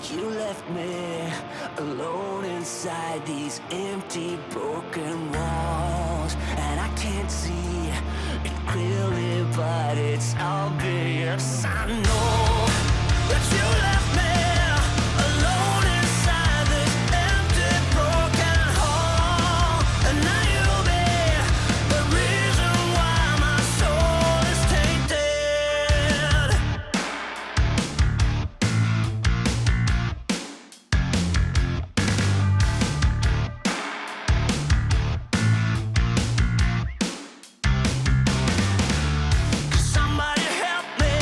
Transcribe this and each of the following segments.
You left me alone inside these empty, broken walls, and I can't see it clearly, but it's obvious. I know that you left me alone inside this empty, broken hall, and now you'll be the reason why my soul is tainted. Somebody help me,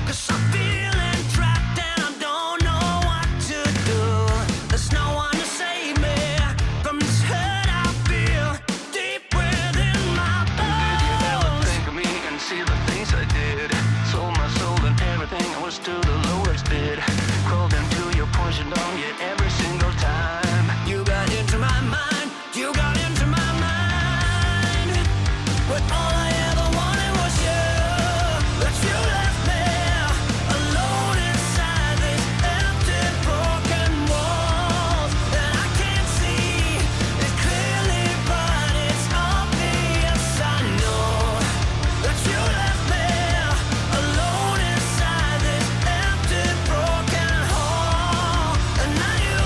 'cause I'm feeling trapped and I don't know what to do. There's no one to save me from this hurt I feel deep within my bones. Did you ever think of me and see the things I did? Sold my soul and everything I was to the lowest bid. Crawled into your poison dome yet every single time. You got into my mind, you got into my mind. But all I ever wanted was you. But you left me alone inside these empty, broken walls, and I can't see it clearly, but it's obvious. I know that you left me alone inside this empty, broken hall, and now you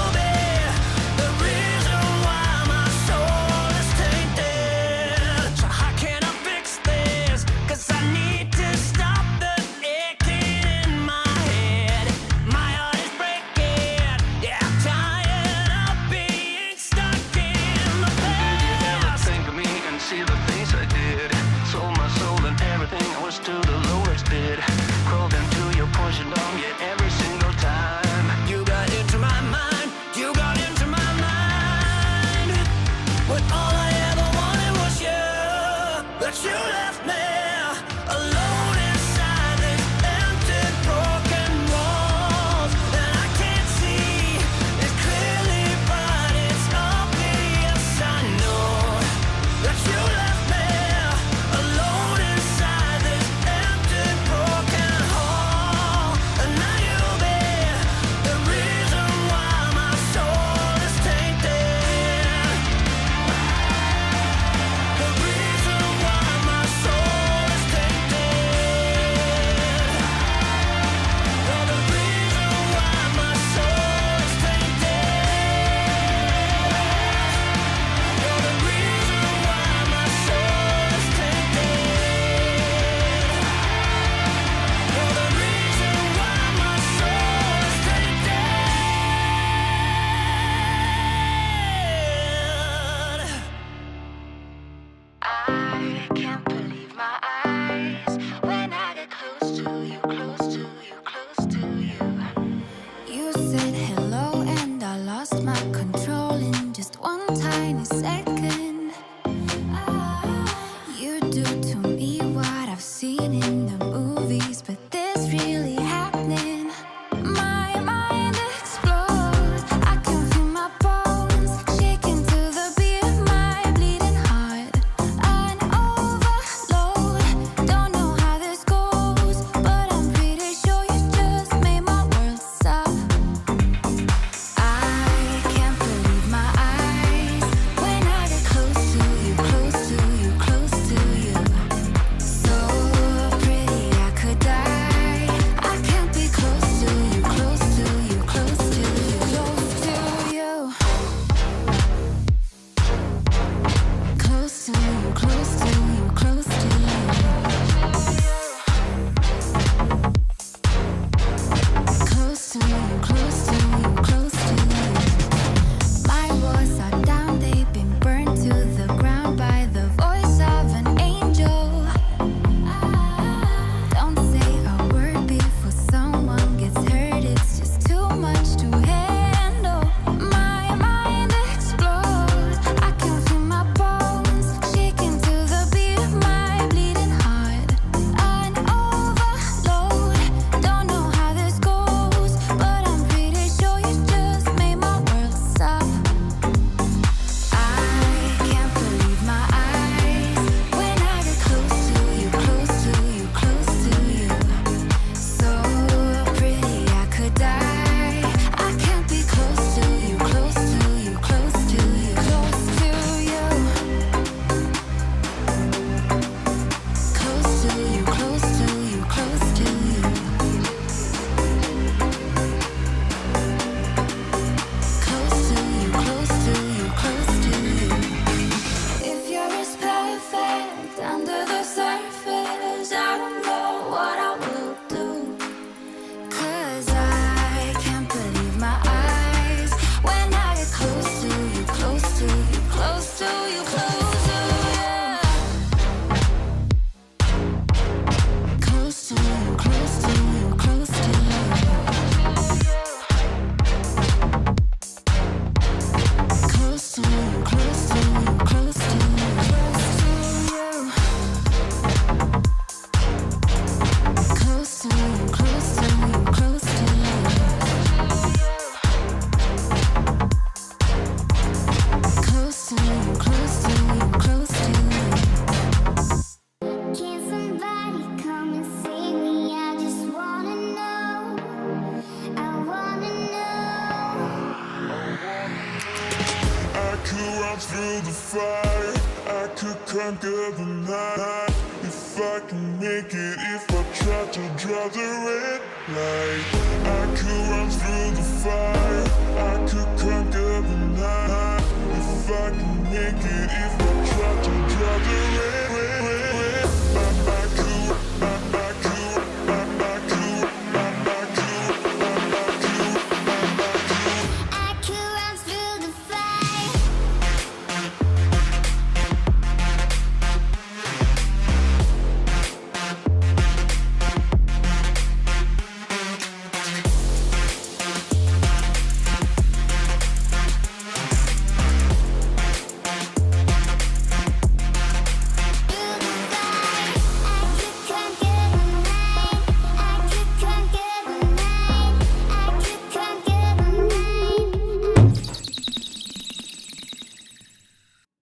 run through the fire, I could conquer the night. If I can make it, if I try to draw the red light. I could run through the fire, I could conquer the night. If I can make it, if I try to draw the red,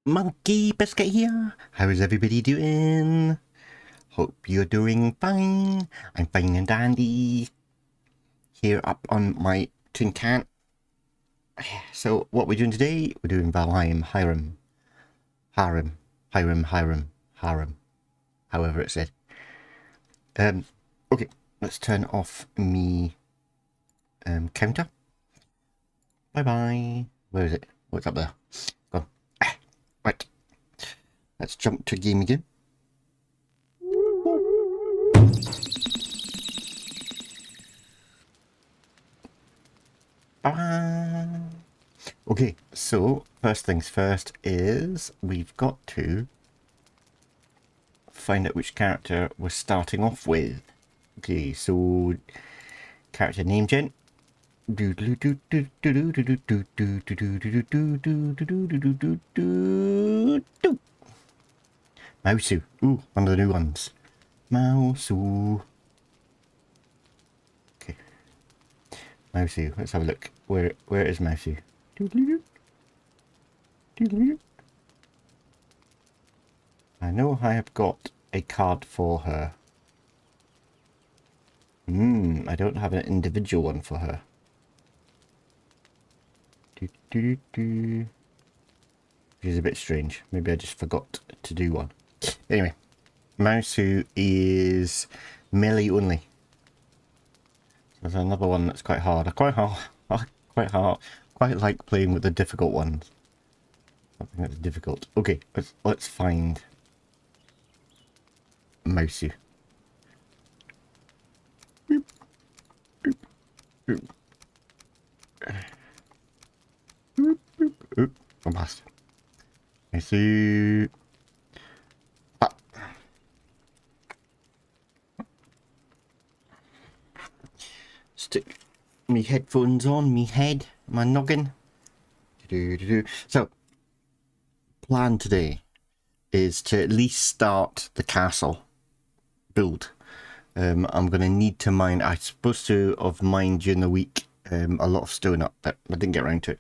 MonkeyBiscuit here. How is everybody doing? Hope you're doing fine. I'm fine and dandy. Here up on my tin can. So what we're doing today, we're doing Valheim Harem. Harem. However it's said. Okay, let's turn off me counter. Bye bye. Where is it? What's up there? Go on. Right. Let's jump to game again. Okay, so first things first is we've got to find out which character we're starting off with. Okay, so character name gen. Mousu. Ooh, one of the new ones. Mousu. Okay. Mousu. Let's have a look. Where is Mousu? I know I have got a card for her. I don't have an individual one for her. Which is a bit strange. Maybe I just forgot to do one. Anyway, Mousu is melee only. There's another one that's quite hard. Quite like playing with the difficult ones. Something that's difficult. Okay, let's find Mousu. Oop, I'm past. Mousu. Stick me headphones on, me head, my noggin. So, plan today is to at least start the castle build. I'm going to need to mine. I'm supposed to have mined during the week a lot of stone up, but I didn't get around to it.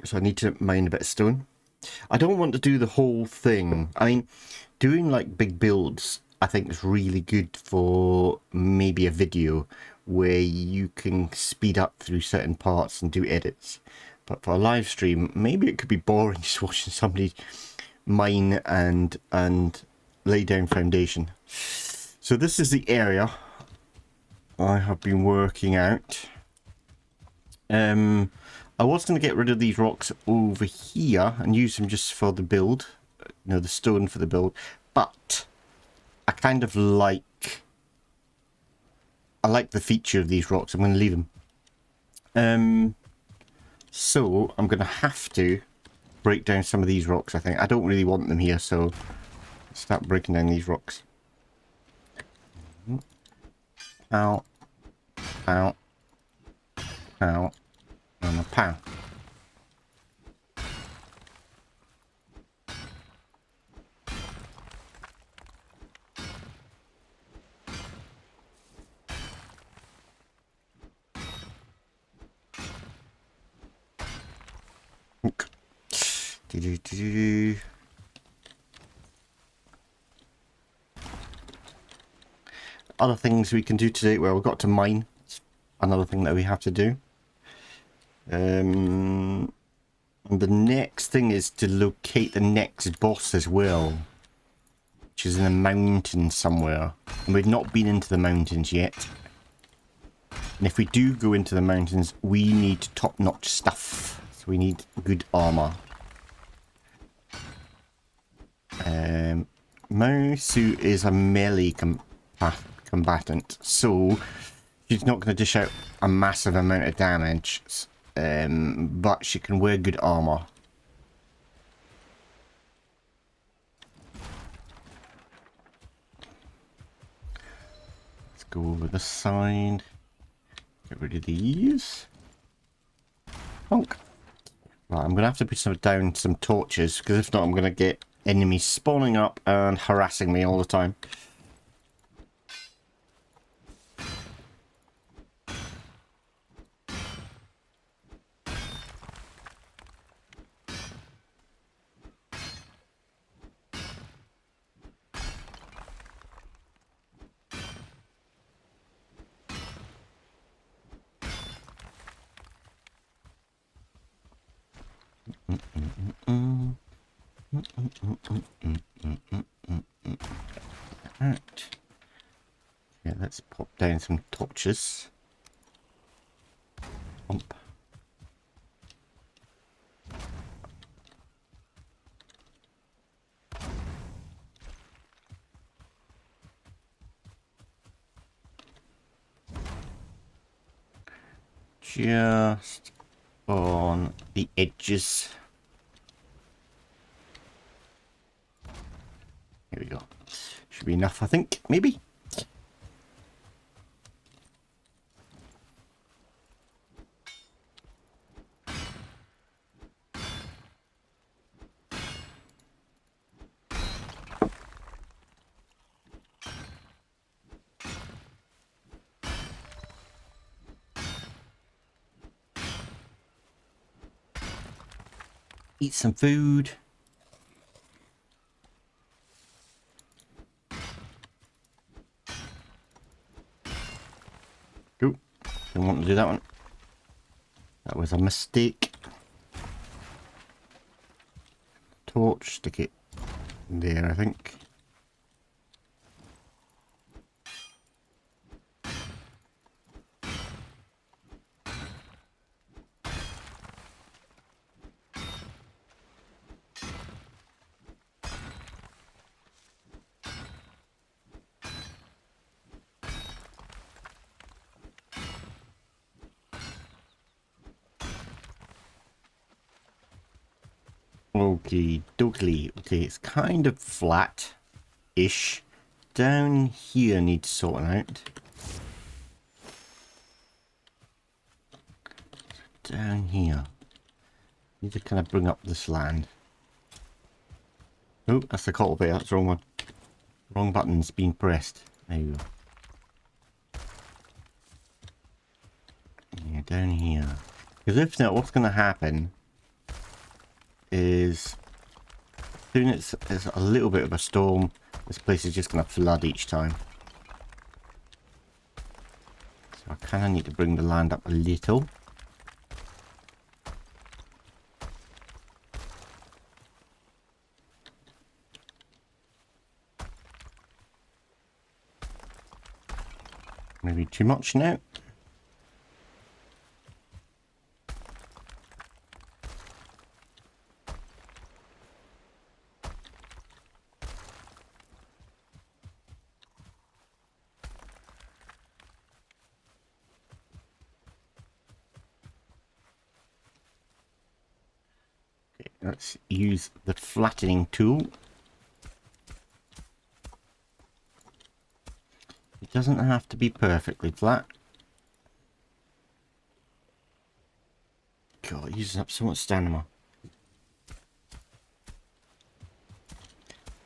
So I need to mine a bit of stone. I don't want to do the whole thing. I mean, doing like big builds, I think is really good for maybe a video where you can speed up through certain parts and do edits. But for a live stream, maybe it could be boring just watching somebody mine and lay down foundation. So this is the area I have been working out. I was going to get rid of these rocks over here and use them just for the build, you know, the stone for the build, but I kind of like the feature of these rocks. I'm going to leave them. So I'm going to have to break down some of these rocks, I think. I don't really want them here, so let's start breaking down these rocks. Ow. Ow. Ow. And a pow. Other things we can do today, well, we've got to mine. Another thing that we have to do. And the next thing is to locate the next boss as well, which is in a mountain somewhere. And we've not been into the mountains yet. And if we do go into the mountains, we need top-notch stuff. So we need good armor. Mosu is a melee combatant, so she's not going to dish out a massive amount of damage, but she can wear good armor. Let's go over the side. Get rid of these. Honk. Right, I'm going to have to put down some torches, because if not I'm going to get enemies spawning up and harassing me all the time. Right. Yeah, let's pop down some torches. Bump. Just on the edges. Here we go. Should be enough, I think. Maybe. Eat some food. Oop, didn't want to do that one. That was a mistake. Torch, stick it there, I think. Okay, dokie. Okay, it's kind of flat-ish. Down here needs sorting out. Down here. Need to kind of bring up this land. Oh, that's the cultivator. That's the wrong one. Wrong button's been pressed. There you go. Yeah, down here. Because if not, what's going to happen is soon it's a little bit of a storm, this place is just going to flood each time. So I kind of need to bring the land up a little. Maybe too much now. Let's use the flattening tool. It doesn't have to be perfectly flat. God, it uses up so much stamina.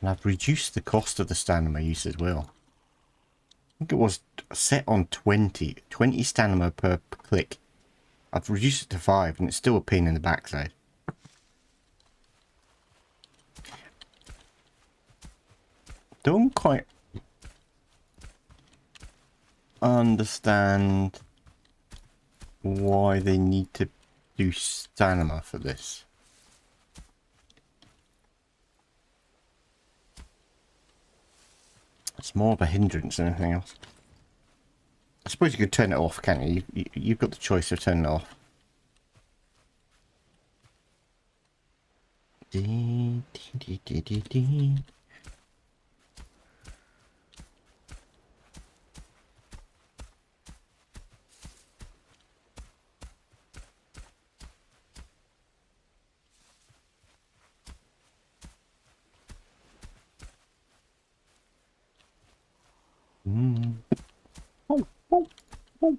And I've reduced the cost of the stamina use as well. I think it was set on 20 stamina per click. I've reduced it to 5 and it's still a pain in the backside. Don't quite understand why they need to do stamina for this. It's more of a hindrance than anything else. I suppose you could turn it off, can't you? You've got the choice of turning it off. Oh, oh, oh,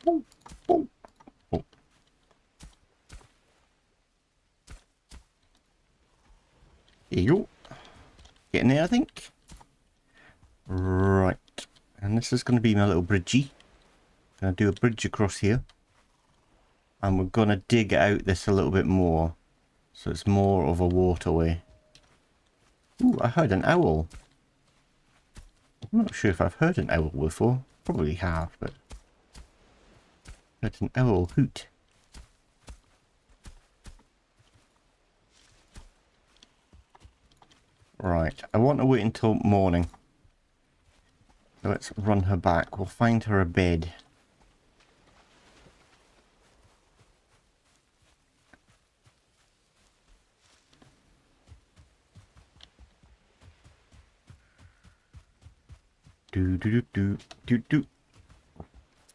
oh, oh, oh. Here you go. Getting there, I think. Right. And this is going to be my little bridgey. Going to do a bridge across here. And we're going to dig out this a little bit more. So it's more of a waterway. Ooh, I heard an owl. I'm not sure if I've heard an owl before. Probably have, but... heard an owl hoot. Right, I want to wait until morning. So let's run her back. We'll find her a bed. Do.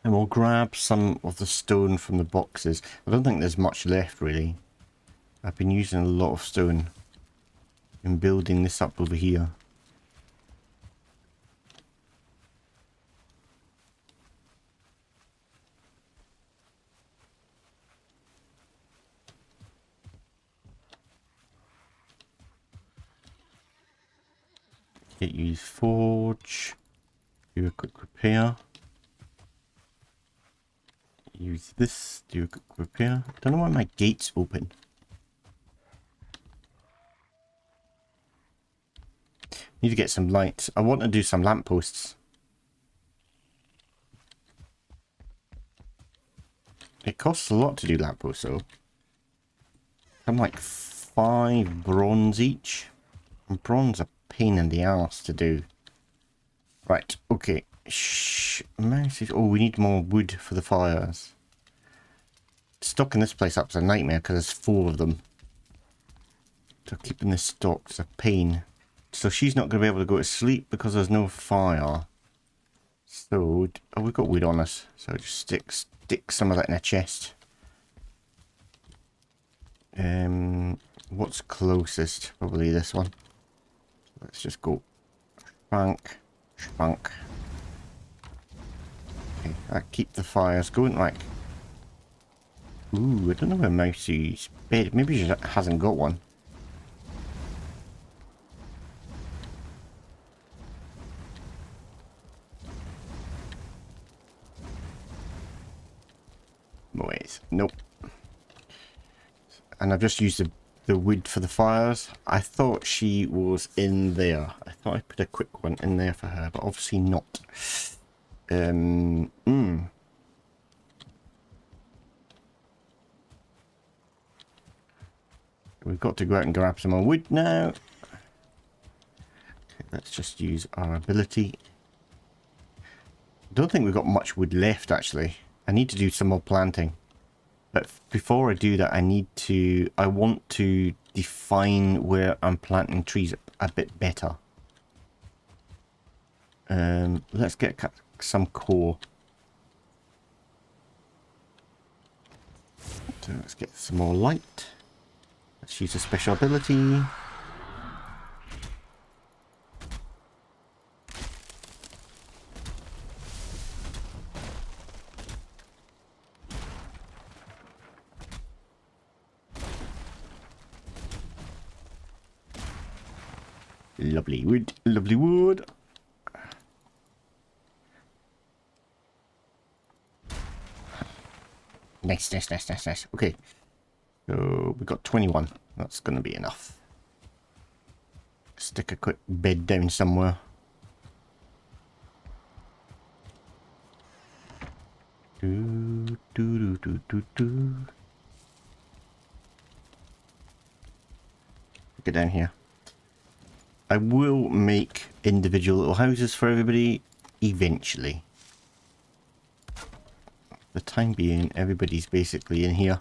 And we'll grab some of the stone from the boxes. I don't think there's much left, really. I've been using a lot of stone in building this up over here. Use forge. Do a quick repair. Use this. Do a quick repair. I don't know why my gate's open. Need to get some lights. I want to do some lampposts. It costs a lot to do lampposts, though. I'm like 5 bronze each. And bronze a pain in the ass to do. Right, okay. Oh, we need more wood for the fires. Stocking this place up is a nightmare because there's 4 of them. So keeping this stocked is a pain. So she's not going to be able to go to sleep because there's no fire. So, oh, we've got wood on us. So just stick some of that in a chest. What's closest? Probably this one. Let's just go spunk. Okay, I keep the fires going. Right. Ooh, I don't know where Mousie's bed. Maybe she hasn't got one. Wait, nope. And I've just used the wood for the fires. I thought she was in there. I thought I put a quick one in there for her, but obviously not. We've got to go out and grab some more wood now. Okay, let's just use our ability. I don't think we've got much wood left, actually. I need to do some more planting. But before I do that, I want to define where I'm planting trees a bit better. Let's get some core. So let's get some more light. Let's use a special ability. Lovely wood, lovely wood. Nice. Okay. So we got 21. That's going to be enough. Stick a quick bed down somewhere. Get down here. I will make individual little houses for everybody eventually. For the time being, everybody's basically in here.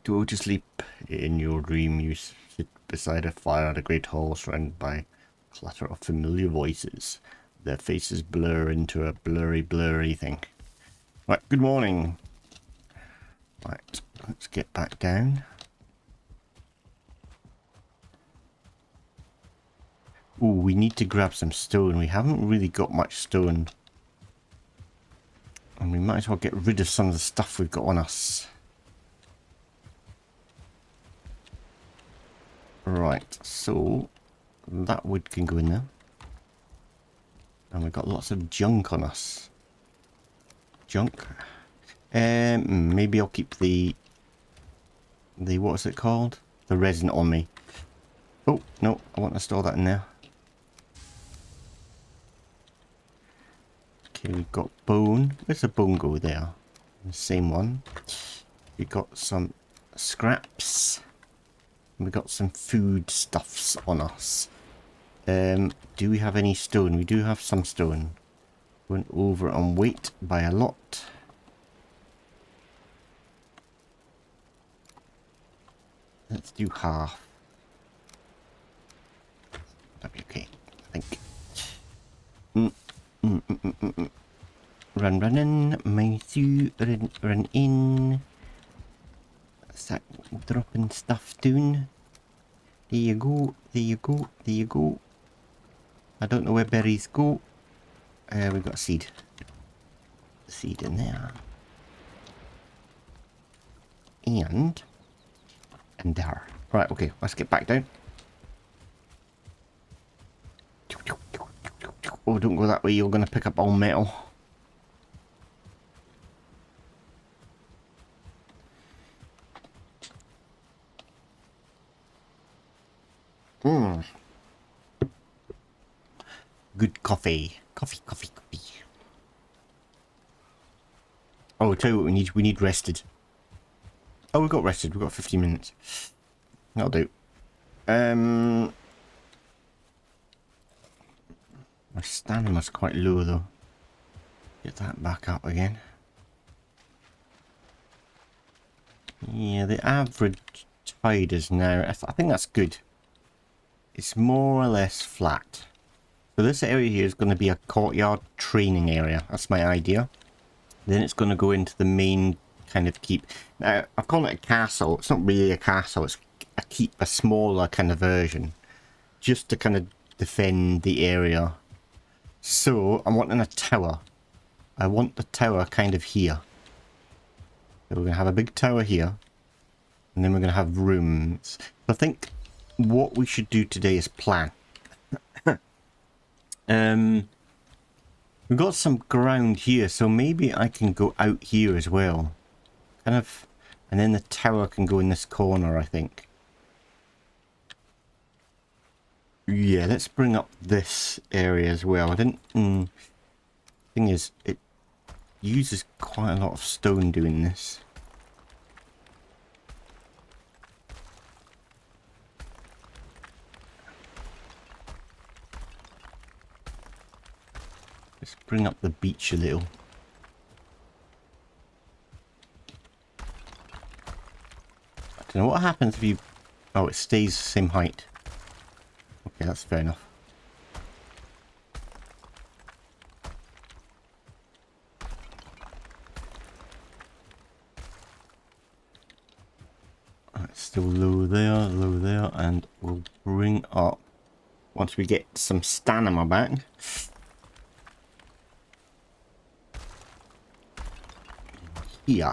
Do you sleep in your dream? You sit beside a fire at a great hall surrounded by clatter of familiar voices. Their faces blur into a blurry thing. Right, good morning. Right, let's get back down. Ooh, we need to grab some stone. We haven't really got much stone. And we might as well get rid of some of the stuff we've got on us. Right, so that wood can go in there. And we've got lots of junk on us. Junk. Maybe I'll keep the what is it called? The resin on me. Oh, no, I want to store that in there. Okay, we've got bone. Where's the bone go there? The same one. We've got some scraps. We've got some food stuffs on us. Do we have any stone? We do have some stone. Went over on weight by a lot. Let's do half. That'll be okay, I think. Run in. Run in. Start dropping stuff down. There you go, there you go, there you go. I don't know where berries go. We've got a seed. A seed in there. And there. Right, okay, let's get back down. Oh, don't go that way, you're going to pick up all metal. Good coffee. Coffee. Oh, I'll tell you what we need. We need rested. Oh, we've got rested. We've got 15 minutes. That'll do. My stamina's quite low, though. Get that back up again. Yeah, the average tide is now... I think that's good. It's more or less flat. So this area here is going to be a courtyard training area. That's my idea. Then it's going to go into the main kind of keep. Now, I've called it a castle. It's not really a castle. It's a keep, a smaller kind of version. Just to kind of defend the area. So, I'm wanting a tower. I want the tower kind of here. So we're going to have a big tower here. And then we're going to have rooms. I think what we should do today is plan. We've got some ground here, so maybe I can go out here as well. Kind of, and then the tower can go in this corner, I think. Yeah, let's bring up this area as well. I didn't... Thing is, it uses quite a lot of stone doing this. Let's bring up the beach a little. I don't know what happens if you... Oh, it stays the same height. Okay, that's fair enough. It's still low there, and we'll bring up once we get some stamina back. Here.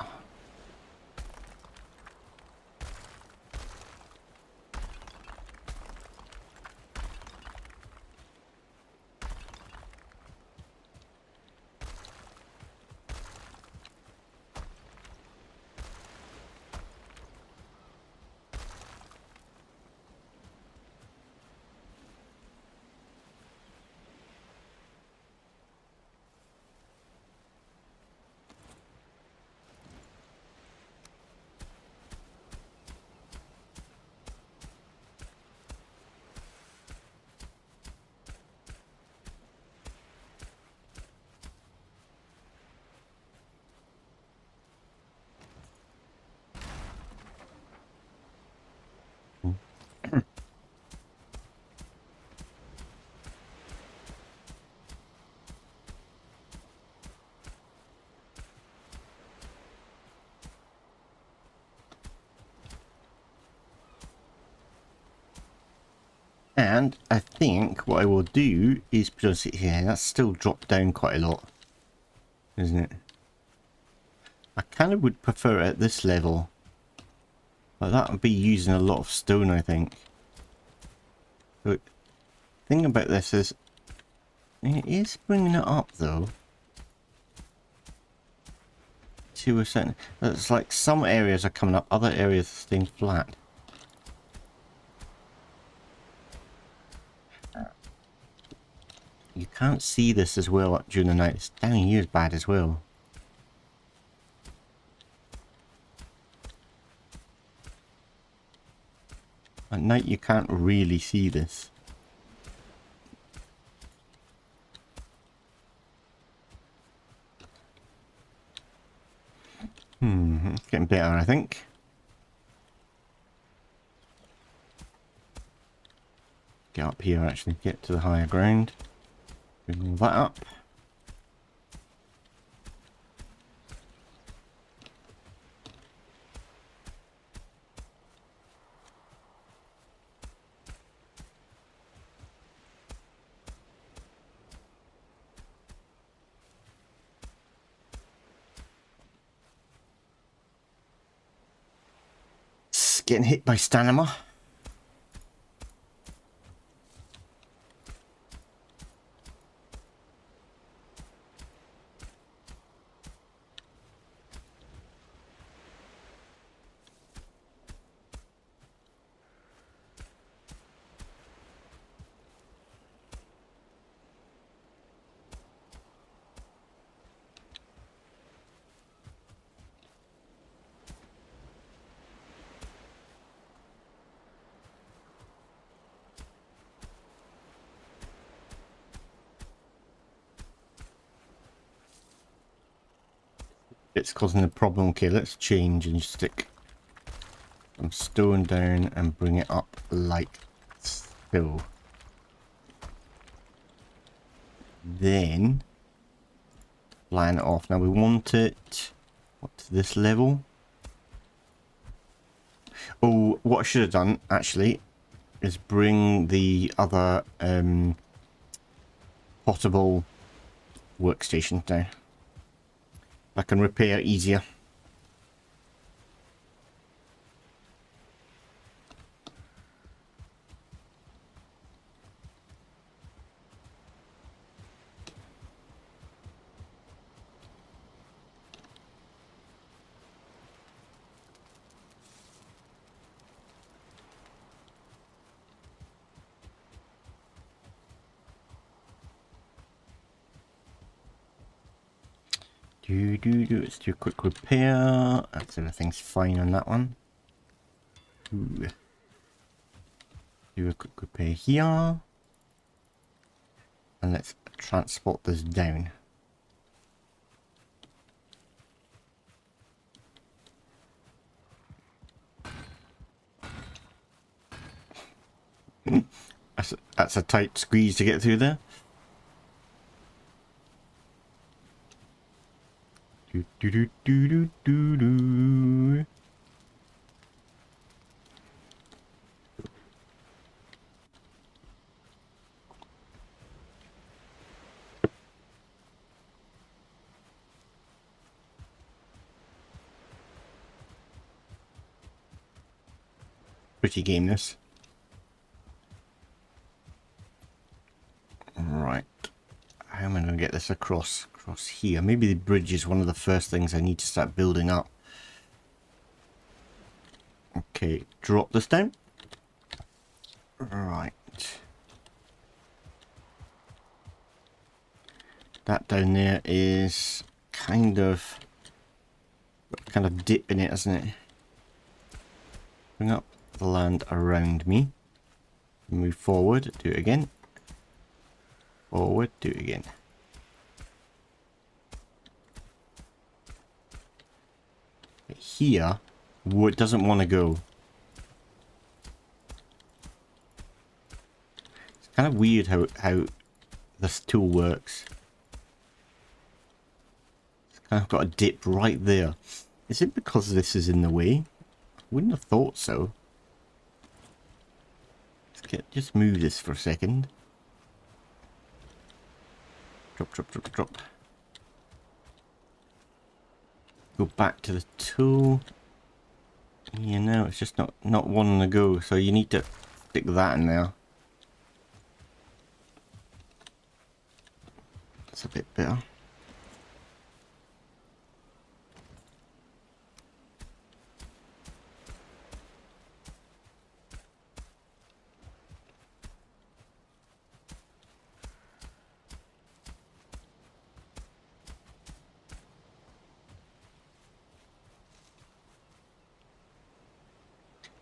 And I think what I will do is put it here. That's still dropped down quite a lot, isn't it? I kind of would prefer it at this level. But that would be using a lot of stone, I think. But the thing about this is, it is bringing it up though. To a certain, it's like some areas are coming up, other areas are staying flat. You can't see this as well during the night. It's down here is bad as well. At night you can't really see this. It's getting better, I think. Get up here, actually. Get to the higher ground. Bring all that up. Getting hit by stamina. It's causing a problem. Okay, let's change and stick some stone down and bring it up like so. Then line it off. Now we want it what, to this level. Oh, what I should have done actually is bring the other portable workstation down. I can repair easier. Let's do a quick repair. That's everything's fine on that one. Ooh. Do a quick repair here. And let's transport this down. That's a tight squeeze to get through there. Do. Pretty game this. Right. How am I going to get this across here? Maybe the bridge is one of the first things I need to start building up. Okay, drop this down. Right. That down there is kind of dip in it, isn't it? Bring up the land around me. Move forward, do it again. Forward, do it again. Here, it doesn't want to go. It's kind of weird how this tool works. It's kind of got a dip right there. Is it because this is in the way? I wouldn't have thought so. It's just move this for a second. Drop, drop, drop, drop. Go back to the tool. You know, it's just not wanting to go, so you need to stick that in there. That's a bit better.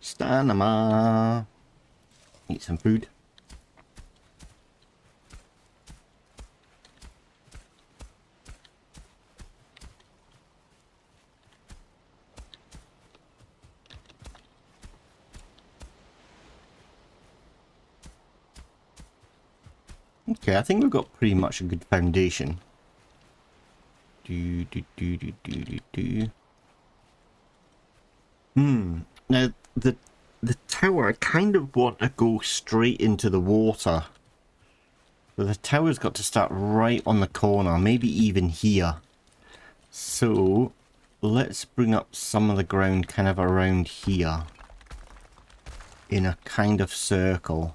Stamina. Eat some food. Okay, I think we've got pretty much a good foundation. Now the tower, I kind of want to go straight into the water. But the tower's got to start right on the corner, maybe even here. So let's bring up some of the ground kind of around here. In a kind of circle.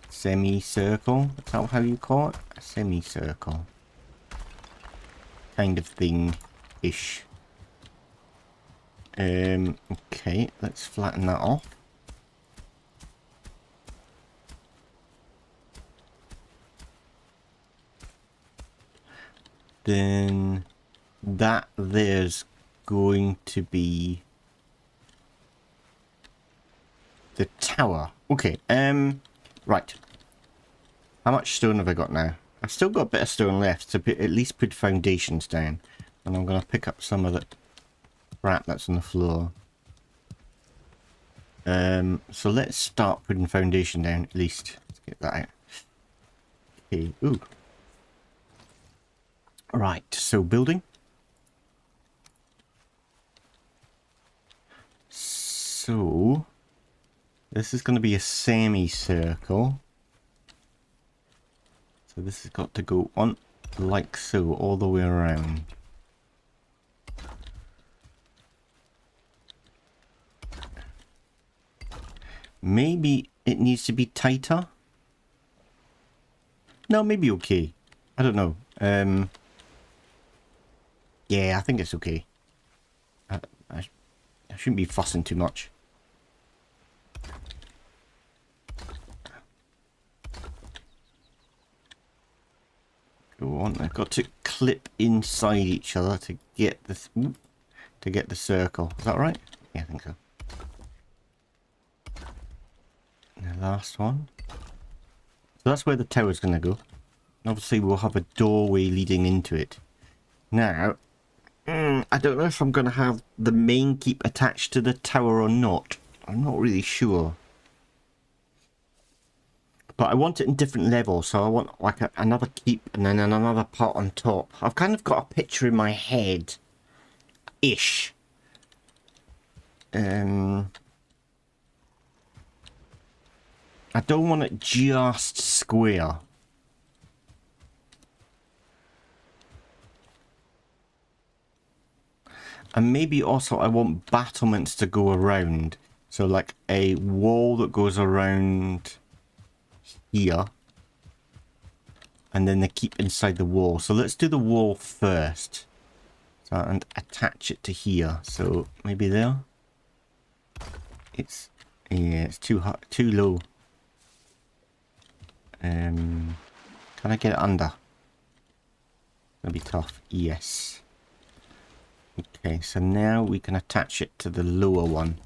Semicircle? Is that how you call it? A semicircle. Kind of thing-ish. Okay, let's flatten that off. Then that there's going to be the tower. Okay, right. How much stone have I got now? I've still got a bit of stone left to at least put foundations down. And I'm going to pick up some of the crap that's on the floor. So let's start putting foundation down at least. Let's get that out. Okay, ooh. Right, so building. So this is going to be a semicircle. So this has got to go on like so all the way around. Maybe it needs to be tighter. No, maybe okay. I don't know. Yeah, I think it's okay. I shouldn't be fussing too much. Go on. I've got to clip inside each other to get this to get the circle. Is that right? Yeah, I think so. And the last one. So that's where the tower's going to go. Obviously, we'll have a doorway leading into it. Now, I don't know if I'm going to have the main keep attached to the tower or not. I'm not really sure. But I want it in different levels, so I want like another keep and then another part on top. I've kind of got a picture in my head-ish. I don't want it just square. And maybe also I want battlements to go around. So like a wall that goes around here. And then they keep inside the wall. So let's do the wall first. So, and attach it to here. So maybe there. It's, yeah, it's too high, too low. Can I get it under? Gonna be tough. Yes. Okay, so now we can attach it to the lower one.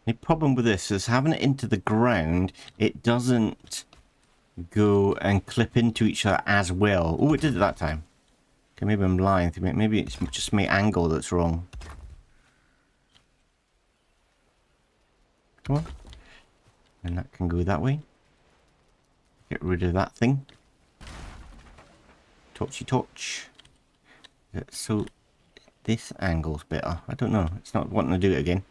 The problem with this is having it into the ground, it doesn't go and clip into each other as well. Oh, it did it that time. Okay, maybe I'm lying. Maybe it's just my angle that's wrong. Come on. And that can go that way. Get rid of that thing. Torchy torch. So this angle's better. I don't know. It's not wanting to do it again.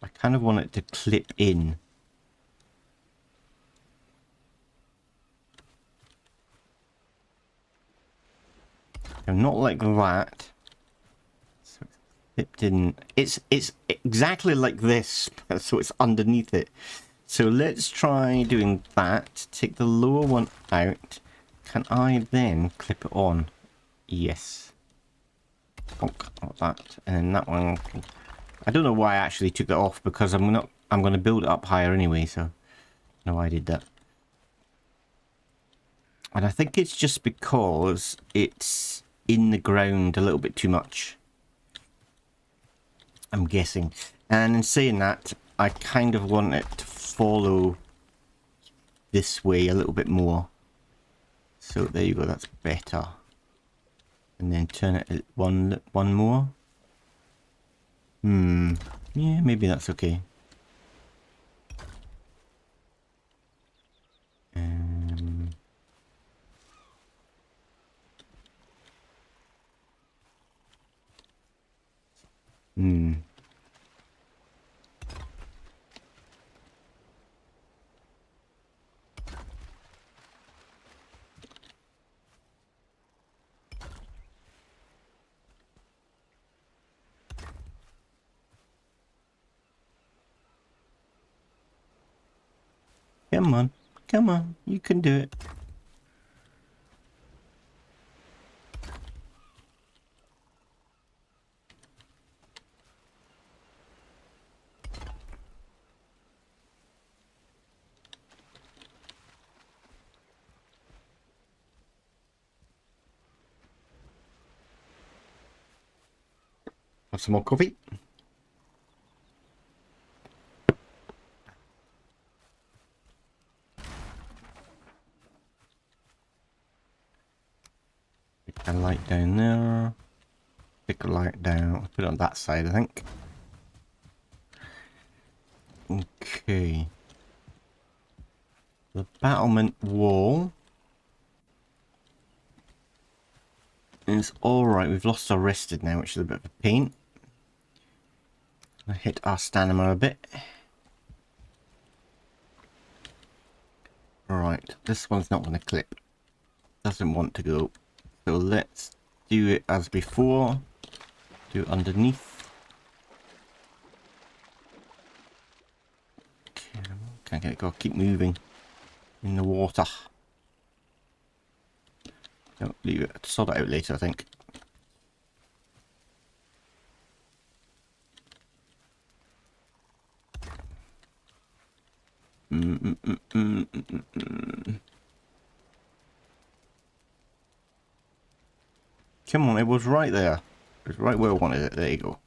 I kind of want it to clip in. So not like that. So it's clipped in. It's exactly like this, so it's underneath it. So let's try doing that. Take the lower one out. Can I then clip it on? Yes. Bonk, like that. And then that one. I don't know why I actually took that off, because I'm going to build it up higher anyway, so no, I did that. And I think it's just because it's in the ground a little bit too much, I'm guessing. And in saying that, I kind of want it to follow this way a little bit more. So there you go, that's better. And then turn it one more. Yeah, maybe that's okay. Come on. Come on. You can do it. Have some more coffee. Stick a light down there. Stick a light down. Put it on that side, I think. Okay. The battlement wall is alright. We've lost our rested now, which is a bit of a pain. I hit our stamina a bit. Alright, this one's not going to clip. Doesn't want to go. So let's do it as before. Do it underneath. Okay, can't get it. Got to keep moving in the water. Don't leave it. Sort it out later, I think. Come on, it was right there. It was right where I wanted it. There you go.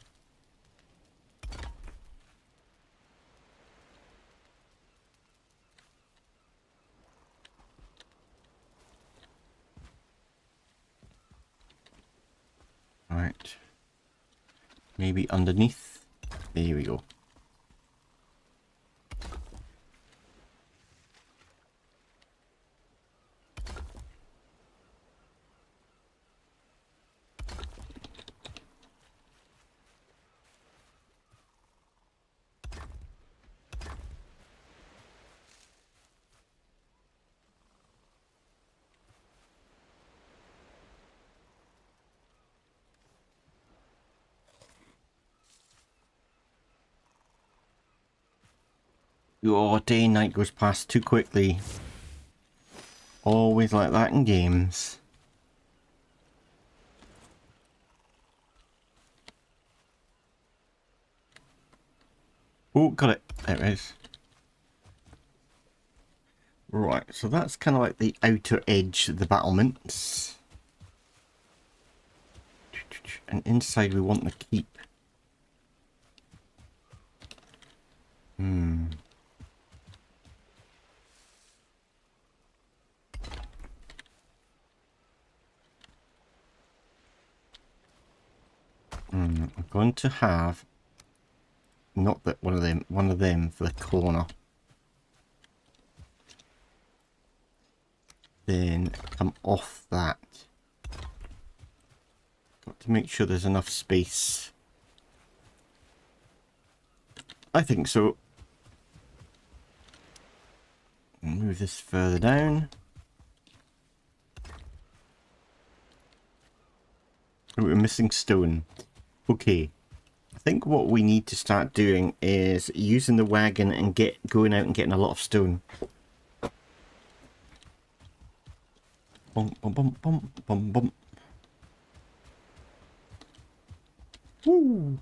Right. Maybe underneath. There we go. Oh, day and night goes past too quickly. Always like that in games. Oh, got it. There it is. Right, so that's kind of like the outer edge of the battlements. And inside we want to keep. I'm going to have not that one of them for the corner. Then come off that. Got to make sure there's enough space. I think so. Move this further down. Oh, we're missing stone. Okay. I think what we need to start doing is using the wagon and going out and getting a lot of stone. Bum, bum, bum, bum, bum, bum. Woo!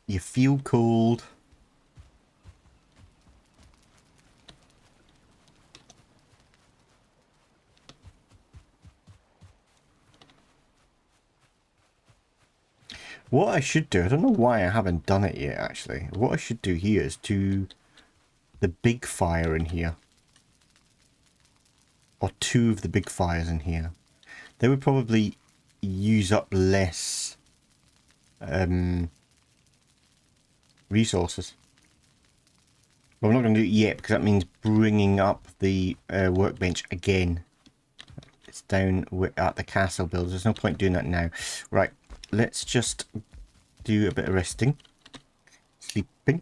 You feel cold. What I should do, I don't know why I haven't done it yet actually. What I should do here is do the big fire in here. Or two of the big fires in here. They would probably use up less resources. But I'm not going to do it yet because that means bringing up the workbench again. It's down at the castle build. There's no point doing that now. Right, let's just do a bit of resting. Sleeping.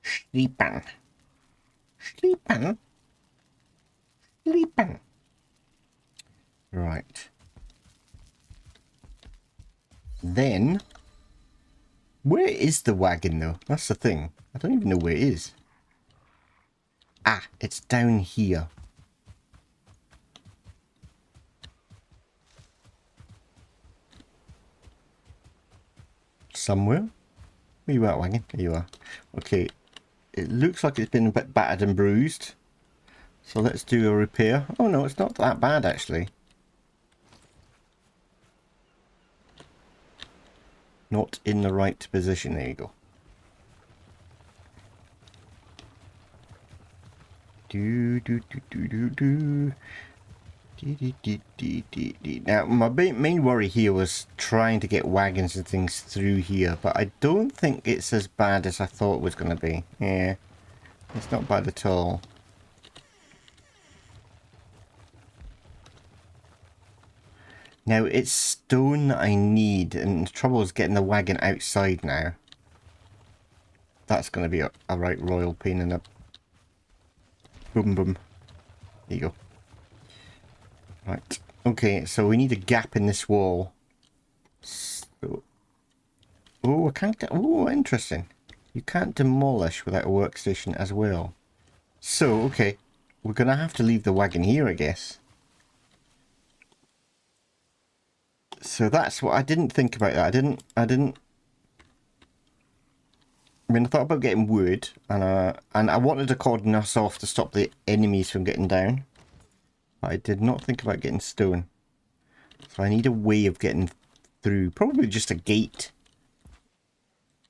Sleeping. Sleeping. Sleeping. Right. Then, where is the wagon though? That's the thing. I don't even know where it is. Ah, it's down here. Somewhere? Where you at, wagon? There you are. Okay. It looks like it's been a bit battered and bruised. So let's do a repair. Oh no, it's not that bad actually. Not in the right position. There you go. Now, my main worry here was trying to get wagons and things through here, but I don't think it's as bad as I thought it was going to be. Yeah, it's not bad at all. Now, it's stone that I need, and the trouble is getting the wagon outside now. That's going to be a right royal pain in the... Boom, boom. There you go. Right. Okay, so we need a gap in this wall. So... Oh, I can't get... Oh, interesting. You can't demolish without a workstation as well. So, okay. We're going to have to leave the wagon here, I guess. So that's what I didn't think about that. I mean, I thought about getting wood, and I wanted to cordon us off to stop the enemies from getting down. But I did not think about getting stone. So I need a way of getting through. Probably just a gate.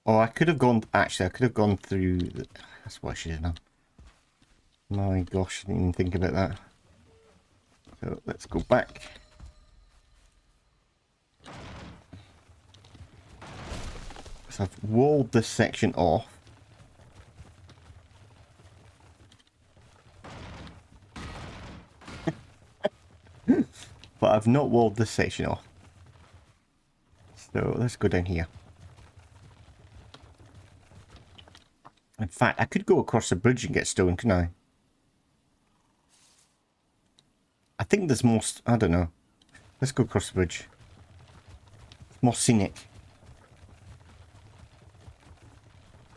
Or I could have gone... Actually, I could have gone through... That's what I should have done. My gosh, I didn't even think about that. So let's go back. So I've walled this section off. But I've not walled this section off. So let's go down here. In fact, I could go across the bridge and get stone, couldn't I? I think there's more... I don't know. Let's go across the bridge. It's more scenic.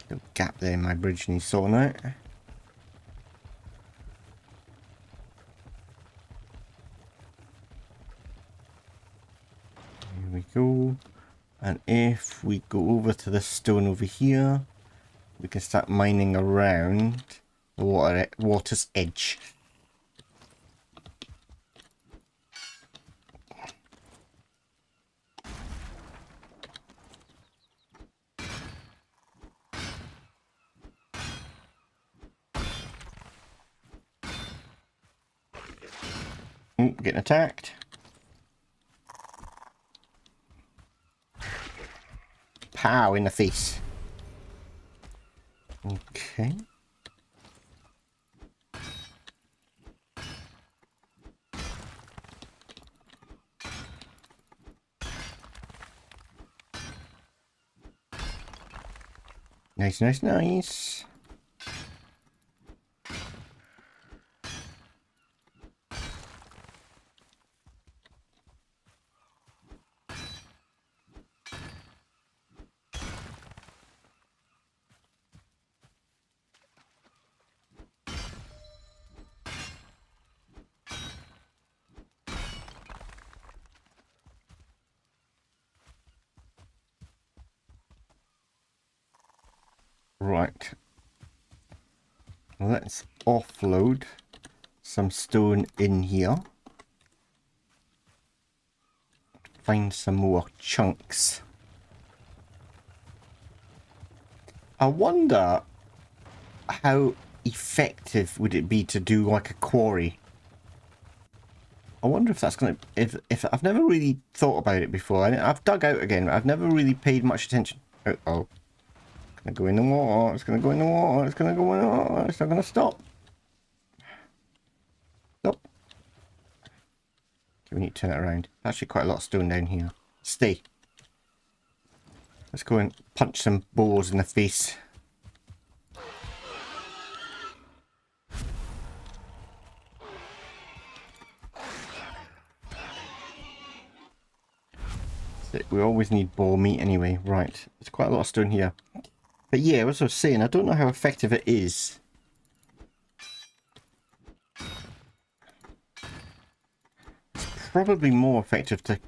Little gap there in my bridge needs sorting out. Here we go. And if we go over to this stone over here, we can start mining around the water's edge. Ooh, getting attacked. Pow in the face. Okay. Nice, nice, nice. Right. Let's offload some stone in here. Find some more chunks. I wonder how effective would it be to do like a quarry. I wonder if that's gonna, if I've never really thought about it before. I've dug out again, I've never really paid much attention. Oh, it's gonna go in the water, it's gonna go in the water, it's gonna go in the water, it's not gonna stop. Nope. Okay, we need to turn it around. Actually quite a lot of stone down here. Stay. Let's go and punch some boars in the face. We always need boar meat anyway. Right, there's quite a lot of stone here. But yeah, as I was saying, I don't know how effective it is. It's probably more effective to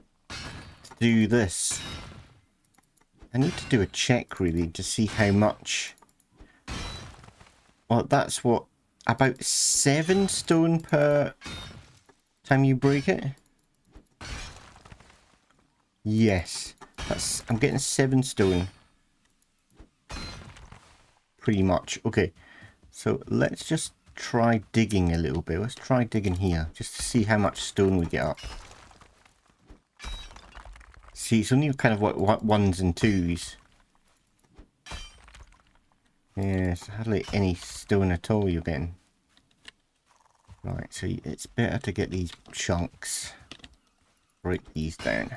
do this. I need to do a check really to see how much. Well, that's what, about 7 stone per time you break it? Yes, that's, I'm getting 7 stone. Pretty much. Okay, so let's just try digging a little bit. Let's try digging here, just to see how much stone we get up. See, it's only kind of what 1s and 2s. Yes, hardly any stone at all you're getting. Right, so it's better to get these chunks. Break these down.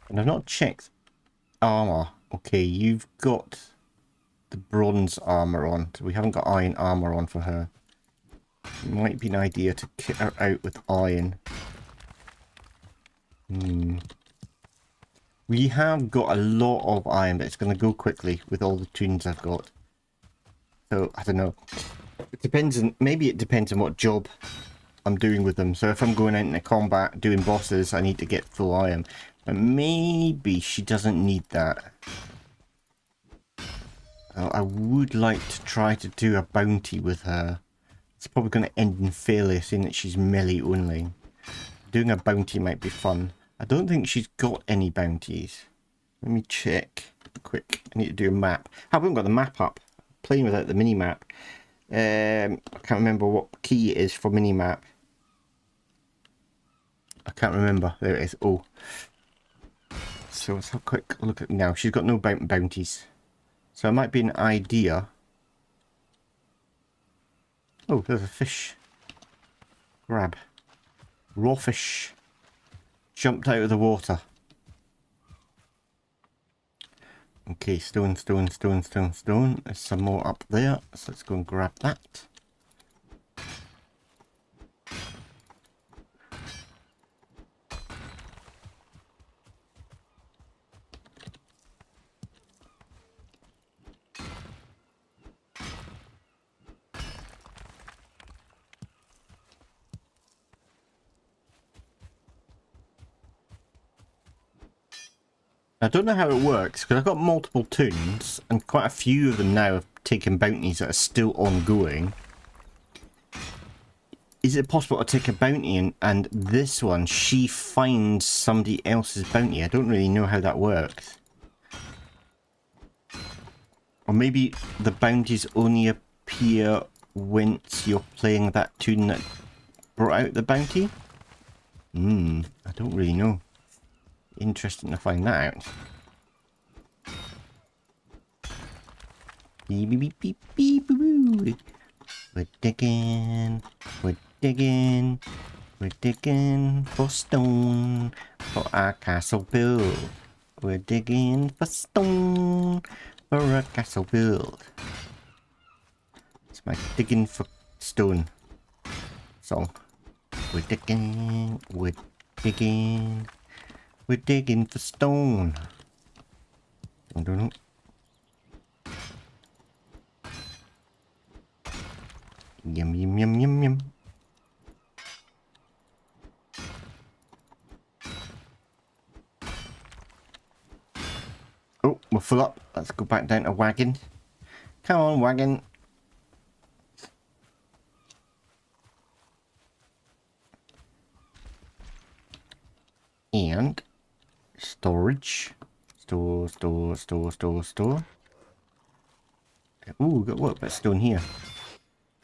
And I've not checked armor. Okay, you've got the bronze armor on, so we haven't got iron armor on for her. It might be an idea to kit her out with iron. We have got a lot of iron, but it's going to go quickly with all the tunes I've got. So, I don't know. It depends on, maybe it depends on what job I'm doing with them. So if I'm going out into combat doing bosses, I need to get full iron. But maybe she doesn't need that. I would like to try to do a bounty with her. It's probably going to end in failure, seeing that she's melee only. Doing a bounty might be fun. I don't think she's got any bounties. Let me check quick. I need to do a map. I haven't got the map up. I'm playing without the mini map. I can't remember what key it is for mini map. I can't remember. There it is. Oh. So let's have a quick look at now. She's got no bounties. So it might be an idea. Oh, there's a fish. Grab. Raw fish. Jumped out of the water. Okay, stone, stone, stone, stone, stone. There's some more up there. So let's go and grab that. I don't know how it works, because I've got multiple tunes, and quite a few of them now have taken bounties that are still ongoing. is it possible to take a bounty and this one, she finds somebody else's bounty? I don't really know how that works. Or maybe the bounties only appear once you're playing that tune that brought out the bounty? I don't really know. Interesting to find that out. Beep, beep, beep, beep, beep, boo. We're digging for stone for our castle build. We're digging for stone for a castle build. It's my digging for stone song. We're digging for stone. I don't know. Yum, yum, yum, yum, yum. Oh, we're full up. Let's go back down to wagon. Come on, wagon. And storage. Store. Ooh, got what about stone here?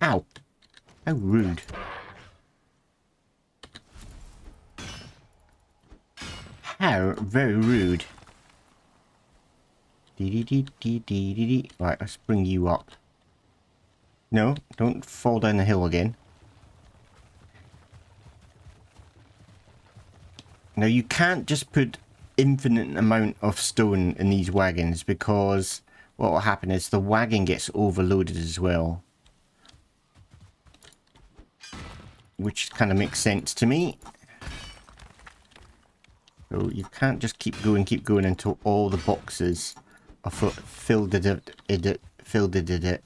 Ow! How rude. How very rude. Dee. Right, let's bring you up. No, don't fall down the hill again. Now you can't just put infinite amount of stone in these wagons because what will happen is the wagon gets overloaded as well. Which kind of makes sense to me. So you can't just keep going until all the boxes are filled it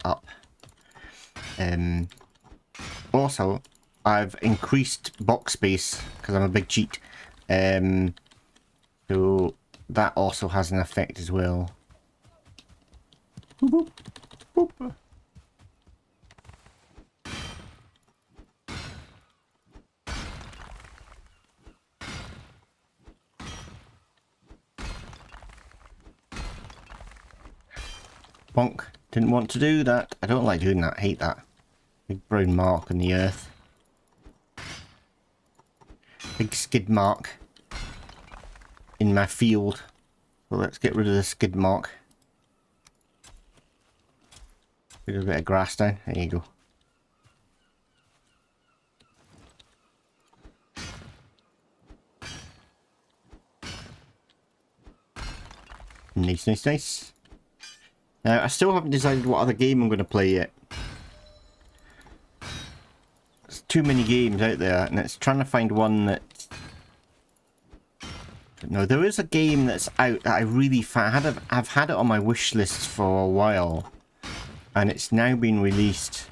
up. Also, I've increased box space because I'm a big cheat. So that also has an effect as well. Boop, boop, boop. Bonk. Didn't want to do that. I don't like doing that. I hate that. Big brown mark on the earth. Big skid mark in my field. So let's get rid of the skid mark. Put a bit of grass down. There you go. Nice. Now, I still haven't decided what other game I'm going to play yet. There's too many games out there, and it's trying to find one that... No, there is a game that's out that I really... I've had it on my wish list for a while, and it's now been released.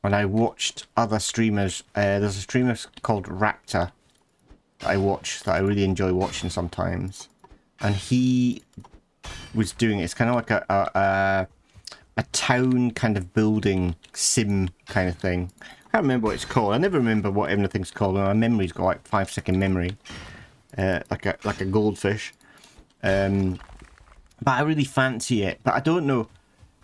And I watched other streamers... there's a streamer called Raptor that I watch, that I really enjoy watching sometimes. And he... was doing it. It's kind of like a town kind of building sim kind of thing. I can't remember what it's called. I never remember what everything's called. My memory's got like 5-second memory, like a goldfish. But I really fancy it. But I don't know.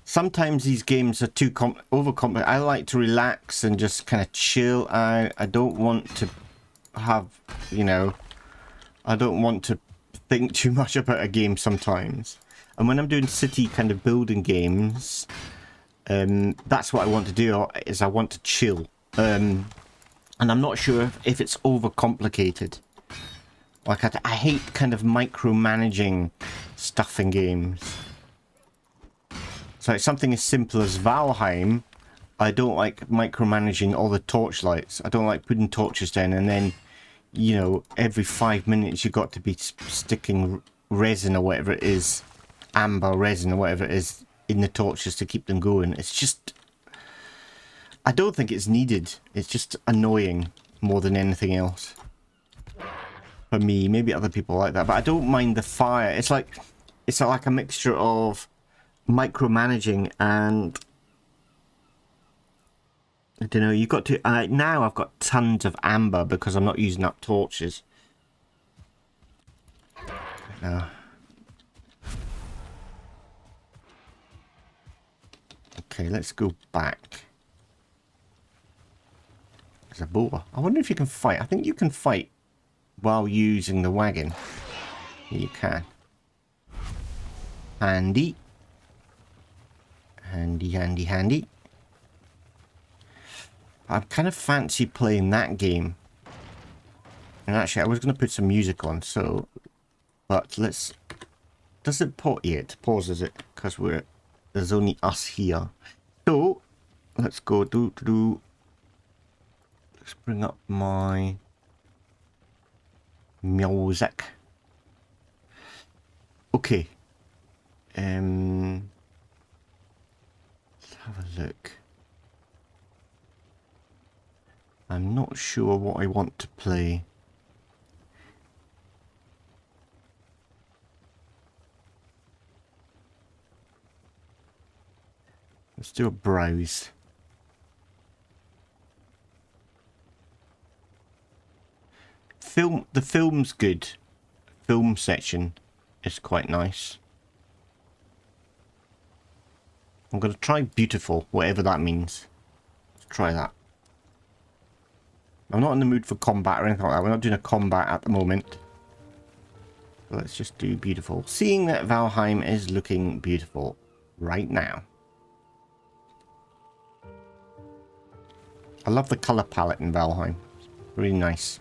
Sometimes these games are too overcomplicated. I like to relax and just kind of chill out. I don't want to have, you know, I don't want to think too much about a game sometimes. And when I'm doing city kind of building games, that's what I want to do, is I want to chill. And I'm not sure if it's overcomplicated. Like, I hate kind of micromanaging stuff in games. So it's something as simple as Valheim. I don't like micromanaging all the torchlights. I don't like putting torches down and then, you know, every 5 minutes you've got to be sticking resin or whatever it is, amber resin or whatever it is, in the torches to keep them going. It's just... I don't think it's needed. It's just annoying more than anything else. For me, maybe other people like that, but I don't mind the fire. It's like a mixture of micromanaging and I don't know, you've got to... now I've got tons of amber because I'm not using up torches. No. Okay, let's go back. There's a boar. I wonder if you can fight. I think you can fight while using the wagon. You can. Handy. Handy, handy, handy. I kind of fancy playing that game. And actually, I was going to put some music on, so... But let's... Does it pause? Yeah, it pauses it, because there's only us here. So, let's go let's bring up my... music. Okay. Let's have a look. I'm not sure what I want to play. Let's do a browse. The film's good. Film section is quite nice. I'm going to try beautiful, whatever that means. Let's try that. I'm not in the mood for combat or anything like that. We're not doing a combat at the moment. So let's just do beautiful. Seeing that Valheim is looking beautiful right now. I love the colour palette in Valheim. It's really nice.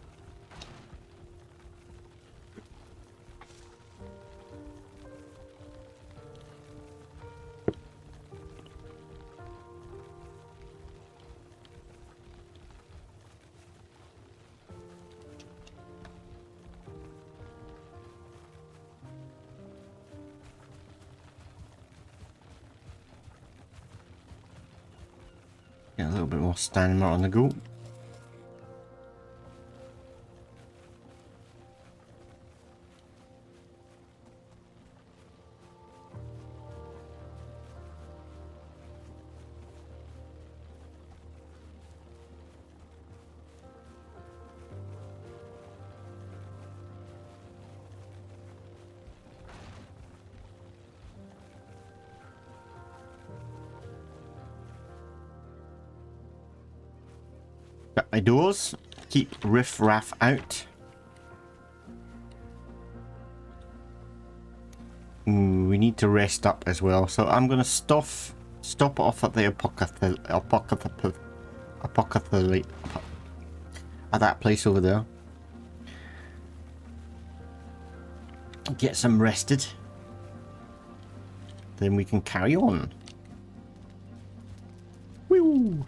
Get a little bit more stamina on the go. Got my doors. Keep riff-raff out. We need to rest up as well, so I'm gonna stop off at the apocalypse at that place over there. Get some rested. Then we can carry on. Woo!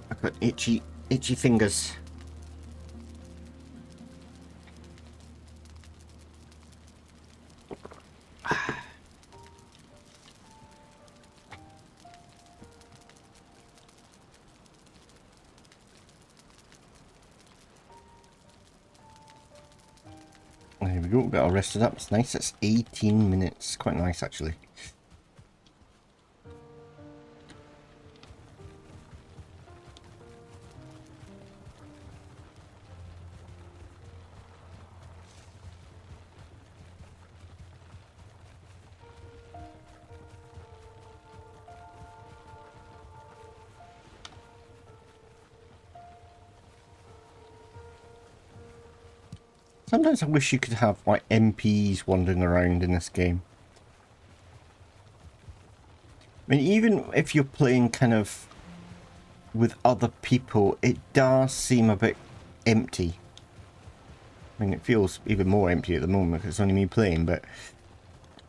I've got itchy fingers. There we go, got all rested up. It's nice. It's 18 minutes. Quite nice, actually. Sometimes I wish you could have like MPs wandering around in this game. I mean, even if you're playing kind of with other people, it does seem a bit empty. I mean, it feels even more empty at the moment because it's only me playing, but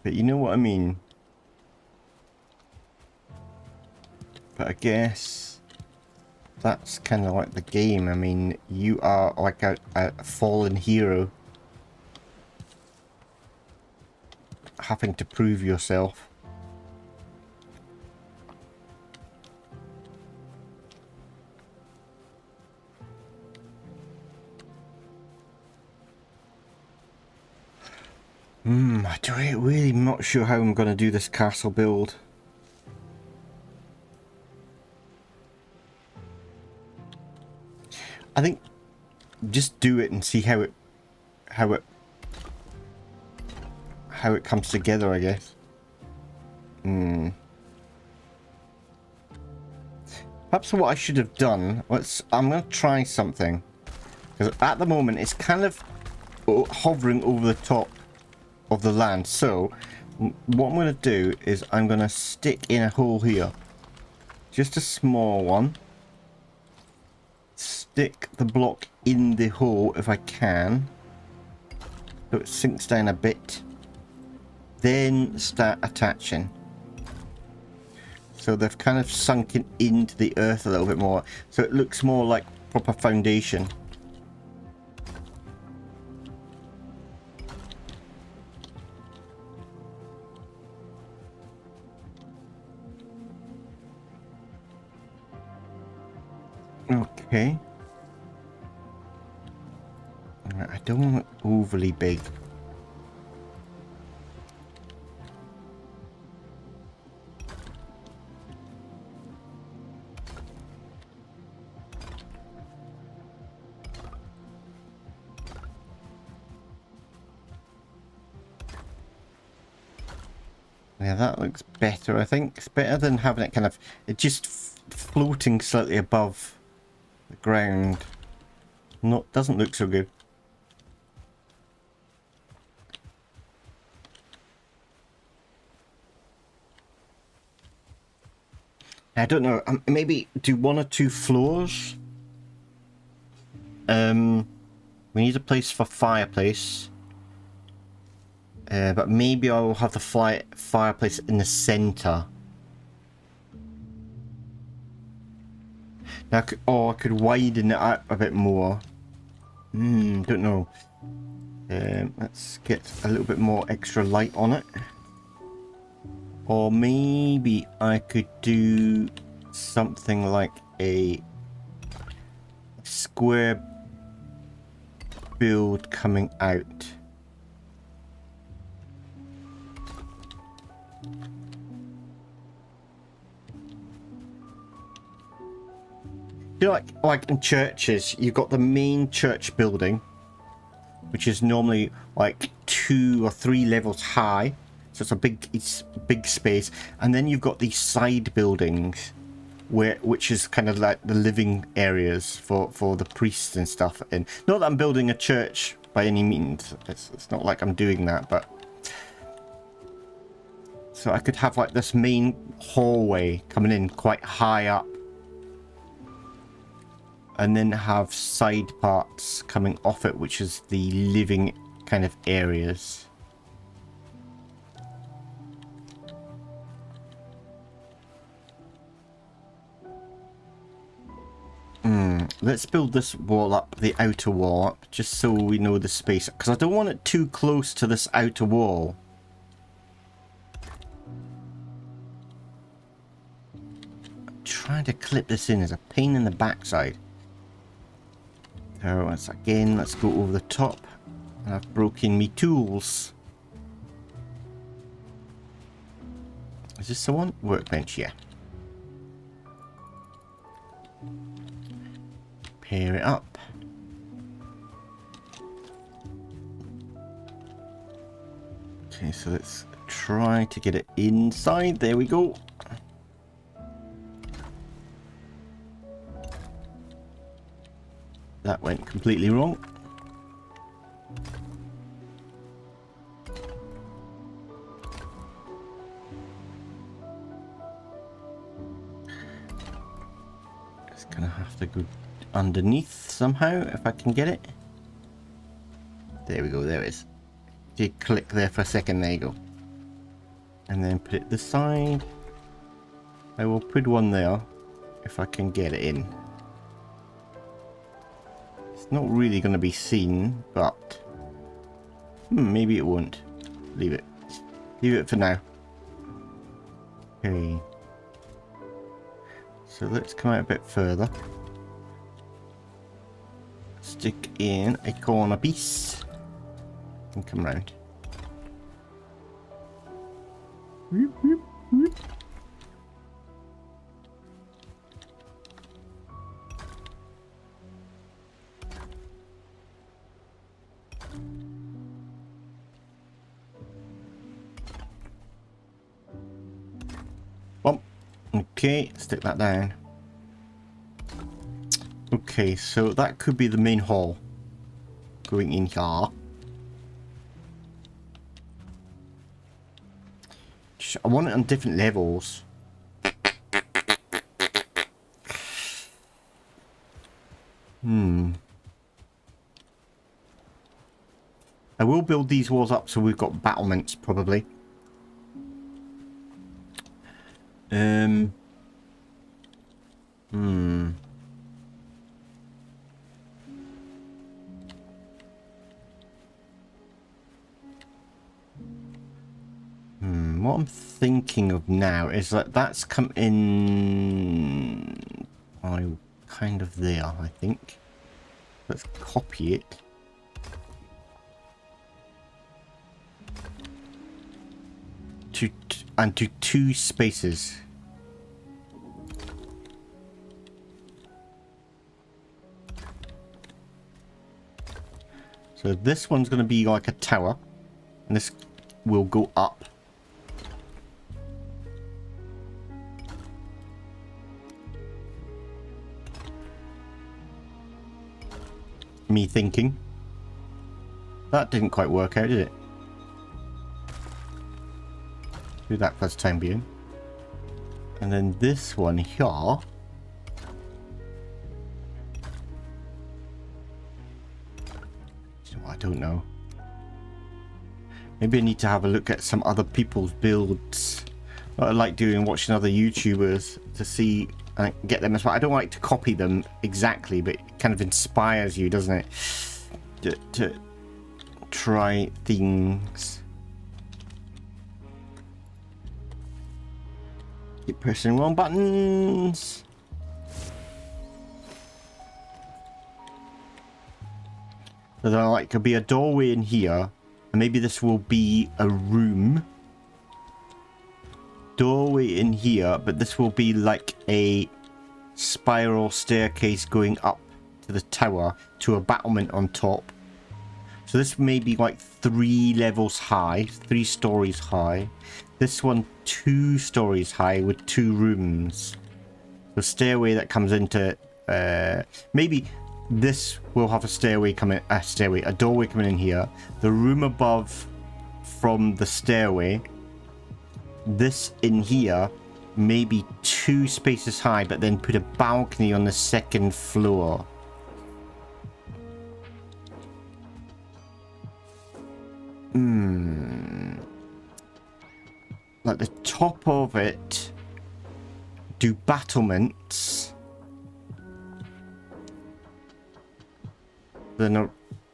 you know what I mean. But I guess that's kind of like the game. I mean, you are like a fallen hero having to prove yourself. I'm really not sure how I'm going to do this castle build. I think just do it and see how it comes together, I guess. Perhaps what I should have done, I'm going to try something. Because at the moment, it's kind of hovering over the top of the land. So, what I'm going to do is I'm going to stick in a hole here. Just a small one. Stick the block in the hole if I can. So it sinks down a bit. Then start attaching. So they've kind of sunken into the earth a little bit more. So it looks more like proper foundation. Okay. I don't want it overly big. Yeah, that looks better, I think. It's better than having it kind of... It just floating slightly above the ground. Doesn't look so good. I don't know. Maybe do 1 or 2 floors. We need a place for fireplace. But maybe I will have the fireplace in the center. Now, I could widen it out a bit more. Don't know. Let's get a little bit more extra light on it. Or maybe I could do something like a square build coming out. You know, like in churches, you've got the main church building, which is normally like 2 or 3 levels high. So it's big space. And then you've got these side buildings, which is kind of like the living areas for the priests and stuff. And not that I'm building a church by any means. It's not like I'm doing that, but... So I could have like this main hallway coming in quite high up. And then have side parts coming off it, which is the living kind of areas. Let's build this wall up, the outer wall up, just so we know the space. Because I don't want it too close to this outer wall. Trying to clip this in is a pain in the backside. So once again, let's go over the top. And I've broken me tools. Is this the one? Workbench, yeah. Pair it up. Okay, so let's try to get it inside. There we go. That went completely wrong. Just gonna have to go underneath somehow if I can get it. There we go, there it is. Did click there for a second, there you go. And then put it this side. I will put one there if I can get it in. It's not really going to be seen, but maybe it won't. Leave it. Leave it for now. Okay. So let's come out a bit further. Stick in a corner piece and come round. Whoop, whoop, whoop. Okay, stick that down. Okay, so that could be the main hall. Going in here. I want it on different levels. I will build these walls up so we've got battlements probably. What I'm thinking of now is that that's come in kind of there, I think. Let's copy it. And to 2 spaces. So this one's going to be like a tower, and this will go up. Me thinking. That didn't quite work out, did it? Do that for the time being. And then this one here. I don't know. Maybe I need to have a look at some other people's builds. What I like doing, watching other YouTubers to see and get them as well. I don't like to copy them exactly, but it kind of inspires you, doesn't it? To try things. Keep pressing wrong buttons. So there like could be a doorway in here, and maybe this will be a room. Doorway in here, but this will be like a spiral staircase going up to the tower to a battlement on top. So this may be like 3 levels high, 3 stories high. This one 2 stories high with 2 rooms. The stairway that comes into maybe this will have a stairway coming, a doorway coming in here. The room above from the stairway. This in here, maybe 2 spaces high, but then put a balcony on the 2nd floor. Like the top of it, do battlements. Then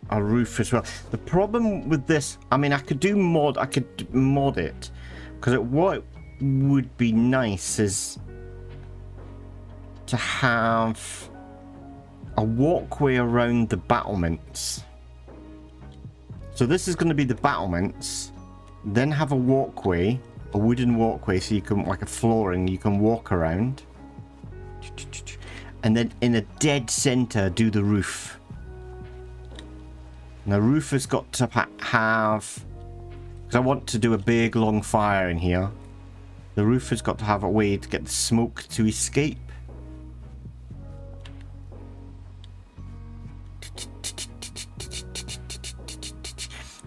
a roof as well. The problem with this, I mean, I could mod it, because what would be nice is to have a walkway around the battlements. So this is going to be the battlements, then have a walkway, a wooden walkway, so you can, like a flooring, you can walk around, and then in a dead center do the roof. And the roof has got to have, because I want to do a big long fire in here, the roof has got to have a way to get the smoke to escape.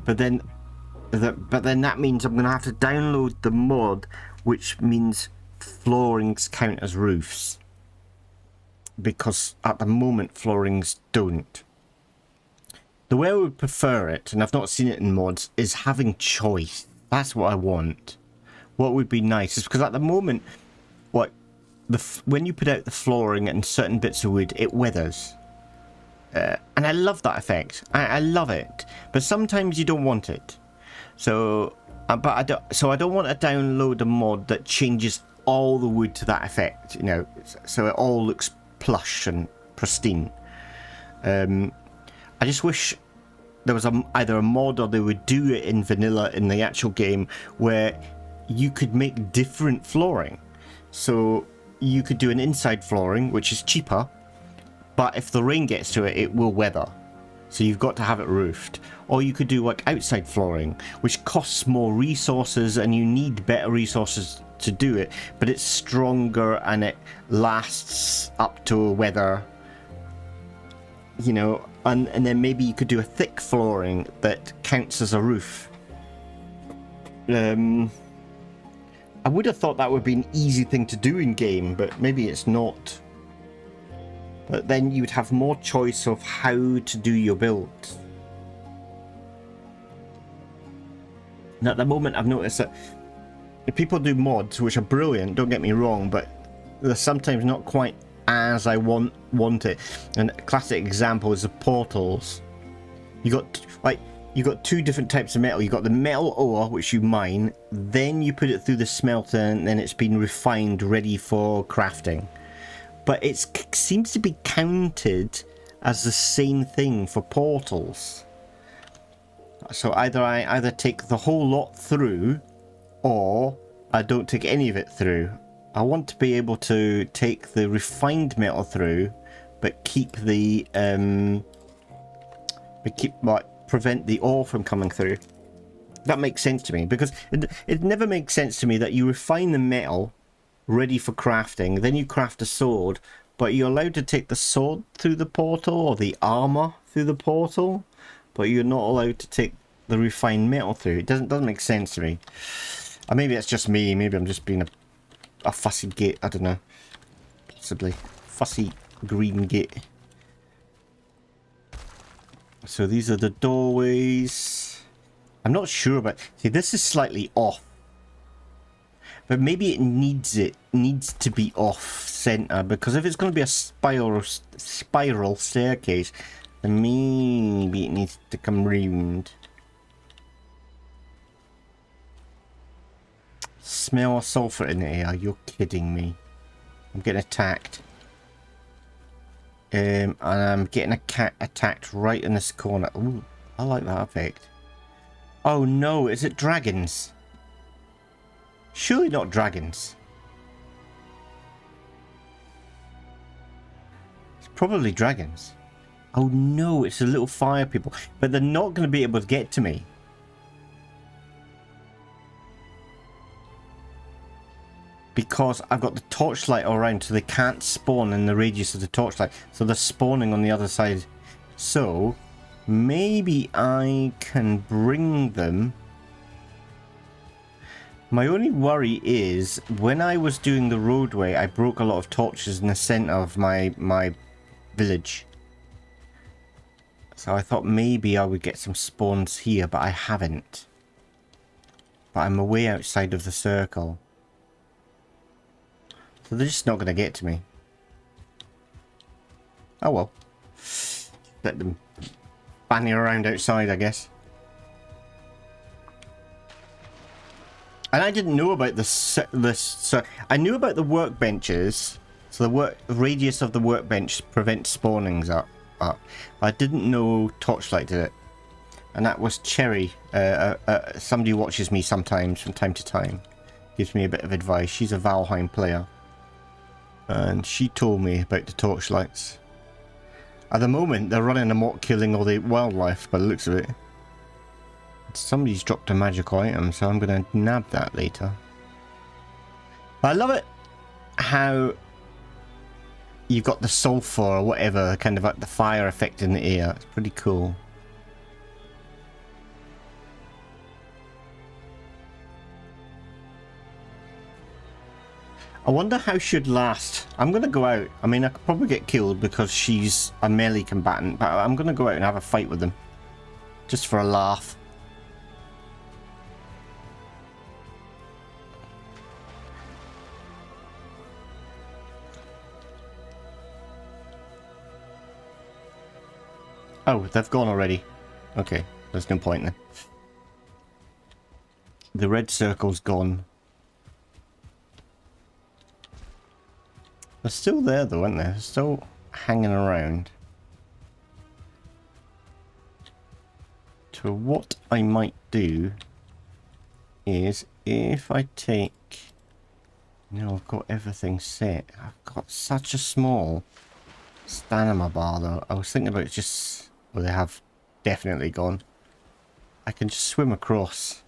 But then that means I'm going to have to download the mod, which means floorings count as roofs. Because at the moment, floorings don't. The way I would prefer it, and I've not seen it in mods, is having choice. That's what I want. What would be nice is because at the moment, when you put out the flooring and certain bits of wood, it weathers. And I love that effect. I love it. But sometimes you don't want it. So, I don't want to download a mod that changes all the wood to that effect. You know, so it all looks plush and pristine. I just wish there was either a mod or they would do it in vanilla in the actual game where you could make different flooring. So you could do an inside flooring, which is cheaper, but if the rain gets to it, it will weather. So you've got to have it roofed. Or you could do like outside flooring, which costs more resources and you need better resources to do it, but it's stronger and it lasts up to weather, you know, and then maybe you could do a thick flooring that counts as a roof. I would have thought that would be an easy thing to do in game, but maybe it's not. But then you'd have more choice of how to do your build. And at the moment I've noticed that people do mods, which are brilliant, don't get me wrong, but they're sometimes not quite as I want it. And a classic example is the portals. You got two different types of metal. You got the metal ore, which you mine, then you put it through the smelter, and then it's been refined, ready for crafting. But it seems to be counted as the same thing for portals. So either I take the whole lot through, or I don't take any of it through. I want to be able to take the refined metal through, but keep the prevent the ore from coming through. That makes sense to me, because it never makes sense to me that you refine the metal ready for crafting, then you craft a sword, but you're allowed to take the sword through the portal or the armor through the portal, but you're not allowed to take the refined metal through. It doesn't make sense to me. Or maybe it's just me. Maybe I'm just being a fussy git. I don't know. Possibly fussy green git. So these are the doorways. I'm not sure, but see, this is slightly off. But maybe it needs to be off center, because if it's going to be a spiral staircase, then maybe it needs to come round. Smell of sulfur in the air. You're kidding me. I'm getting attacked. And I'm getting attacked right in this corner. Ooh, I like that effect. Oh no, is it dragons? Surely not dragons. It's probably dragons. Oh no, it's the little fire people. But they're not going to be able to get to me. Because I've got the torchlight all around, so they can't spawn in the radius of the torchlight. So they're spawning on the other side. So maybe I can bring them. My only worry is when I was doing the roadway, I broke a lot of torches in the center of my village. So I thought maybe I would get some spawns here, but I haven't. But I'm way outside of the circle. So they're just not going to get to me. Oh well. Let them bandy around outside, I guess. And I didn't know about this. So I knew about the workbenches. So the radius of the workbench prevents spawnings up. I didn't know torchlight did it. And that was Cherry. Somebody who watches me sometimes from time to time. Gives me a bit of advice. She's a Valheim player. And she told me about the torchlights. At the moment, they're running amok, killing all the wildlife by the looks of it. Somebody's dropped a magical item, so I'm going to nab that later. I love it how you've got the sulfur or whatever, kind of like the fire effect in the air. It's pretty cool. I wonder how she'd last. I'm going to go out. I mean, I could probably get killed because she's a melee combatant, but I'm going to go out and have a fight with them. Just for a laugh. Oh, they've gone already. Okay, there's no point then. The red circle's gone. They're still there though, aren't they? They're still hanging around. So what I might do is if I take... No, I've got everything set. I've got such a small stamina bar though. I was thinking about just Or they have definitely gone. I can just swim across.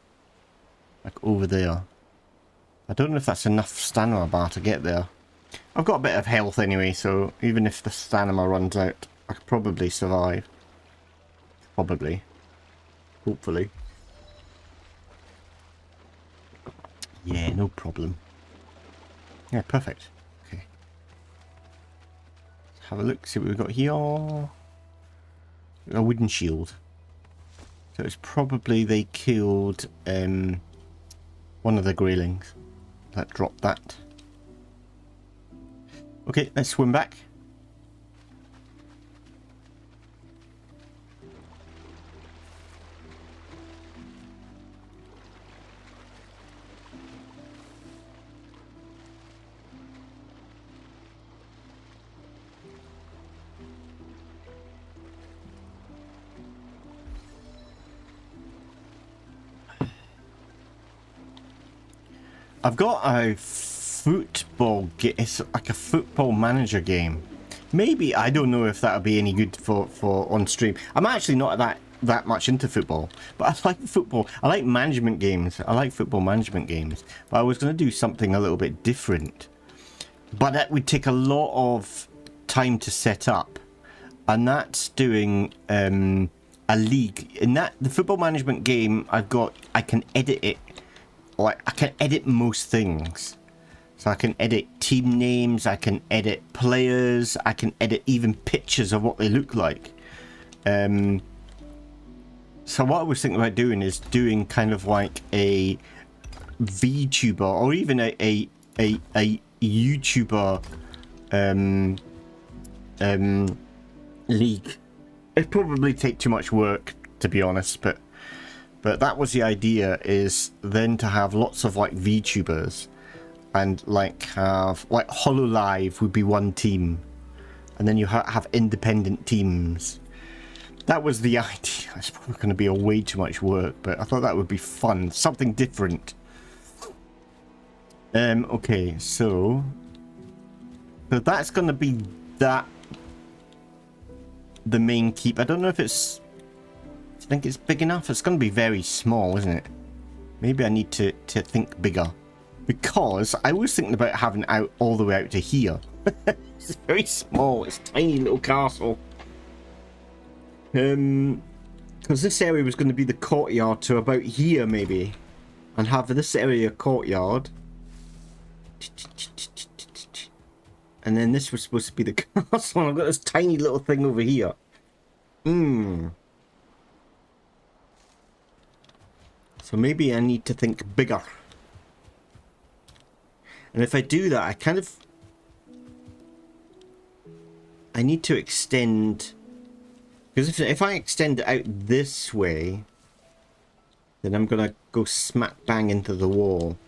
Like over there. I don't know if that's enough stamina bar to get there. I've got a bit of health anyway, so even if the stamina runs out, I could probably survive. Probably. Hopefully. Yeah, no problem. Yeah, perfect. Okay. Let's have a look, see what we've got here. A wooden shield. So it's probably they killed one of the greylings. That dropped that. Okay, let's swim back. I've got a football game. It's like a football manager game. Maybe, I don't know if that'll be any good for on stream. I'm actually not that much into football, but I like football. I like management games. I like football management games. But I was going to do something a little bit different. But that would take a lot of time to set up. And that's doing a league. In the football management game, I can edit it. Like, I can edit most things. So I can edit team names, I can edit players, I can edit even pictures of what they look like. So what I was thinking about doing is doing kind of like a VTuber or even a YouTuber league. It'd probably take too much work, to be honest, but that was the idea, is then to have lots of like VTubers and like have like HoloLive would be one team and then you have independent teams. That was the idea. It's probably going to be a way too much work, but I thought that would be fun, something different. Okay, so that's going to be the main keep. I don't know if it's, I think it's big enough. It's going to be very small, isn't it? Maybe I need to think bigger. Because I was thinking about having it out all the way out to here. It's very small. It's a tiny little castle. Because this area was going to be the courtyard to about here, maybe. And have this area courtyard. And then this was supposed to be the castle. And I've got this tiny little thing over here. So maybe I need to think bigger. And if I do that, I need to extend, because if I extend it out this way, then I'm gonna go smack bang into the wall.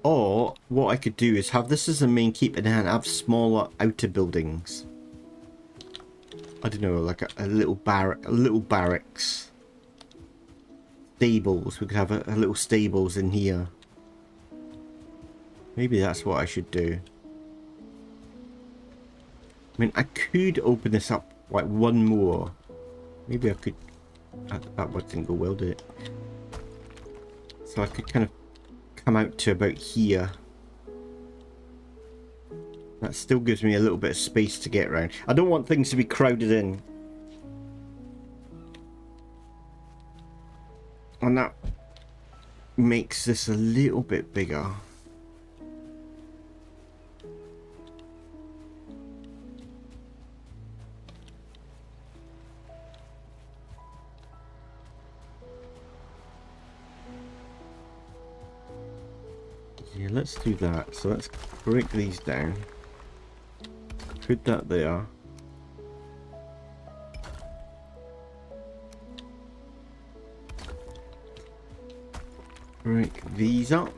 Or what I could do is have this as a main keep and then have smaller outer buildings. I don't know, like a little barracks. Stables. We could have a little stables in here. Maybe that's what I should do. I mean, I could open this up like one more. Maybe I could. That one didn't go well, did it? So I could kind of come out to about here. That still gives me a little bit of space to get around. I don't want things to be crowded in. And that makes this a little bit bigger. Yeah, let's do that. So let's break these down. Put that there. Break these up.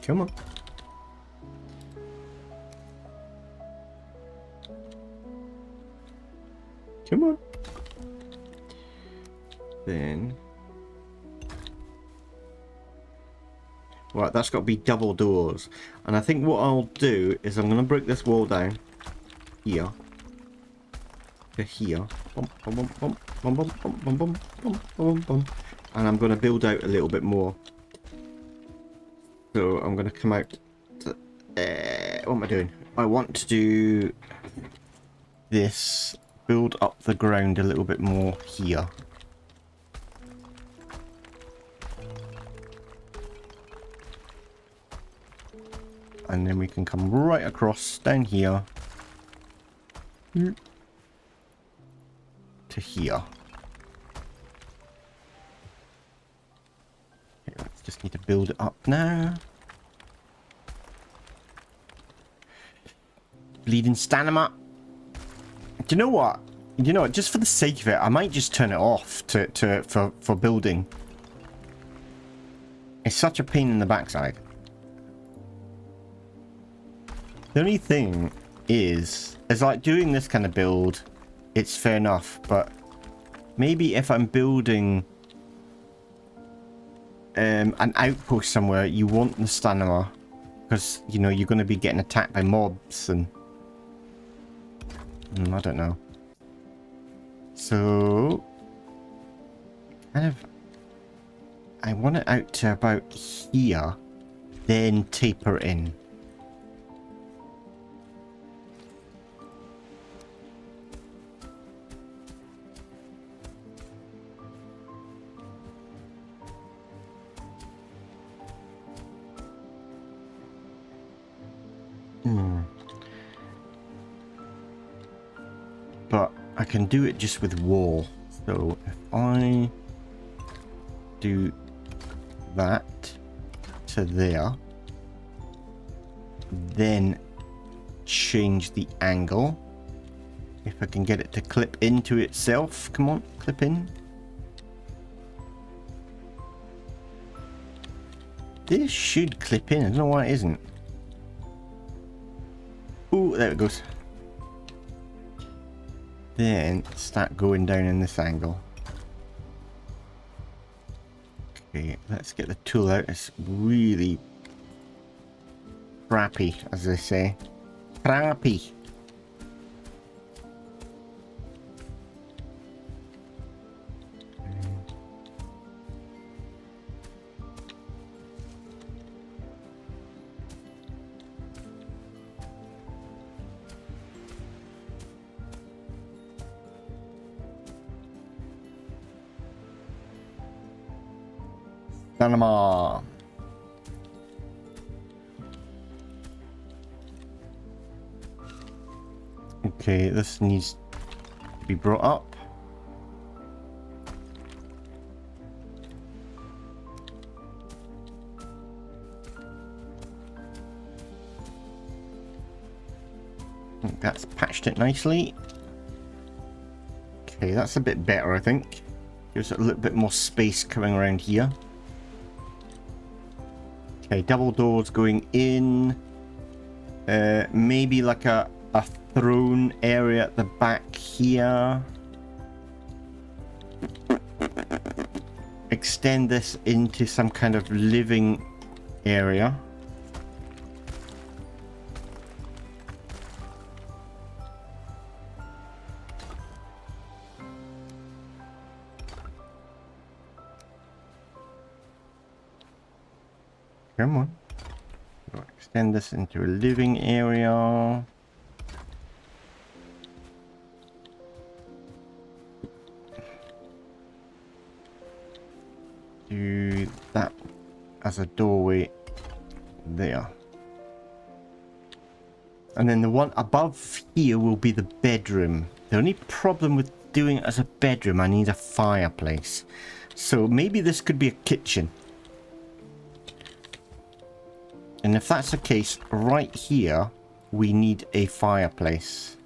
Come on. Come on. Then... Right, that's got to be double doors. And I think what I'll do is I'm going to break this wall down. Here. To here. Bum, bum, bum, bum, bum, bum, bum, bum, bum, bum, bum, bum. And I'm going to build out a little bit more. So I'm going to come out to... what am I doing? I want to do this. Build up the ground a little bit more here. And then we can come right across down here to here. Okay, let's just need to build it up now. Bleeding stamina. Do you know what? You know what? Just for the sake of it, I might just turn it off for building. It's such a pain in the backside. The only thing is like doing this kind of build, it's fair enough, but maybe if I'm building an outpost somewhere, you want the stamina because, you know, you're going to be getting attacked by mobs and I don't know. So kind of I want it out to about here, then taper in. But I can do it just with wall. So if I do that to there, then change the angle. If I can get it to clip into itself. Come on, clip in. This should clip in. I don't know why it isn't. Ooh, there it goes. Then start going down in this angle. Okay, let's get the tool out. It's really crappy, as they say. Crappy. Cinema. Okay, this needs to be brought up. I think that's patched it nicely. Okay, that's a bit better, I think. Gives it a little bit more space coming around here. Okay, double doors going in. Maybe like a throne area at the back here. Extend this into some kind of living area. Come on. We'll extend this into a living area. Do that as a doorway there. And then the one above here will be the bedroom. The only problem with doing it as a bedroom, I need a fireplace. So maybe this could be a kitchen. And if that's the case, right here, we need a fireplace.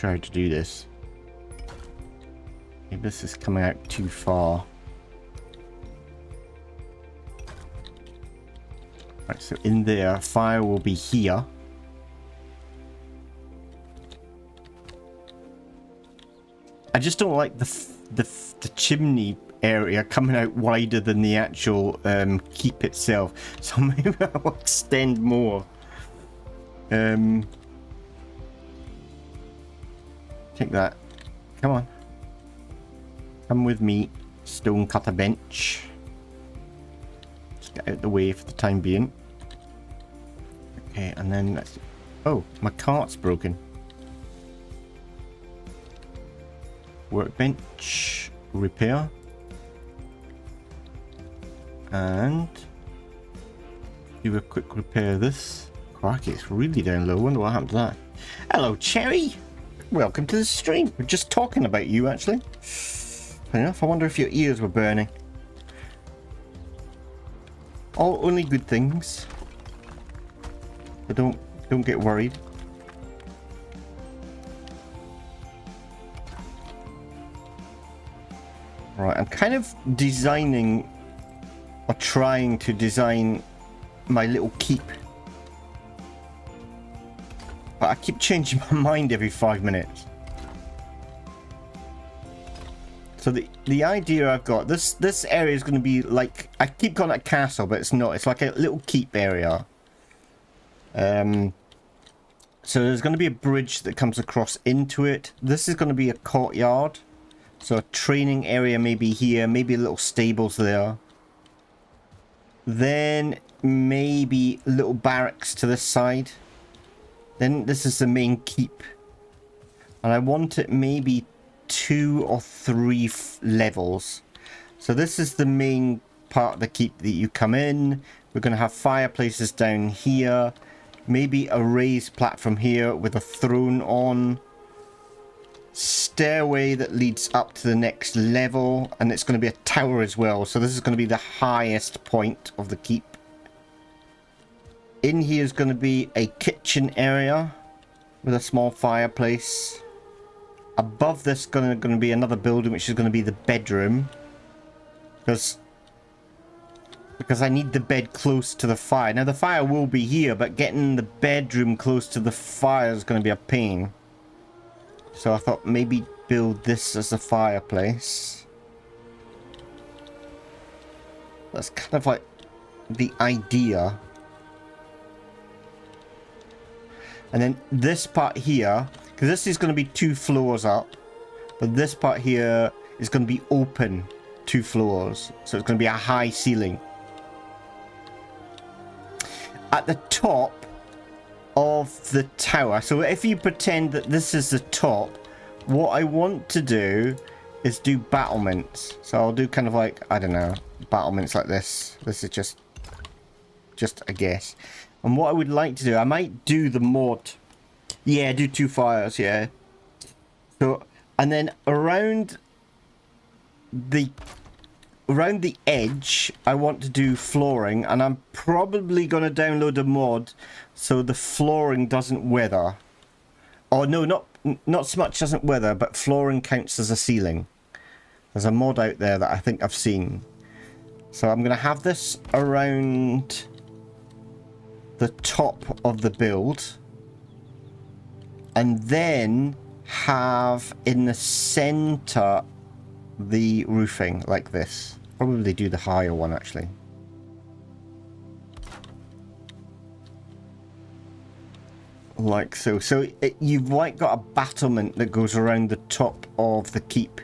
sure how to do this. Maybe this is coming out too far. Right, so in there, fire will be here. I just don't like the chimney area coming out wider than the actual keep itself. So maybe I'll extend more. Take that. Come on. Come with me, stone cutter bench. Just get out the way for the time being. Okay, and then let's... Oh, my cart's broken. Workbench. Repair. And... do a quick repair of this. Cracky, it's really down low. Wonder what happened to that. Hello, Cherry! Welcome to the stream. We're just talking about you, actually. Fair enough. I wonder if your ears were burning. All only good things. But don't get worried. Right, I'm kind of designing or trying to design my little keep. But I keep changing my mind every 5 minutes. So the idea I've got, this area is going to be like, I keep calling it a castle, but it's not. It's like a little keep area. So there's going to be a bridge that comes across into it. This is going to be a courtyard. So a training area maybe here, maybe a little stables there. Then maybe little barracks to this side. Then this is the main keep. And I want it maybe 2 or 3 levels. So this is the main part of the keep that you come in. We're going to have fireplaces down here. Maybe a raised platform here with a throne on. Stairway that leads up to the next level. And it's going to be a tower as well. So this is going to be the highest point of the keep. In here is going to be a kitchen area with a small fireplace. Above this going to be another building, which is going to be the bedroom. Because I need the bed close to the fire. Now the fire will be here, but getting the bedroom close to the fire is going to be a pain. So I thought maybe build this as a fireplace. That's kind of like the idea. And then this part here, because this is going to be 2 floors up, but this part here is going to be open 2 floors. So it's going to be a high ceiling. At the top of the tower, so if you pretend that this is the top, what I want to do is do battlements. So I'll do kind of like, I don't know, battlements like this. This is just a guess. And what I would like to do, I might do the mod. Yeah, do 2 fires, yeah. So, and then around the edge, I want to do flooring. And I'm probably going to download a mod so the flooring doesn't weather. Oh, no, not so much doesn't weather, but flooring counts as a ceiling. There's a mod out there that I think I've seen. So I'm going to have this around the top of the build, and then have in the center the roofing like this. Probably do the higher one actually. Like so. So you've like got a battlement that goes around the top of the keep.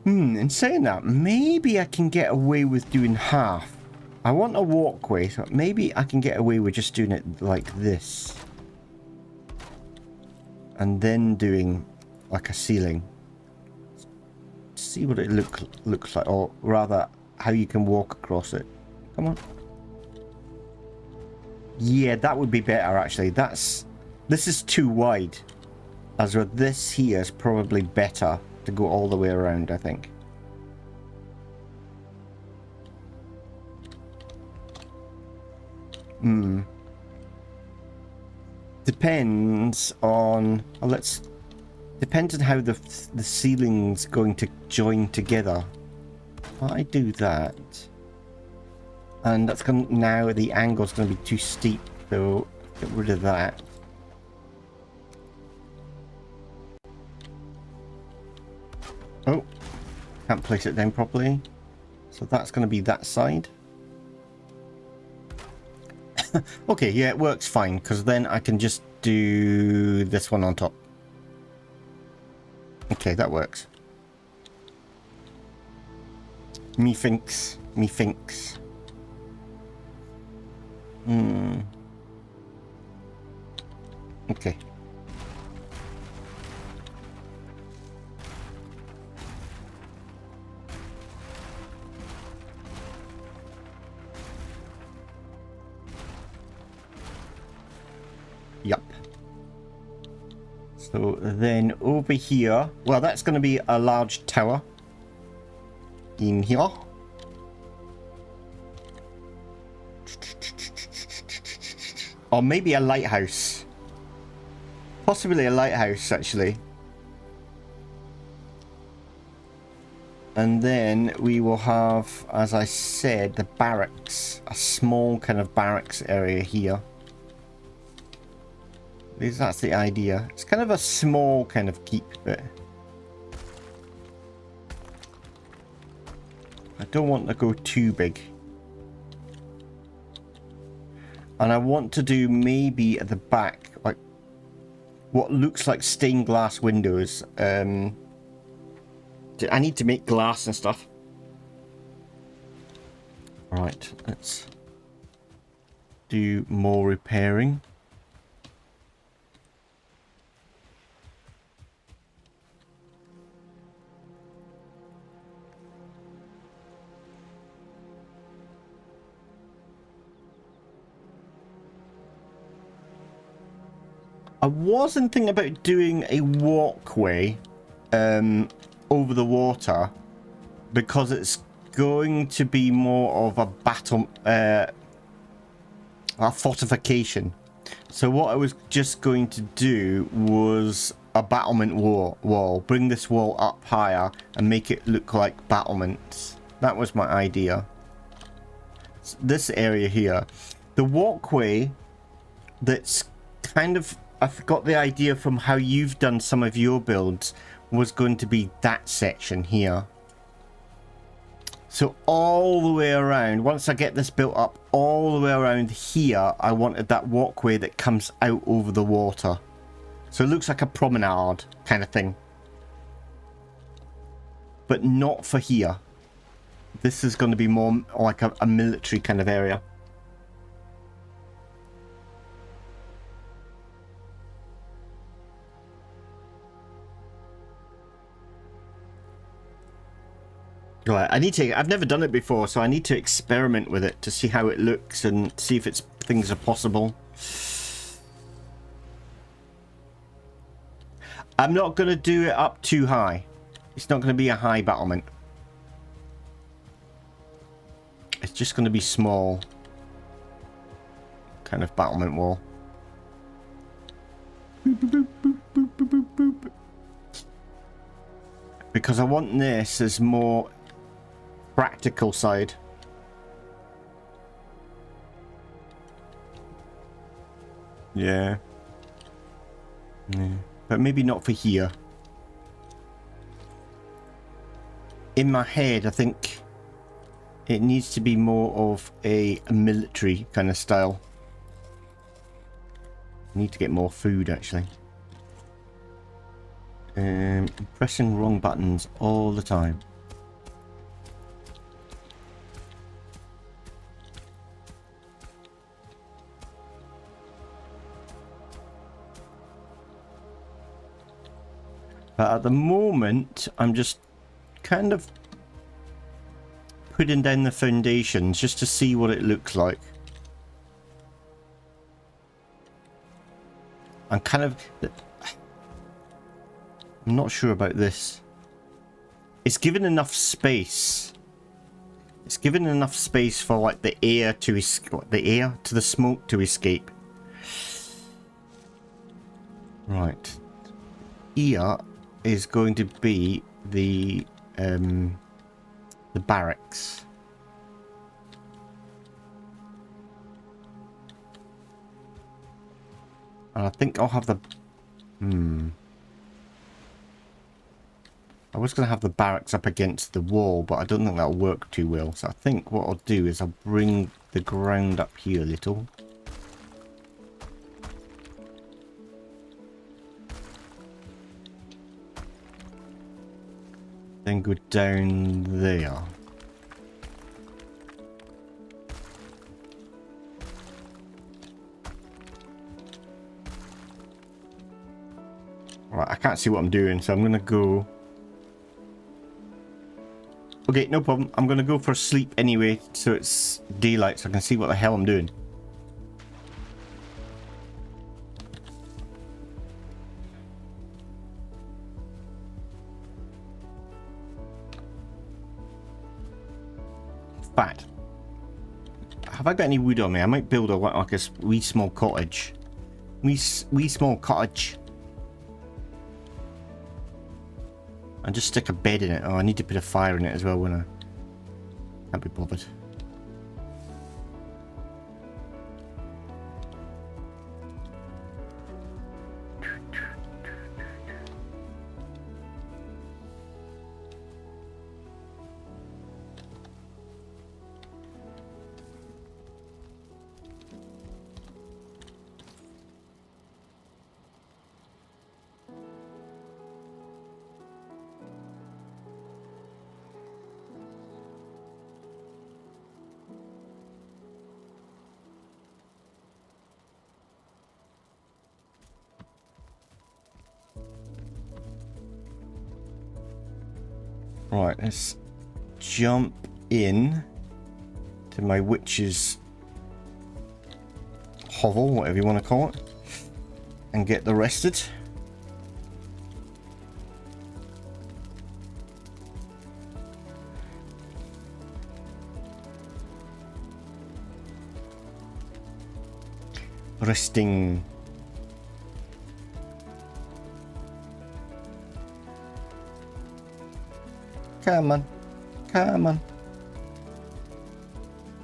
In saying that, maybe I can get away with doing half. I want a walkway, so maybe I can get away with just doing it like this. And then doing like a ceiling. See what it looks like, or rather how you can walk across it. Come on. Yeah, that would be better actually. This is too wide. As with this here is probably better to go all the way around, I think. depends on... Well, depends on how the ceiling's going to join together. If I do that... And that's going to... Now the angle's going to be too steep, so get rid of that. Oh, can't place it down properly. So that's going to be that side. Okay, yeah, it works fine, because then I can just do this one on top. Okay, that works. Methinks. Okay. Yup. So then over here, well, that's going to be a large tower in here. Or maybe a lighthouse. Possibly a lighthouse, actually. And then we will have, as I said, the barracks. A small kind of barracks area here. At least that's the idea. It's kind of a small kind of keep, but I don't want to go too big. And I want to do maybe at the back, like what looks like stained glass windows. I need to make glass and stuff. Right, let's do more repairing. I wasn't thinking about doing a walkway over the water because it's going to be more of a fortification. So what I was just going to do was a battlement wall. Bring this wall up higher and make it look like battlements. That was my idea. This area here. The walkway that's kind of... I forgot the idea from how you've done some of your builds was going to be that section here. So all the way around, once I get this built up, all the way around here, I wanted that walkway that comes out over the water. So it looks like a promenade kind of thing. But not for here. This is going to be more like a military kind of area. Right, I've never done it before, so I need to experiment with it to see how it looks and see if things are possible. I'm not going to do it up too high. It's not going to be a high battlement. It's just going to be small kind of battlement wall. Boop, boop, boop, boop, boop, boop, boop. Because I want this as more practical side. Yeah. But maybe not for here. In my head, I think it needs to be more of a military kind of style. I need to get more food, actually. I'm pressing wrong buttons all the time. But at the moment, I'm just kind of putting down the foundations just to see what it looks like. I'm not sure about this. It's given enough space. It's given enough space for like the air to the smoke to escape. Right. Here is going to be the barracks. And I think I'll have the... I was going to have the barracks up against the wall, but I don't think that'll work too well. So I think what I'll do is I'll bring the ground up here a little. Then go down there. Right, I can't see what I'm doing, so I'm going to go... Okay, no problem. I'm going to go for sleep anyway, so it's daylight, so I can see what the hell I'm doing. Fact. Have I got any wood on me? I might build a like a wee small cottage. Wee small cottage. And just stick a bed in it. Oh, I need to put a fire in it as well when I can't be bothered. Right, let's jump in to my witch's hovel, whatever you want to call it, and get the rested. Resting. Come on. Come on.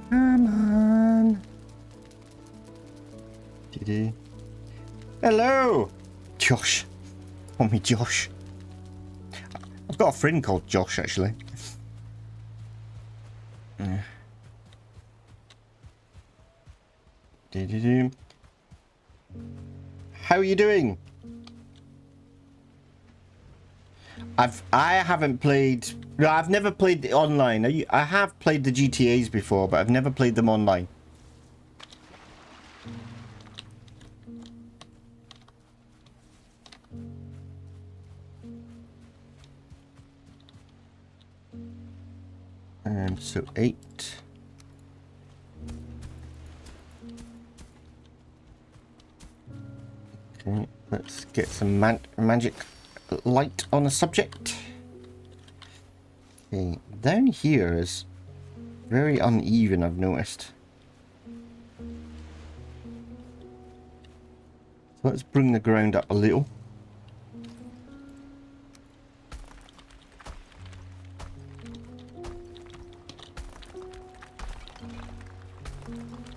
Come on. Did Hello! Josh. Call me Josh. I've got a friend called Josh, actually. Yeah. How are you doing? I haven't played... No, I've never played the online. I have played the GTAs before, but I've never played them online. So 8. Okay, let's get some magic light on the subject. Okay, down here is very uneven, I've noticed. So let's bring the ground up a little.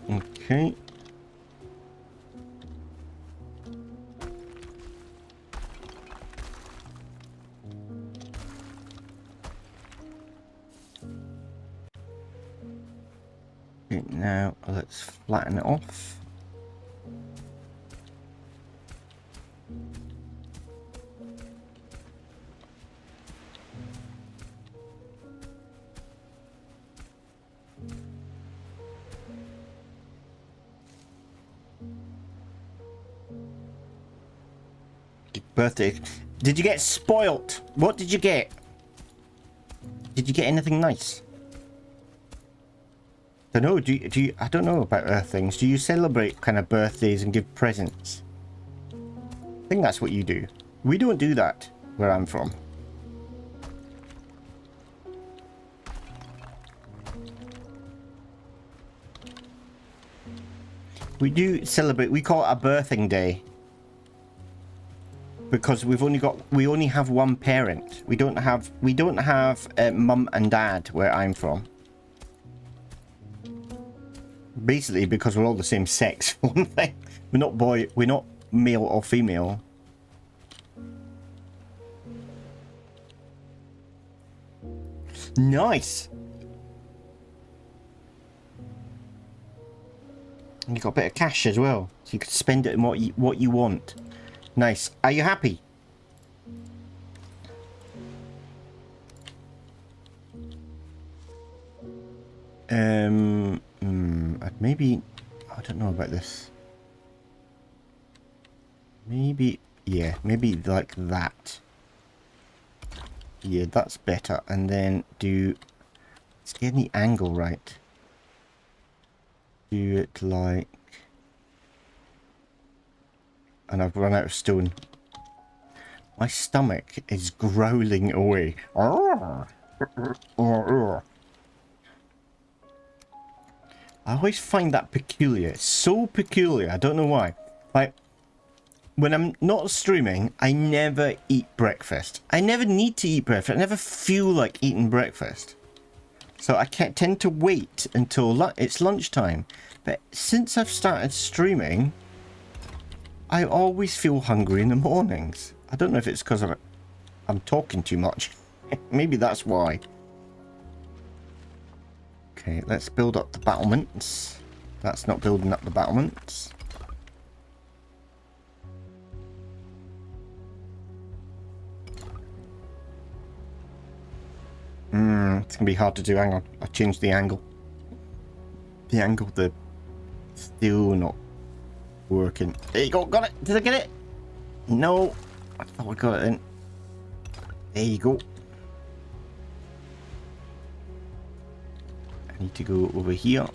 Okay. Okay, now let's flatten it off. Birthday. Did you get spoilt? What did you get? Did you get anything nice? I don't know. Do you? I don't know about Earth things. Do you celebrate kind of birthdays and give presents? I think that's what you do. We don't do that where I'm from. We do celebrate. We call it a birthing day. because we only have one parent. We don't have mum and dad where I'm from. Basically because we're all the same sex for one thing. We're not male or female. Nice. And you got a bit of cash as well, so you could spend it on what you want. Nice. Are you happy? Maybe I don't know about this. Maybe, yeah, maybe like that. Yeah, that's better. And then let's get the angle right. Do it like, and I've run out of stone. My stomach is growling away. I always find that peculiar. It's so peculiar. I don't know why. Like, when I'm not streaming, I never eat breakfast. I never need to eat breakfast. I never feel like eating breakfast. So I tend to wait until it's lunchtime. But since I've started streaming, I always feel hungry in the mornings. I don't know if it's because I'm talking too much. Maybe that's why. Okay, let's build up the battlements. That's not building up the battlements. It's gonna be hard to do. Hang on, I changed the angle. Still not working. There you go, got it. Did I get it? No, I thought I got it in. There you go. I need to go over here.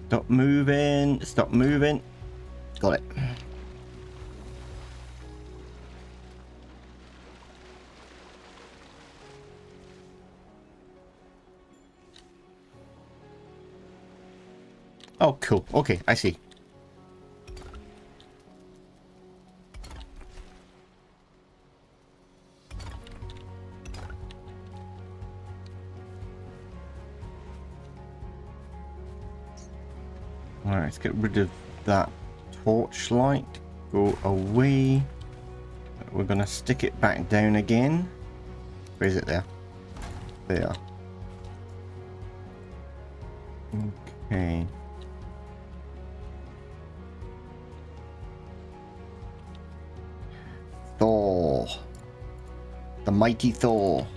Stop moving. Stop moving. Got it. Oh, cool. Okay, I see. Alright, let's get rid of that torchlight. Go away. We're gonna stick it back down again. Where is it there? There. Okay. Thor. The mighty Thor.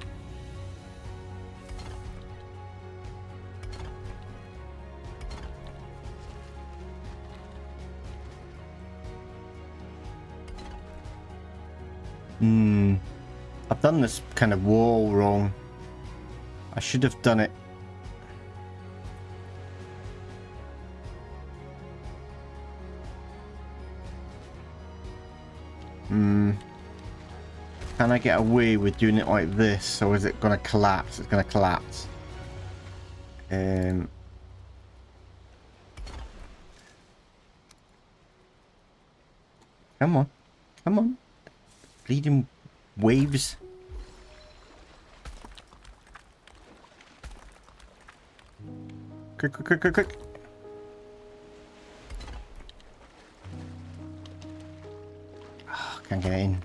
I've done this kind of wall wrong. I should have done it. Can I get away with doing it like this, or is it gonna collapse? It's gonna collapse. Come on. Come on. Bleeding waves. Quick, quick, quick, quick, quick. Oh, can't get in.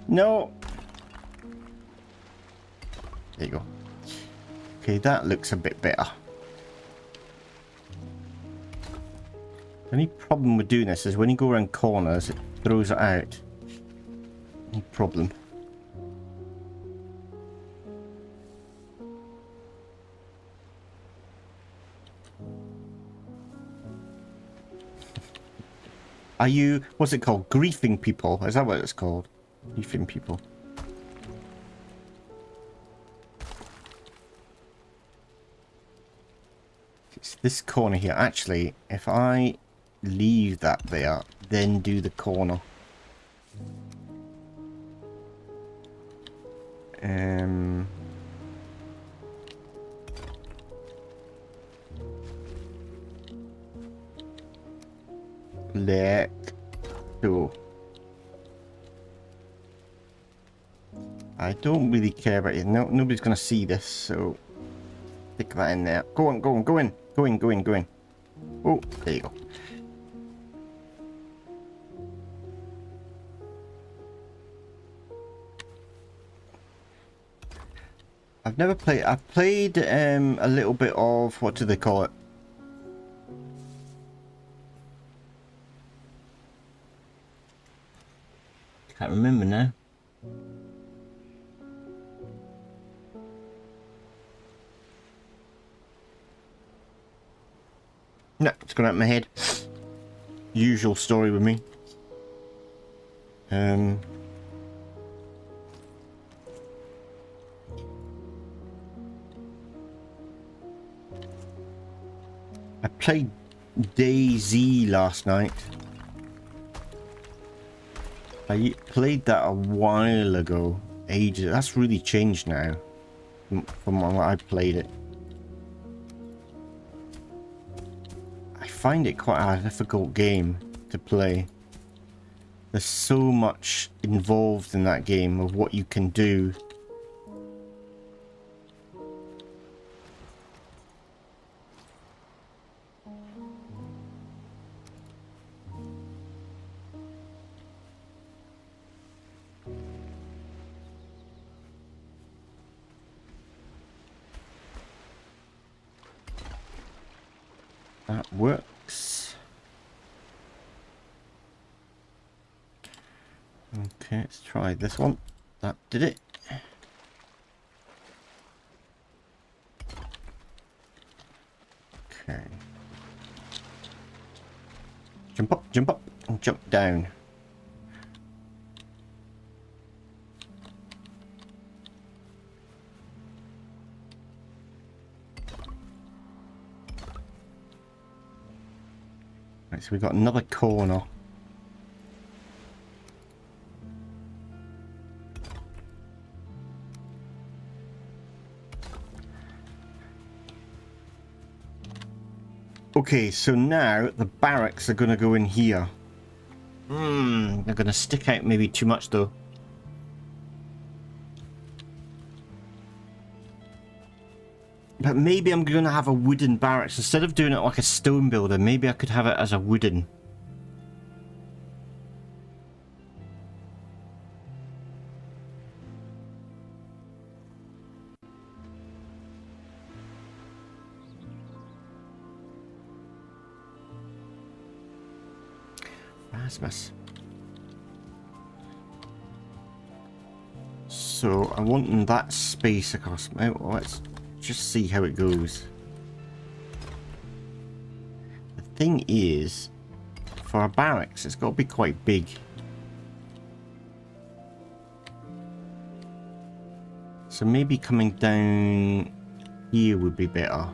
No. There you go. Okay, that looks a bit better. The only problem with doing this is when you go around corners, it throws it out. No problem. Are you, what's it called? Griefing people? Is that what it's called? Griefing people. It's this corner here. Actually, if I leave that there, then do the corner. Let's go. I don't really care about it. No, nobody's gonna see this, so stick that in there. Go on, go on, go in. Go in, go in, go in. Oh, there you go. I've never played. I've played a little bit of, what do they call it? Can't remember now. No, it's gone out of my head. Usual story with me. I played DayZ last night. I played that a while ago. Ages. That's really changed now from when I played it. I find it quite a difficult game to play. There's so much involved in that game of what you can do. That works. Okay, let's try this one. That did it. Okay. Jump up, and jump down. Right, so we've got another corner. Okay, so now the barracks are going to go in here. They're going to stick out maybe too much though. But maybe I'm going to have a wooden barracks. Instead of doing it like a stone builder, maybe I could have it as a wooden. Rasmus. So I want that space across. Let's just see how it goes. The thing is, for a barracks, it's got to be quite big. So maybe coming down here would be better.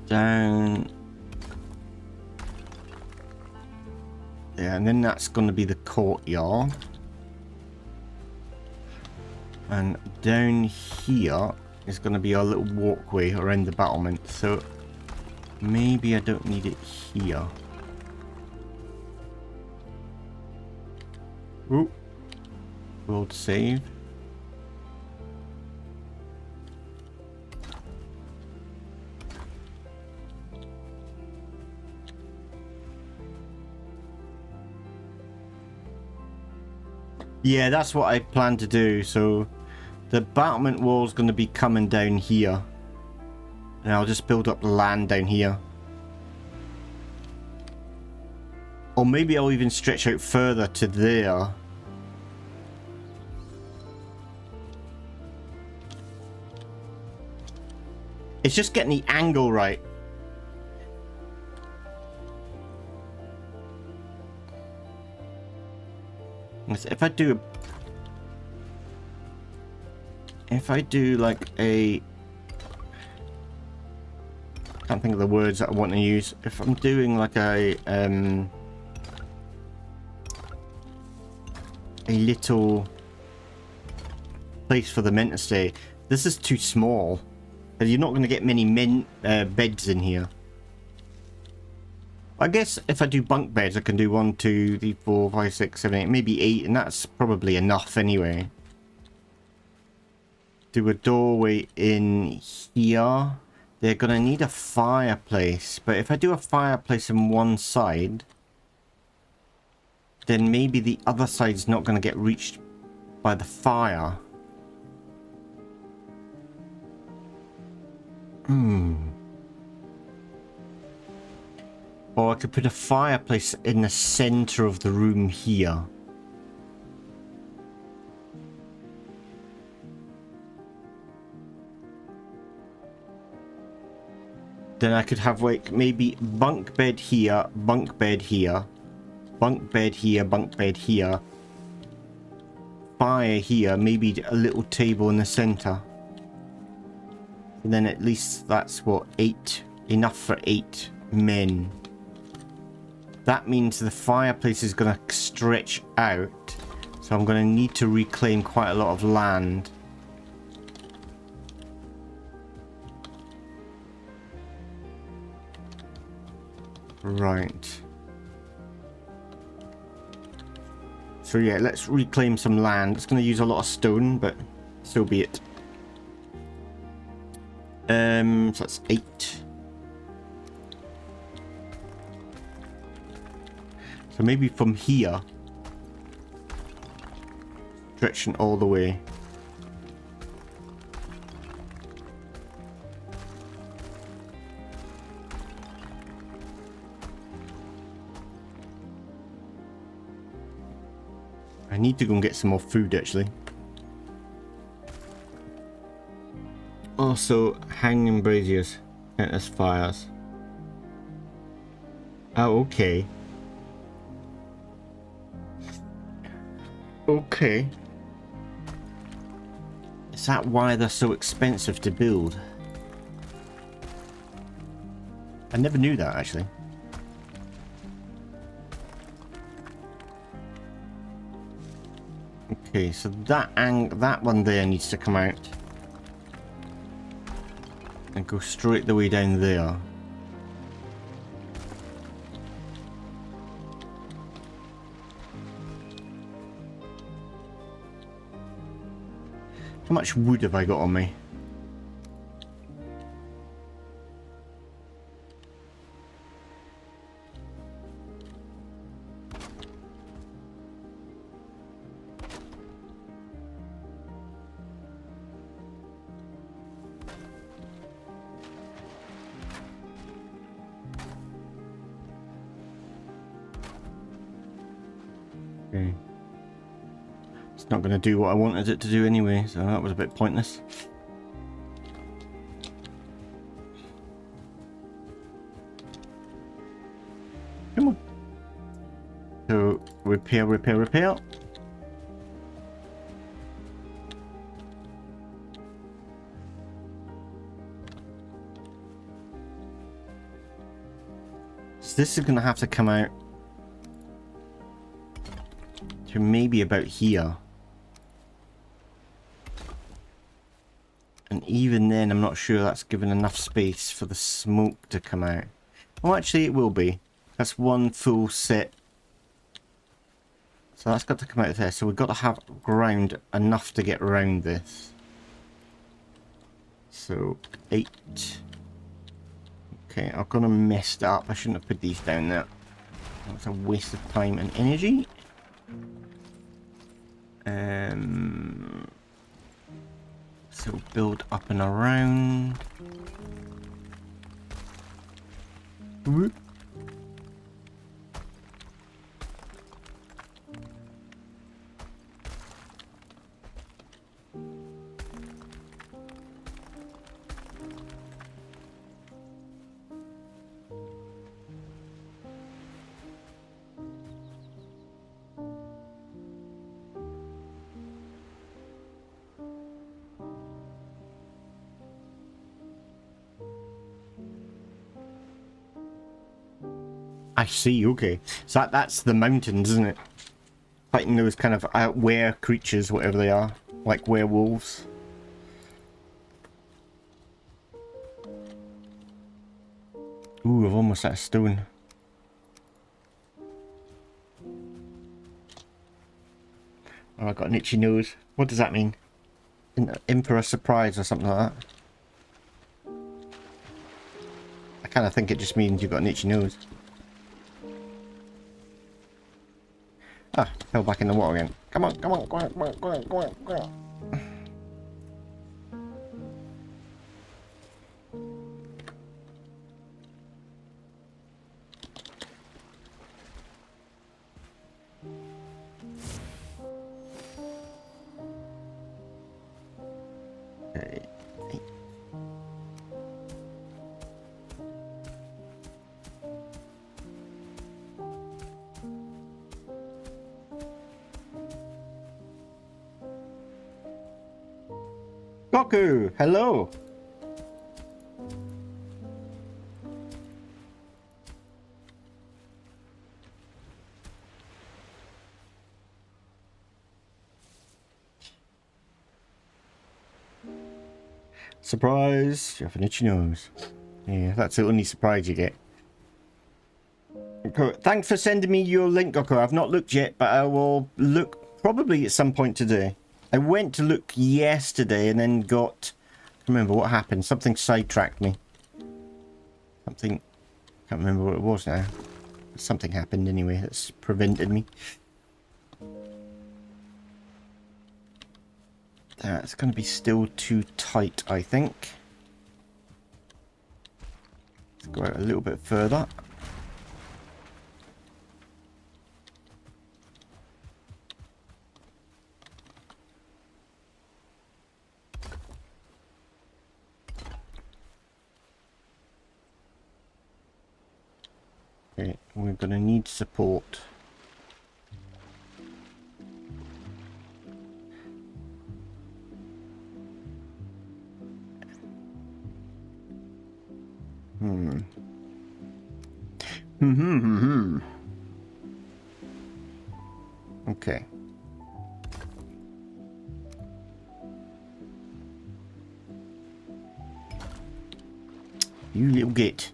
Down there, and then that's going to be the courtyard, and down here is going to be our little walkway around the battlement. So maybe I don't need it here. Ooh, world save. Yeah, that's what I plan to do. So the battlement wall is going to be coming down here, and I'll just build up the land down here. Or maybe I'll even stretch out further to there. It's just getting the angle right. If I do like a, can't think of the words that I want to use. If I'm doing like a a little place for the men to stay. This is too small. You're not going to get many beds in here. I guess if I do bunk beds, I can do 1, 2, 3, 4, 5, 6, 7, 8, maybe 8, and that's probably enough anyway. Do a doorway in here. They're going to need a fireplace, but if I do a fireplace on one side, then maybe the other side's not going to get reached by the fire. Or I could put a fireplace in the center of the room here. Then I could have like maybe bunk bed here, bunk bed here, bunk bed here, bunk bed here, fire here, maybe a little table in the center. And then at least that's what, 8, enough for 8 men. That means the fireplace is going to stretch out, so I'm going to need to reclaim quite a lot of land. Right. So yeah, let's reclaim some land. It's going to use a lot of stone, but so be it. So that's 8. So maybe from here, stretching all the way. I need to go and get some more food actually. Also, hanging braziers count as fires. Oh, okay. Okay. Is that why they're so expensive to build? I never knew that actually. Okay, so that one there needs to come out and go straight the way down there. How much wood have I got on me? Okay. It's not going to do what I wanted it to do anyway, so that was a bit pointless. Come on. So, repair, repair, repair. So this is going to have to come out to maybe about here. And even then, I'm not sure that's given enough space for the smoke to come out. Oh, actually, it will be. That's one full set. So that's got to come out there. So we've got to have ground enough to get around this. So, 8. Okay, I've gone and messed up. I shouldn't have put these down there. That's a waste of time and energy. So build up and around. Whoop. I see, okay. So that's the mountains, isn't it? Fighting those kind of were creatures, whatever they are, like werewolves. Ooh, I've almost had a stone. Oh, I got an itchy nose. What does that mean? In for a surprise or something like that? I kind of think it just means you've got an itchy nose. Ah, fell back in the water again. Come on, come on, go on, go on, go on, go on, go on. Okay. Goku, hello. Surprise, you have an itchy nose. Yeah, that's the only surprise you get. Thanks for sending me your link, Goku. I've not looked yet, but I will look probably at some point today. I went to look yesterday and then got... I can't remember what happened. Something sidetracked me. Something... can't remember what it was now. Something happened anyway that's prevented me. That's going to be still too tight, I think. Let's go out a little bit further. Okay, we're going to need support. Okay. You little git.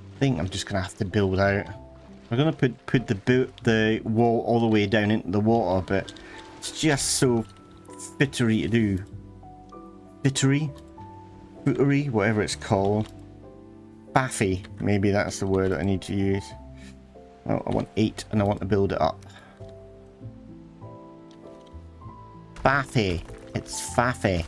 I think I'm just gonna have to build out. I'm gonna put the wall all the way down into the water, but it's just so fittery to do. Footery, whatever it's called. Baffy, maybe that's the word that I need to use. Oh, I want 8 and I want to build it up. Baffy, it's faffy.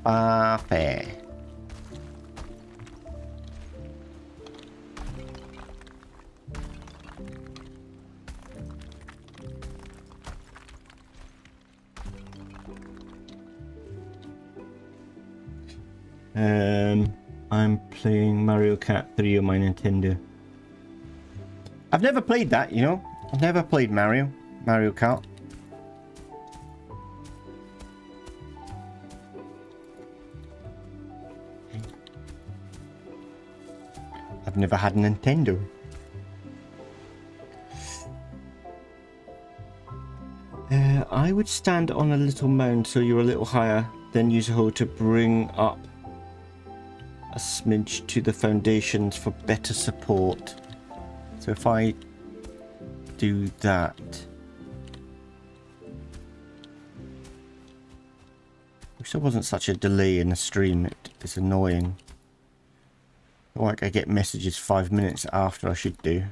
Baffy. I'm playing Mario Kart 3 on my Nintendo. I've never played that, you know. I've never played Mario Kart. I've never had a Nintendo. I would stand on a little mound so you're a little higher, then use a hoe to bring up a smidge to the foundations for better support. So if I do that... wish there wasn't such a delay in the stream, it's annoying. Like I get messages 5 minutes after I should do.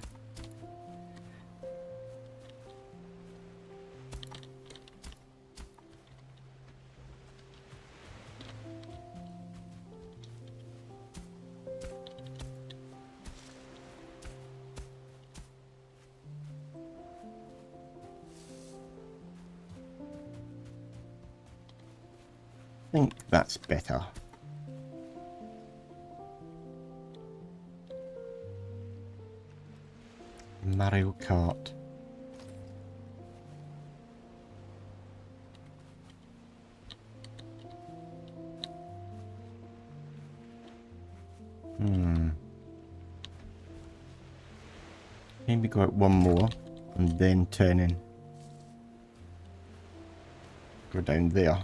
I think that's better. Mario Kart. Maybe go out one more and then turn in. Go down there.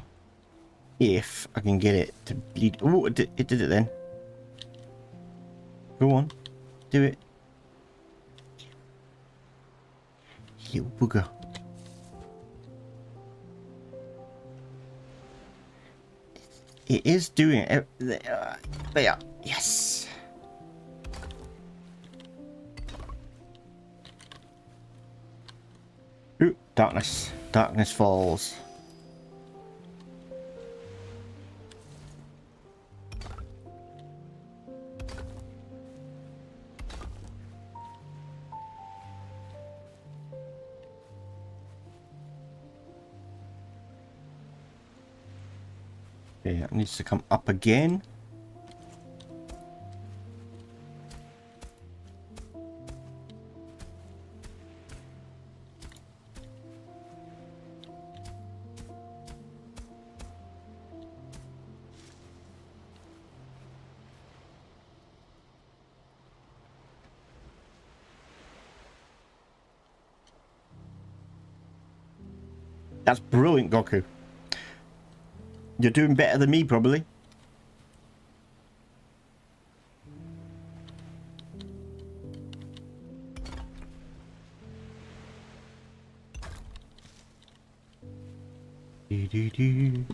If I can get it to bleed. Oh, it did it then. Go on. Do it. You booger. It is doing it. There. Yes. Ooh, darkness. Darkness falls. Okay, that needs to come up again. That's brilliant, Goku. You're doing better than me, probably. Do.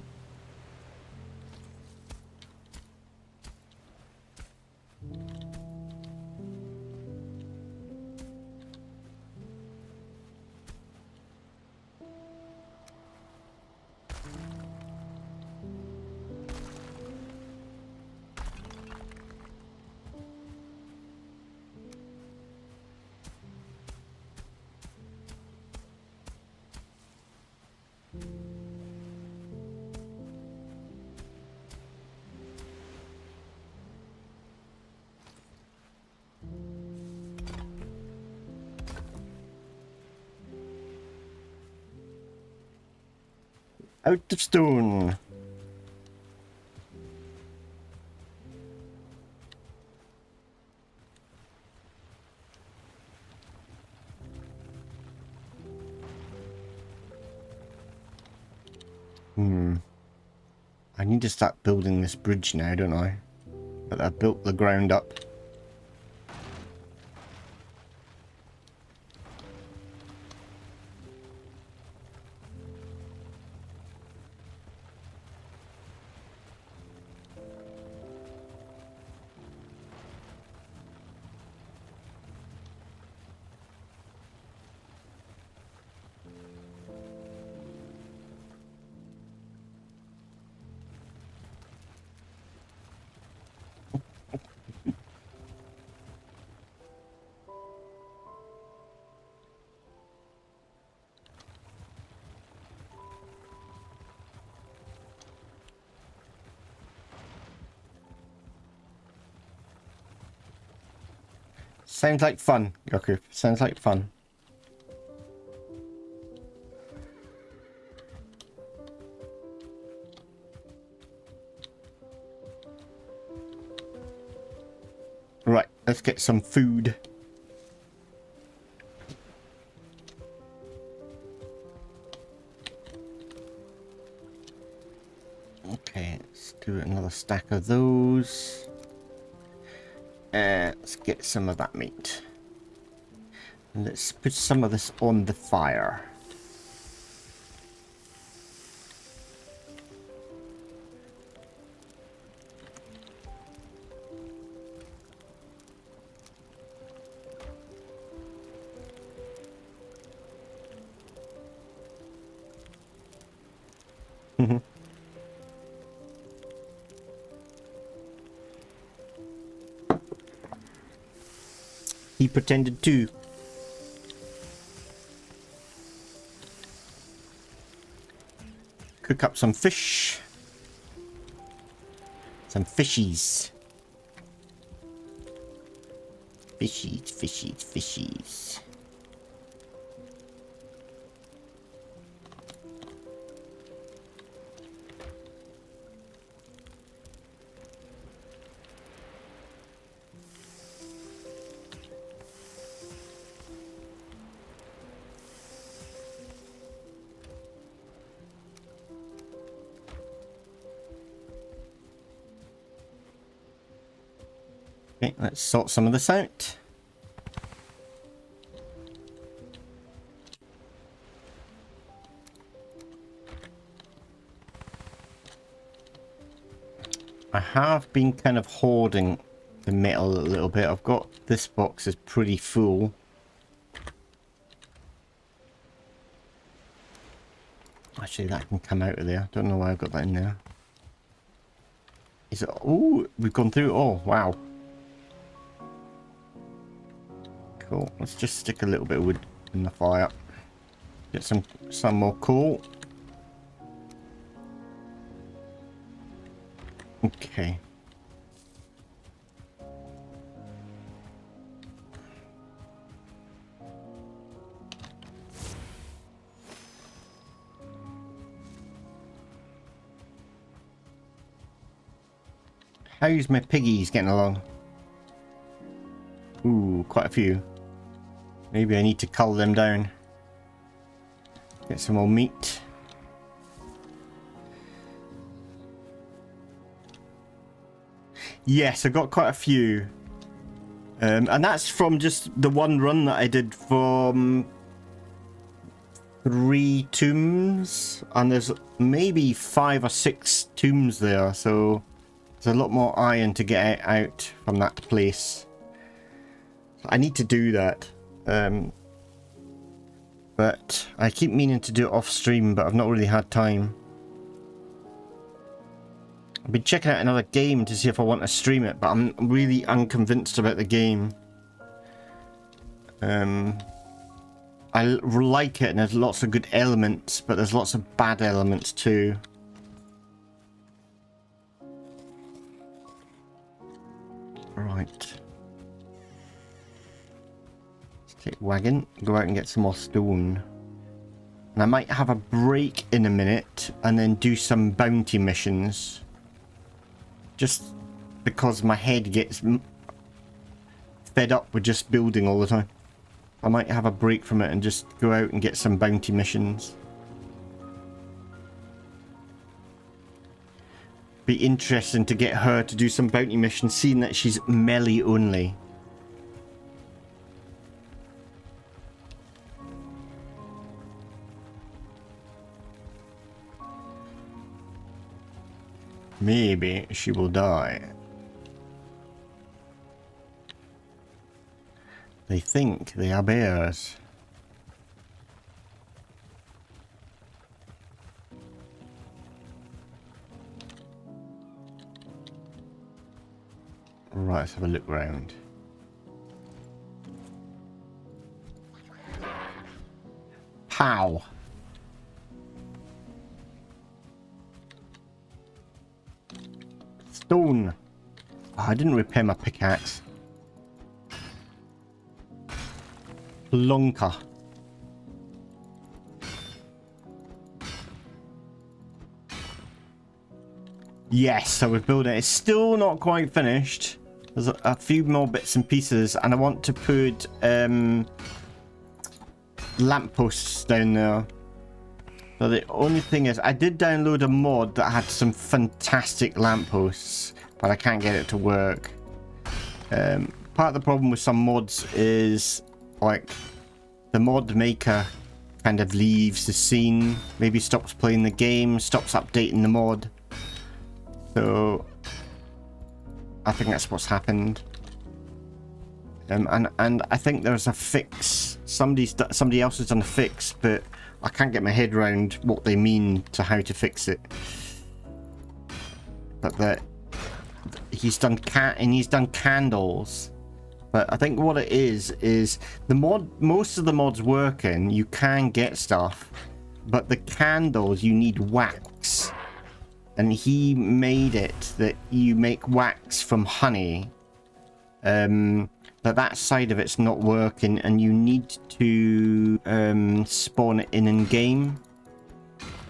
Out of stone. I need to start building this bridge now, don't I? But I built the ground up. Sounds like fun, Goku. Sounds like fun. Right, let's get some food. Okay, let's do another stack of those. Let's get some of that meat. And let's put some of this on the fire. He pretended to. Cook up some fish. Some fishies. Fishies. Okay, let's sort some of this out. I have been kind of hoarding the metal a little bit. I've got this box is pretty full. Actually, that can come out of there. Don't know why I've got that in there. Is it? Oh, we've gone through. Oh, wow. Cool. Let's just stick a little bit of wood in the fire. Get some more coal. Okay. How's my piggies getting along? Ooh, quite a few. Maybe I need to cull them down. Get some more meat. Yes, I got quite a few. And that's from just the one run that I did from 3 tombs. And there's maybe 5 or 6 tombs there, so there's a lot more iron to get out from that place. I need to do that. But I keep meaning to do it off stream, but I've not really had time. I've been checking out another game to see if I want to stream it, but I'm really unconvinced about the game. I like it and there's lots of good elements, but there's lots of bad elements too. Right. Let's take wagon, go out and get some more stone. And I might have a break in a minute and then do some bounty missions. Just because my head gets fed up with just building all the time. I might have a break from it and just go out and get some bounty missions. Be interesting to get her to do some bounty missions, seeing that she's melee only. Maybe she will die. They think they are bears. Right, let's have a look round. Pow! Stone! Oh, I didn't repair my pickaxe. Plonker. Yes, so we've built it. It's still not quite finished. There's a few more bits and pieces, and I want to put lampposts down there. So the only thing is, I did download a mod that had some fantastic lampposts, but I can't get it to work. Part of the problem with some mods is, like, the mod maker kind of leaves the scene, maybe stops playing the game, stops updating the mod. So I think that's what's happened. And I think there's a fix. Somebody else has done a fix, but I can't get my head around what they mean to how to fix it. But he's done candles. But I think what it is the mod. Most of the mods working, you can get stuff, but the candles you need wax. And he made it that you make wax from honey. But that side of it's not working, and you need to spawn it in game.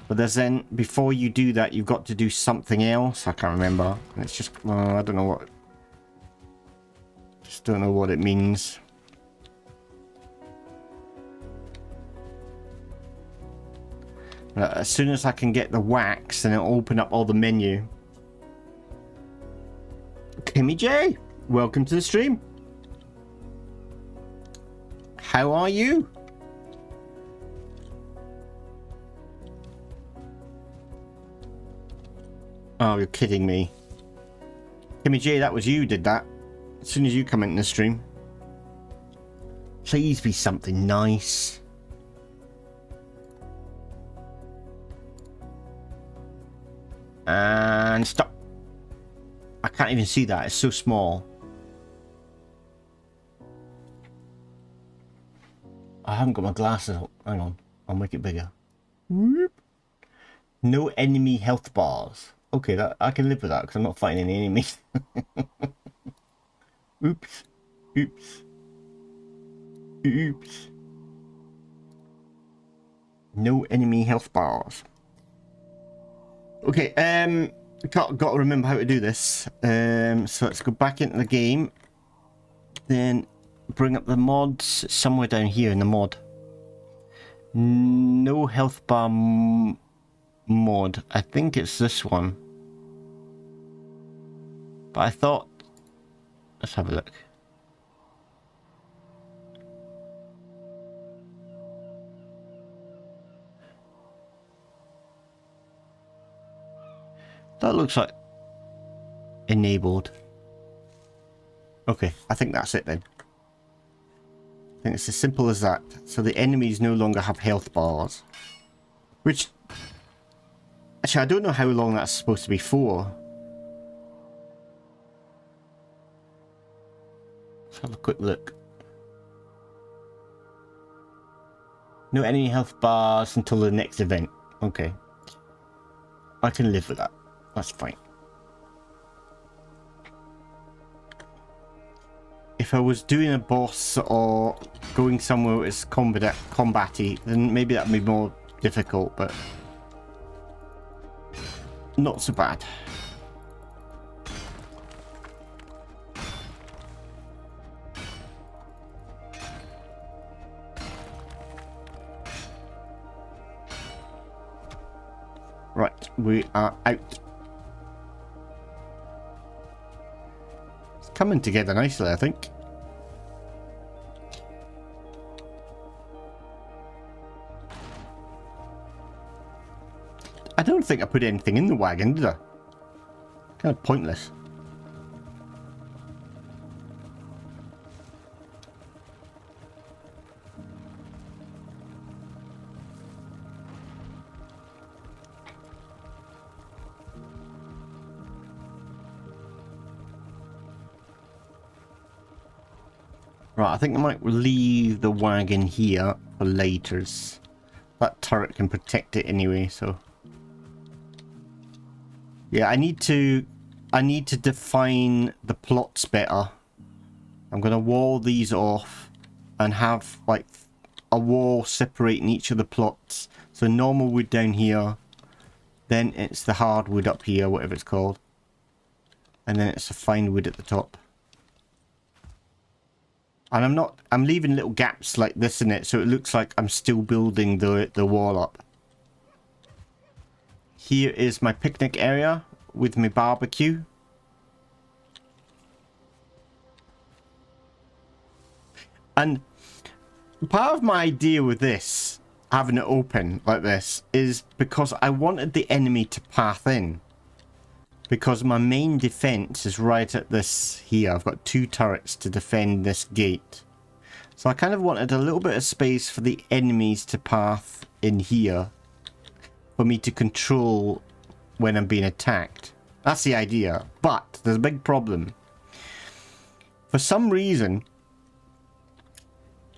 But there's then, before you do that, you've got to do something else. I can't remember. It's just, I don't know what. Just don't know what it means. As soon as I can get the wax, then it'll open up all the menu. Kimmy J, welcome to the stream. How are you? Oh, you're kidding me. Kimmy J, that was you did that. As soon as you come into the stream. Please be something nice. And stop. I can't even see that. It's so small. I haven't got my glasses up. Hang on. I'll make it bigger. Whoop. No enemy health bars. Okay, that I can live with that because I'm not fighting any enemies. Oops. Oops. Oops. No enemy health bars. Okay, got to remember how to do this. So let's go back into the game. Then bring up the mods somewhere down here in the mod. No health bar mod. I think it's this one. But I thought... Let's have a look. That looks like enabled. Okay, I think that's it then. I think it's as simple as that. So the enemies no longer have health bars. Which... Actually, I don't know how long that's supposed to be for. Let's have a quick look. No enemy health bars until the next event. Okay. I can live with that. That's fine. If I was doing a boss or going somewhere where it's combat-y, then maybe that'd be more difficult, but not so bad. Right, we are out. It's coming together nicely, I think. I don't think I put anything in the wagon, did I? Kind of pointless. Right, I think I might leave the wagon here for laters. That turret can protect it anyway, so... Yeah, I need to define the plots better. I'm gonna wall these off and have like a wall separating each of the plots. So normal wood down here, then it's the hardwood up here, whatever it's called, and then it's the fine wood at the top. And I'm leaving little gaps like this in it, so it looks like I'm still building the wall up. Here is my picnic area with my barbecue. And part of my idea with this, having it open like this, is because I wanted the enemy to path in. Because my main defense is right at this here. I've got 2 turrets to defend this gate. So I kind of wanted a little bit of space for the enemies to path in here. For me to control when I'm being attacked. That's the idea. But there's a big problem. For some reason,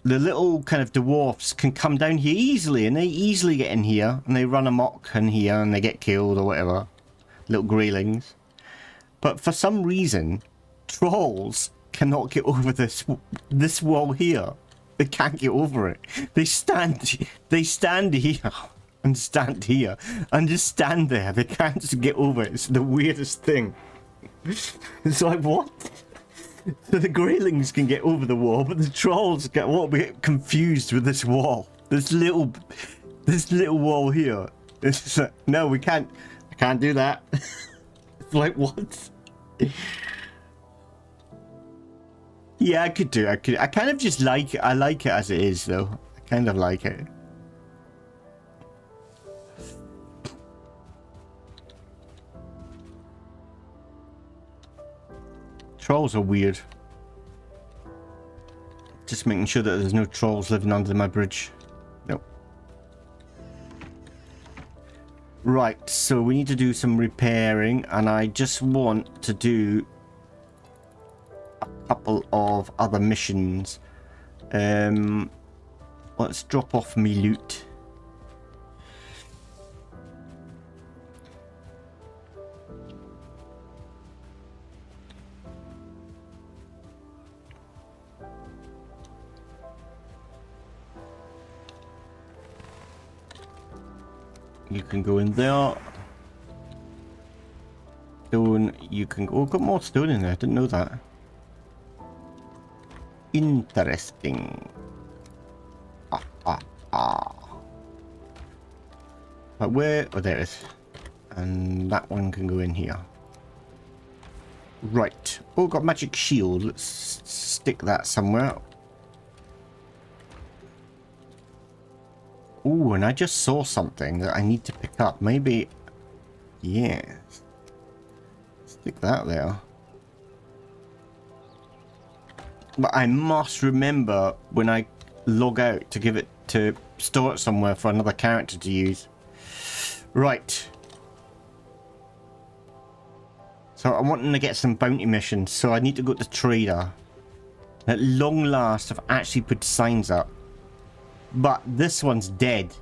the little kind of dwarfs can come down here easily. And they easily get in here. And they run amok in here and they get killed or whatever. Little greylings. But for some reason, trolls cannot get over this wall here. They can't get over it. They stand here. And stand here and just stand there. They can't just get over it. It's the weirdest thing. It's like, what? So the greylings can get over the wall, but the trolls won't be confused with this wall. This little wall here. It's just like, no, we can't. I can't do that. It's like, what? Yeah, I could do. I kind of just like it. I like it as it is, though. I kind of like it. Trolls are weird. Just making sure that there's no trolls living under my bridge. Nope. Right, so we need to do some repairing, and I just want to do a couple of other missions. Let's drop off me loot. You can go in there. Stone, you can go. Oh, got more stone in there. I didn't know that. Interesting. But where? Oh, there it is. And that one can go in here. Right. Oh, got magic shield. Let's stick that somewhere. Oh, and I just saw something that I need to pick up. Maybe... Yeah. Stick that there. But I must remember when I log out to give it to store it somewhere for another character to use. Right. So I'm wanting to get some bounty missions, so I need to go to trader. At long last, I've actually put signs up. But this one's dead.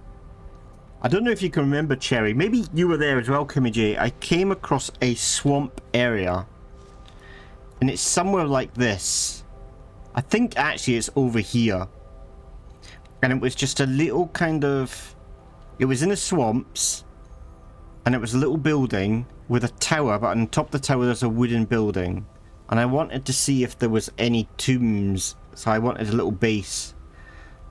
I don't know if you can remember, Cherry. Maybe you were there as well, Kimmy. I came across a swamp area. And it's somewhere like this. I think actually it's over here. And it was just a little kind of... It was in the swamps. And it was a little building with a tower. But on top of the tower there's a wooden building. And I wanted to see if there was any tombs. So I wanted a little base.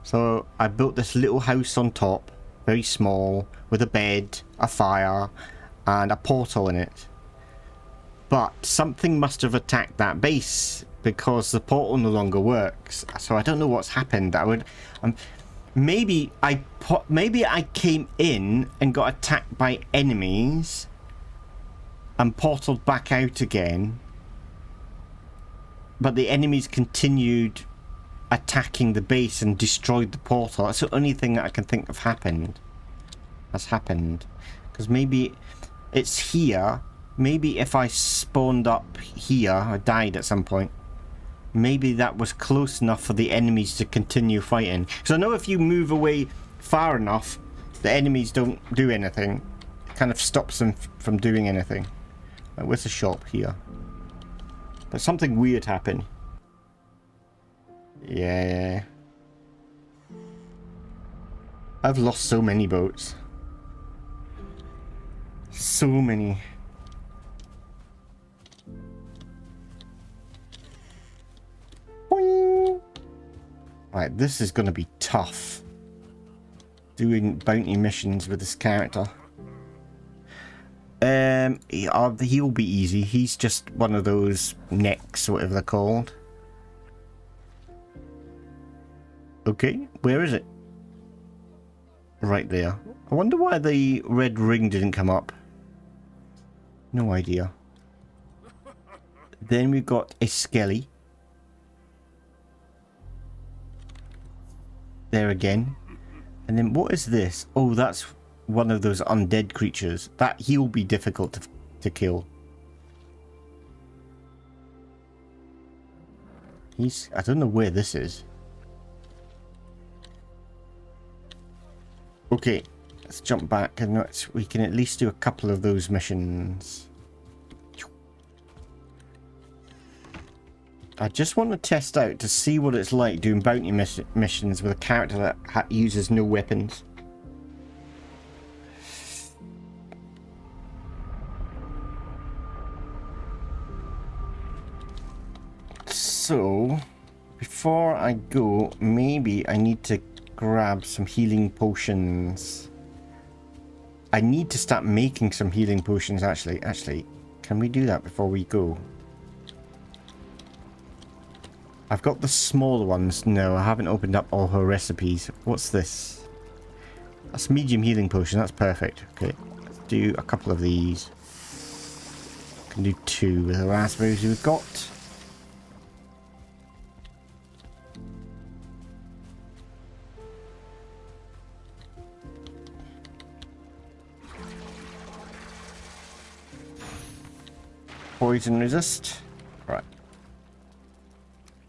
So I built this little house on top, very small, with a bed, a fire, and a portal in it. But something must have attacked that base because the portal no longer works. So I don't know what's happened. Maybe I came in and got attacked by enemies and portaled back out again. But the enemies continued attacking the base and destroyed the portal. That's the only thing that I can think of has happened. Because maybe it's here. Maybe if I spawned up here, I died at some point. Maybe that was close enough for the enemies to continue fighting. Because I know if you move away far enough, the enemies don't do anything. It kind of stops them from doing anything. Like, where's the shop? Here. But something weird happened. Yeah. I've lost so many boats. So many. Boing. Right, this is going to be tough. Doing bounty missions with this character. He'll be easy. He's just one of those necks, or whatever they're called. Okay, where is it? Right there. I wonder why the red ring didn't come up. No idea. Then we've got a skelly. There again. And then what is this? Oh, that's one of those undead creatures. He'll be difficult to kill. I don't know where this is. Okay, let's jump back and we can at least do a couple of those missions. I just want to test out to see what it's like doing bounty missions with a character that uses no weapons. So, before I go, maybe I need to grab some healing potions. I need to start making some healing potions, actually. Can we do that before we go? I've got the smaller ones. No, I haven't opened up all her recipes. What's this? That's medium healing potion. That's perfect. Okay, let's do a couple of these. Can do 2 with the raspberries we've got. Poison resist. Right.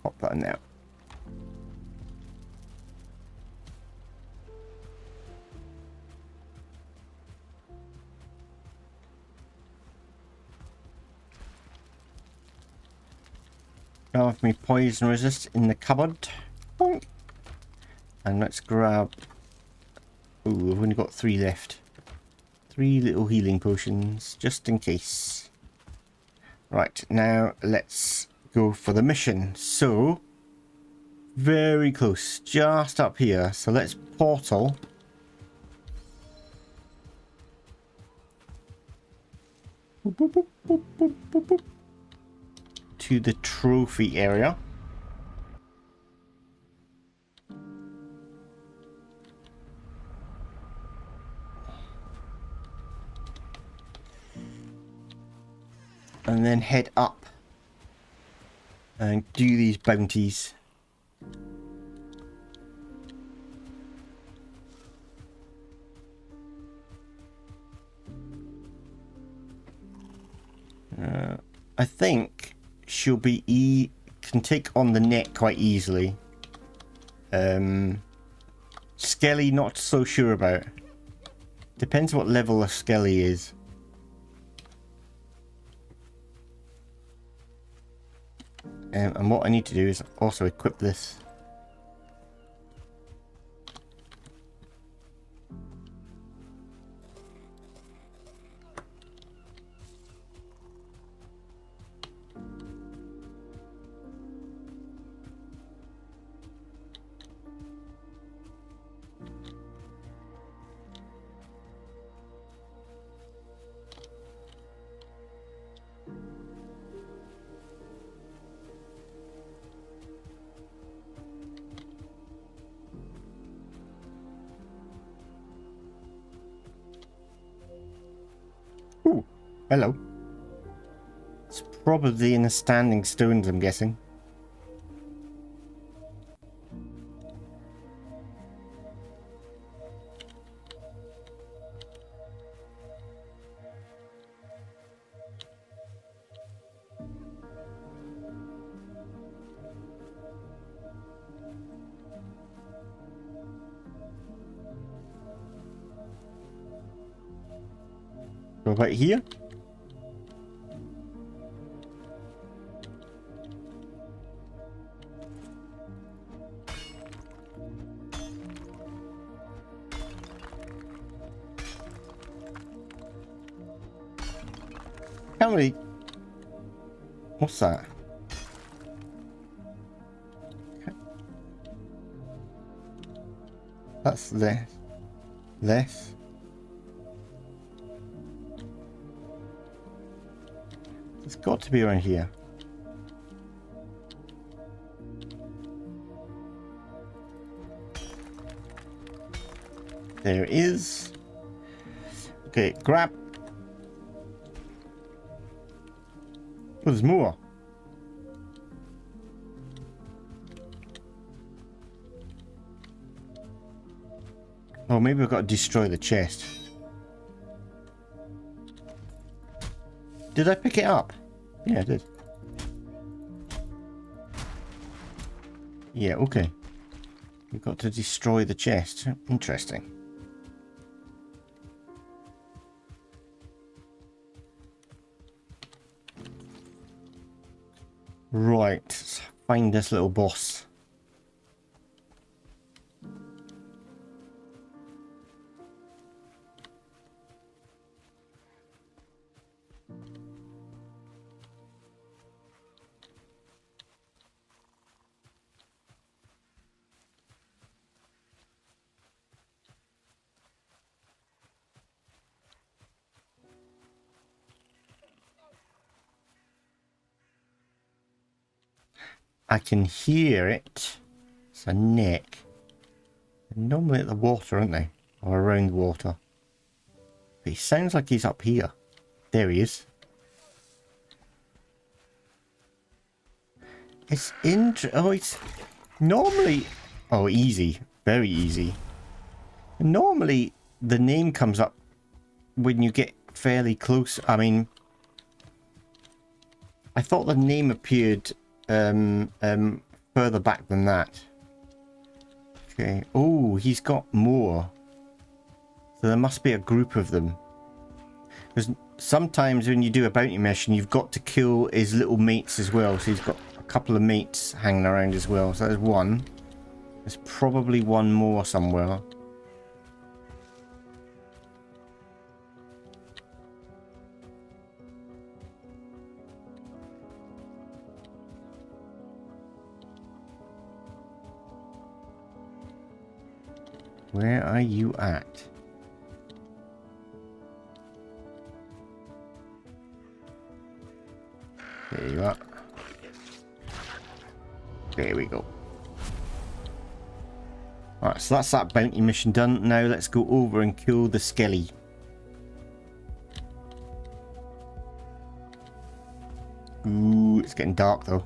Pop that in there. I'll have me poison resist in the cupboard. Boink. And let's grab... Ooh, we've only got 3 left. 3 little healing potions, just in case. Right, now let's go for the mission. So, very close, just up here. So let's portal. Boop, boop, boop, boop, boop, boop, boop. To the trophy area. And then head up and do these bounties. I think she'll be can take on the net quite easily. Skelly, not so sure about. Depends what level a Skelly is. And what I need to do is also equip this. Ooh, hello. It's probably in the standing stones, I'm guessing. Go about here. Can't really... What's that? Okay. That's less. Less. It's got to be around here. There it is. Okay, grab. Oh, there's more. Oh, maybe I've got to destroy the chest. Did I pick it up? Yeah, I did. Yeah, okay. We've got to destroy the chest. Interesting. Right, let's find this little boss. I can hear it. It's a neck. They're normally at the water, aren't they? Or around the water. But he sounds like he's up here. There he is. It's oh, it's normally... Oh, easy. Very easy. Normally, the name comes up when you get fairly close. I mean... I thought the name appeared further back than that. Okay. Oh, he's got more. So there must be a group of them. Because sometimes when you do a bounty mission, you've got to kill his little mates as well. So he's got a couple of mates hanging around as well. So there's one. There's probably one more somewhere. Where are you at? There you are. There we go. Alright, so that's that bounty mission done. Now let's go over and kill the skelly. Ooh, it's getting dark though.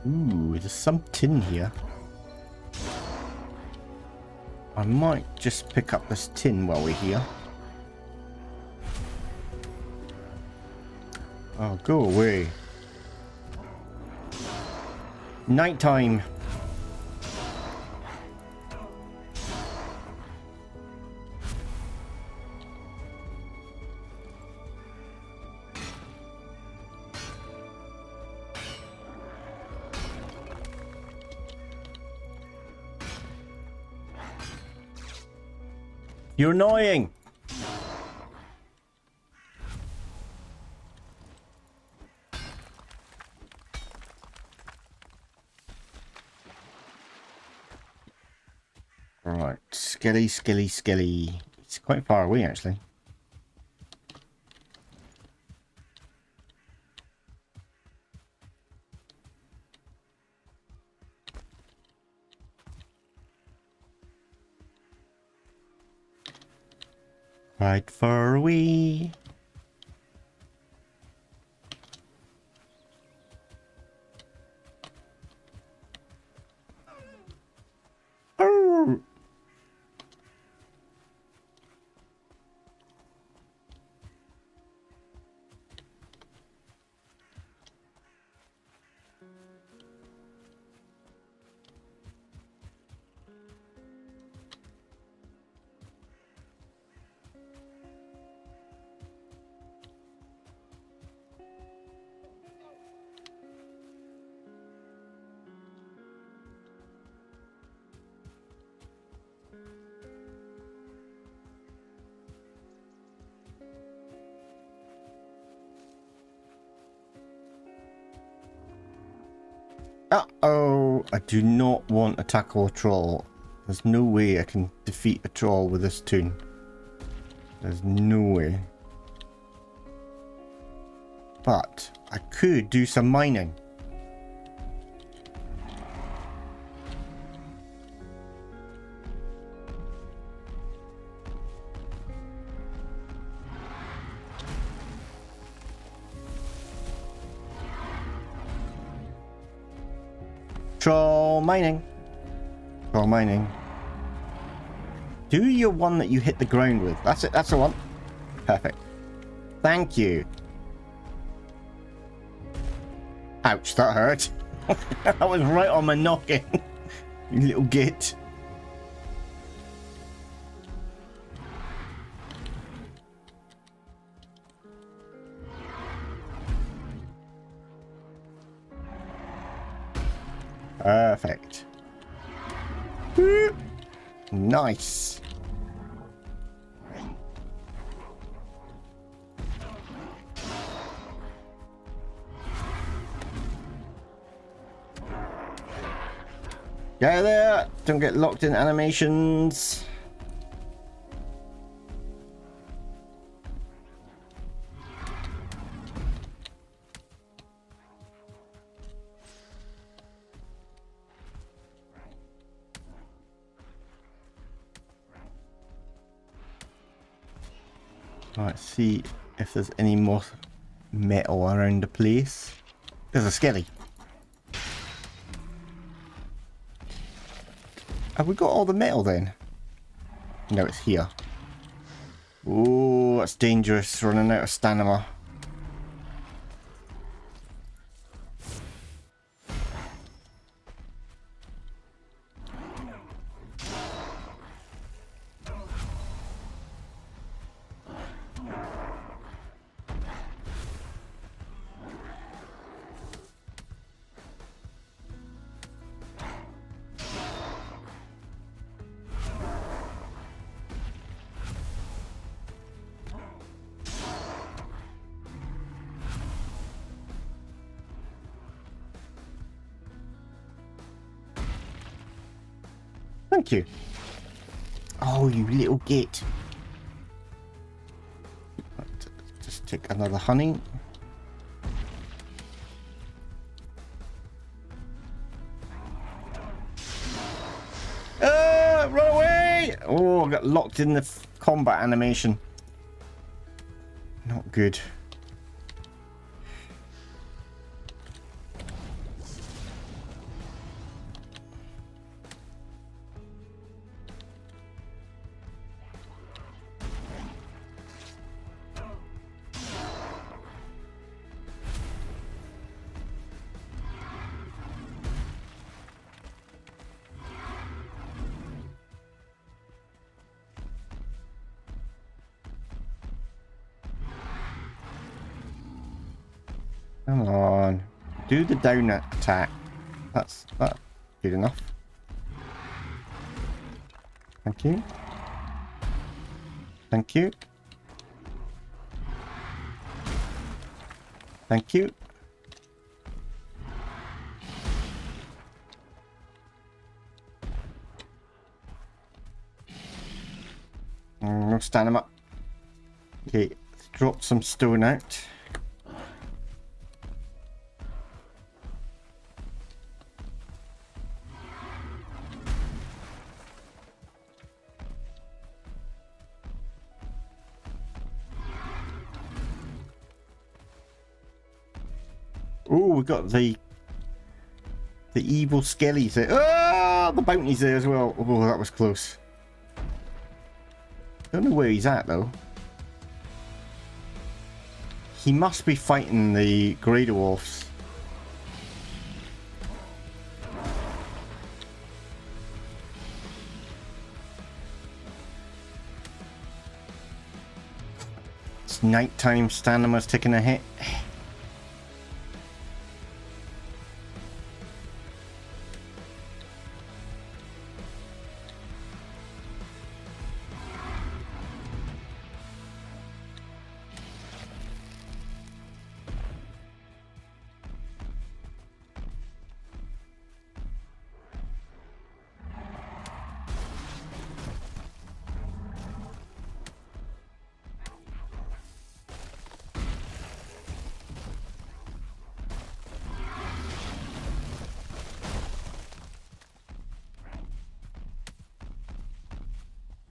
Ooh, there's some tin here. I might just pick up this tin while we're here. Oh, go away. Nighttime. You're annoying. Right, skelly, skelly, skelly. It's quite far away, actually. Right far away. Oh. Uh-oh, I do not want to tackle a troll. There's no way I can defeat a troll with this tune. There's no way. But I could do some mining. Troll mining. Troll mining. Do your one that you hit the ground with. That's it. That's the one. Perfect. Thank you. Ouch, that hurt. That was right on my noggin. You little git. Perfect. Woo. Nice. Get out of there! Don't get locked in animations. Let's see if there's any more metal around the place. There's a skelly. Have we got all the metal then? No, it's here. Oh, that's dangerous, running out of stamina. Thank you. Oh, you little git. Just take another honey. Run away! Oh, I got locked in the combat animation. Not good. Come on. Do the donut attack. That's good enough. Thank you. Thank you. Thank you. No stamina. Okay, let's drop some stone out. Oh, we got the evil skellies there. Oh, the bounty's there as well. Oh, that was close. Don't know where he's at though. He must be fighting the grey dwarfs. It's nighttime. Stamina's taking a hit.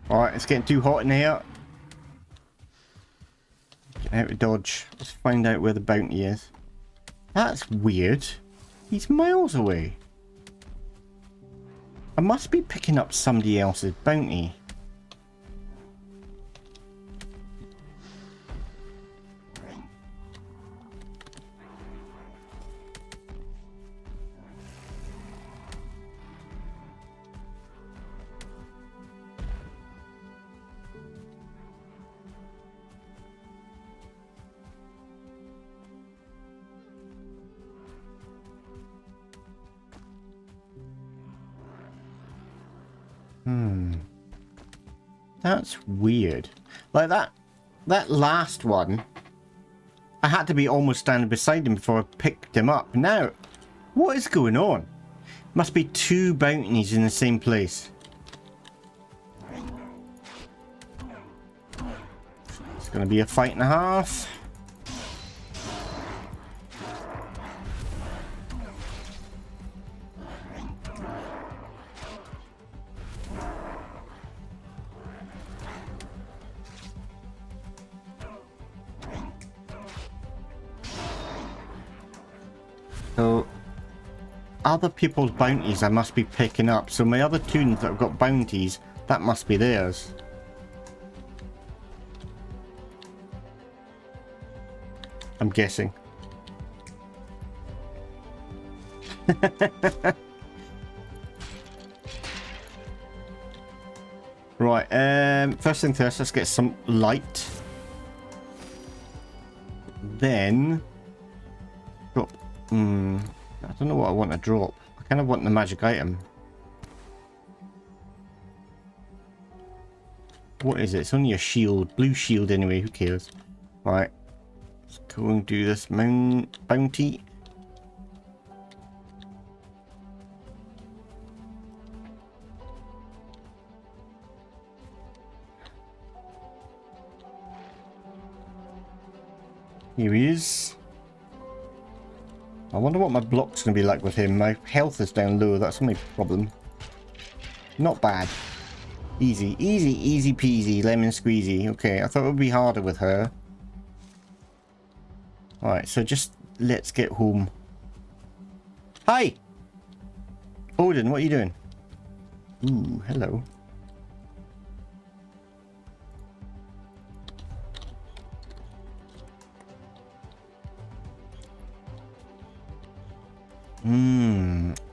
Alright, it's getting too hot in here. Get out of dodge. Let's find out where the bounty is. That's weird. He's miles away. I must be picking up somebody else's bounty. That's weird. Like that last one, I had to be almost standing beside him before I picked him up. Now, what is going on? Must be two bounties in the same place. It's going to be a fight and a half. So, other people's bounties I must be picking up. So my other toons that have got bounties, that must be theirs. I'm guessing. Right, first thing first, let's get some light. Then drop. I don't know what I want to drop. I kind of want the magic item. What is it? It's only a shield. Blue shield anyway, who cares? Right. Let's go and do this bounty. Here he is. I wonder what my block's going to be like with him. My health is down low. That's my problem. Not bad. Easy, easy, easy peasy, lemon squeezy. Okay, I thought it would be harder with her. Alright, so just let's get home. Hi! Odin, what are you doing? Ooh, hello.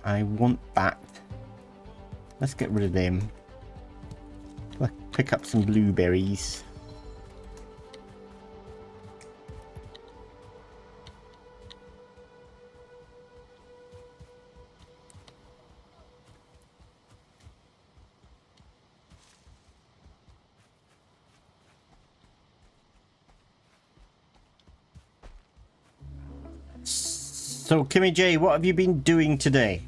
I want that. Let's get rid of them. Let's pick up some blueberries. So, Kimmy J, what have you been doing today?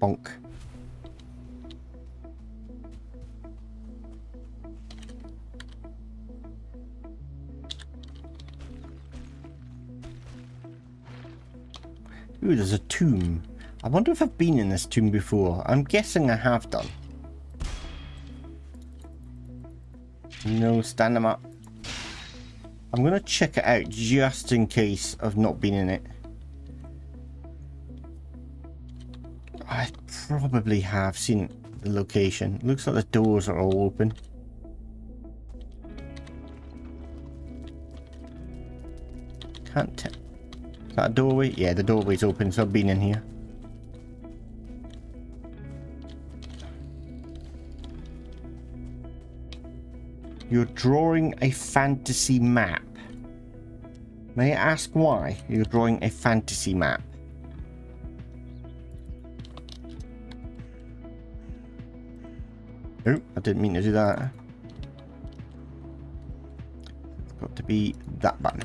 Bonk. Ooh, there's a tomb. I wonder if I've been in this tomb before. I'm guessing I have done. No, stand them up. I'm going to check it out just in case I've not been in it. I probably have seen the location. Looks like the doors are all open. Can't tell. Is that a doorway? Yeah, the doorway's open, so I've been in here. You're drawing a fantasy map. May I ask why you're drawing a fantasy map? Oh, I didn't mean to do that. It's got to be that button.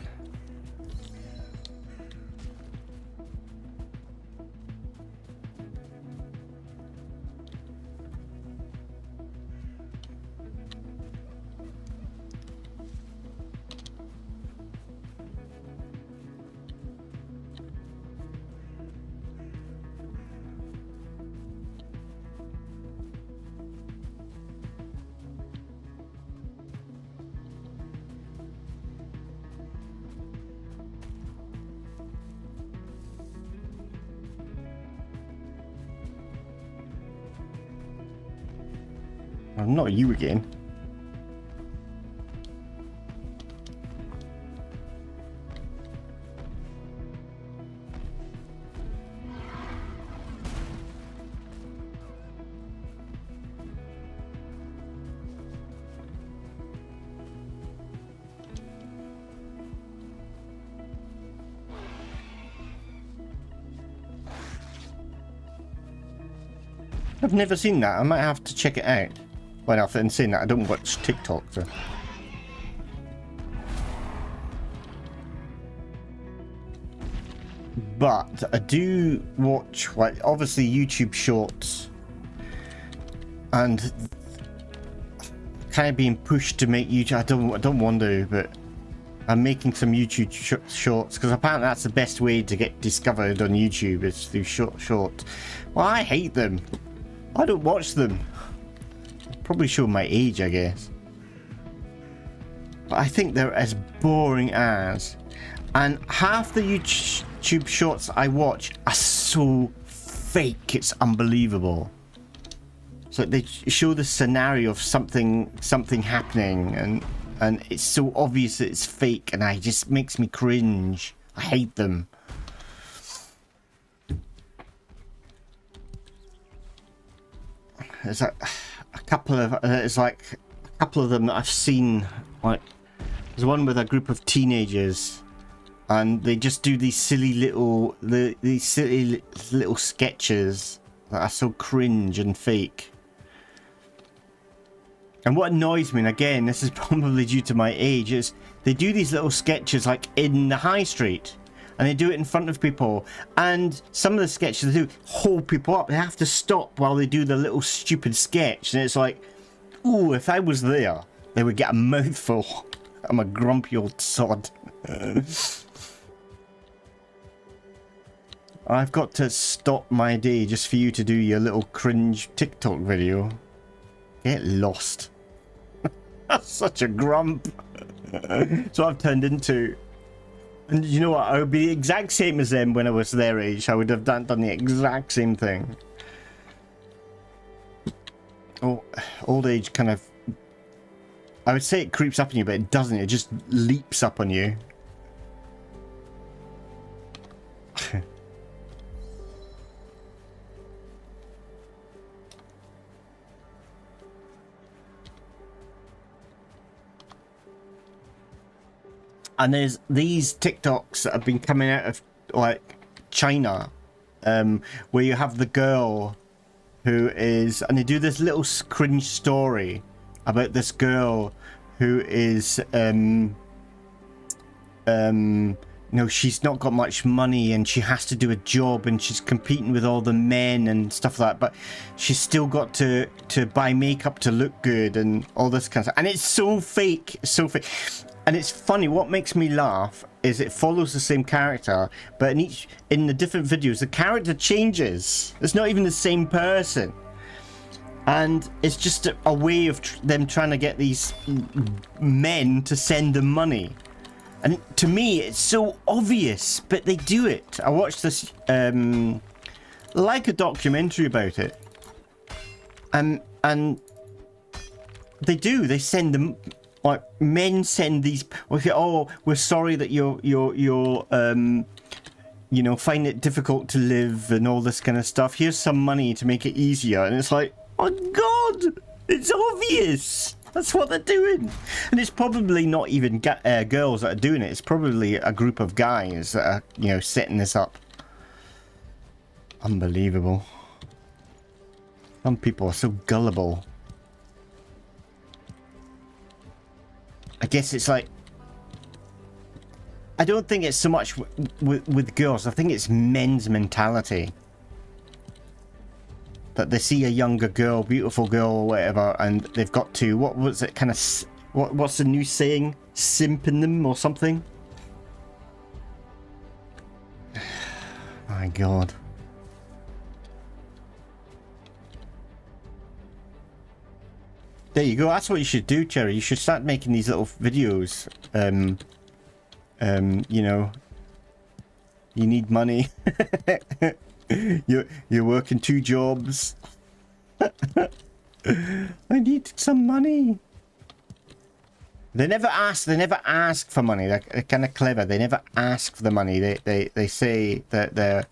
Not you again. I've never seen that. I might have to check it out. Well, after saying that, I don't watch TikTok, so. But I do watch, like, obviously YouTube Shorts, and kind of being pushed to make YouTube. I don't want to, but I'm making some YouTube shorts because apparently that's the best way to get discovered on YouTube is through shorts. Well, I hate them. I don't watch them. Probably show my age, I guess. But I think they're as boring as. And half the YouTube shorts I watch are so fake, it's unbelievable. So they show the scenario of something happening, and it's so obvious that it's fake, and it just makes me cringe. I hate them. There's like a couple of them that I've seen. Like there's one with a group of teenagers, and they just do these silly little sketches that are so cringe and fake. And what annoys me, and again, this is probably due to my age, is they do these little sketches like in the high street, and they do it in front of people, and some of the sketches they do hold people up. They have to stop while they do the little stupid sketch, and it's like, ooh, if I was there, they would get a mouthful. I'm a grumpy old sod. I've got to stop my day just for you to do your little cringe TikTok video. Get lost. That's such a grump. So I've turned into. And you know what? I would be the exact same as them when I was their age. I would have done the exact same thing. Oh, old age kind of. I would say it creeps up on you, but it doesn't. It just leaps up on you. And there's these TikToks that have been coming out of like China, where you have the girl who is, and they do this little cringe story about this girl who is, you know, she's not got much money and she has to do a job and she's competing with all the men and stuff like that, but she's still got to buy makeup to look good and all this kind of stuff. And it's so fake, so fake. And it's funny, what makes me laugh is it follows the same character, but in the different videos, the character changes. It's not even the same person. And it's just a way of them trying to get these men to send them money. And to me, it's so obvious, but they do it. I watched this, like a documentary about it. And they do, they send them. Like men send these, okay, oh, we're sorry that you're you know, find it difficult to live and all this kind of stuff. Here's some money to make it easier. And it's like, oh God, it's obvious. That's what they're doing. And it's probably not even girls that are doing it. It's probably a group of guys that are, you know, setting this up. Unbelievable. Some people are so gullible. I guess it's like, I don't think it's so much with girls. I think it's men's mentality. That they see a younger girl, beautiful girl or whatever, and they've got to, what was it, kind of, what's the new saying? Simping them or something? My God. There you go. That's what you should do, Cherry. You should start making these little videos. You know, you need money. You're working 2 jobs. I need some money. They never ask for money. They're kind of clever. They never ask for the money. They say that they're,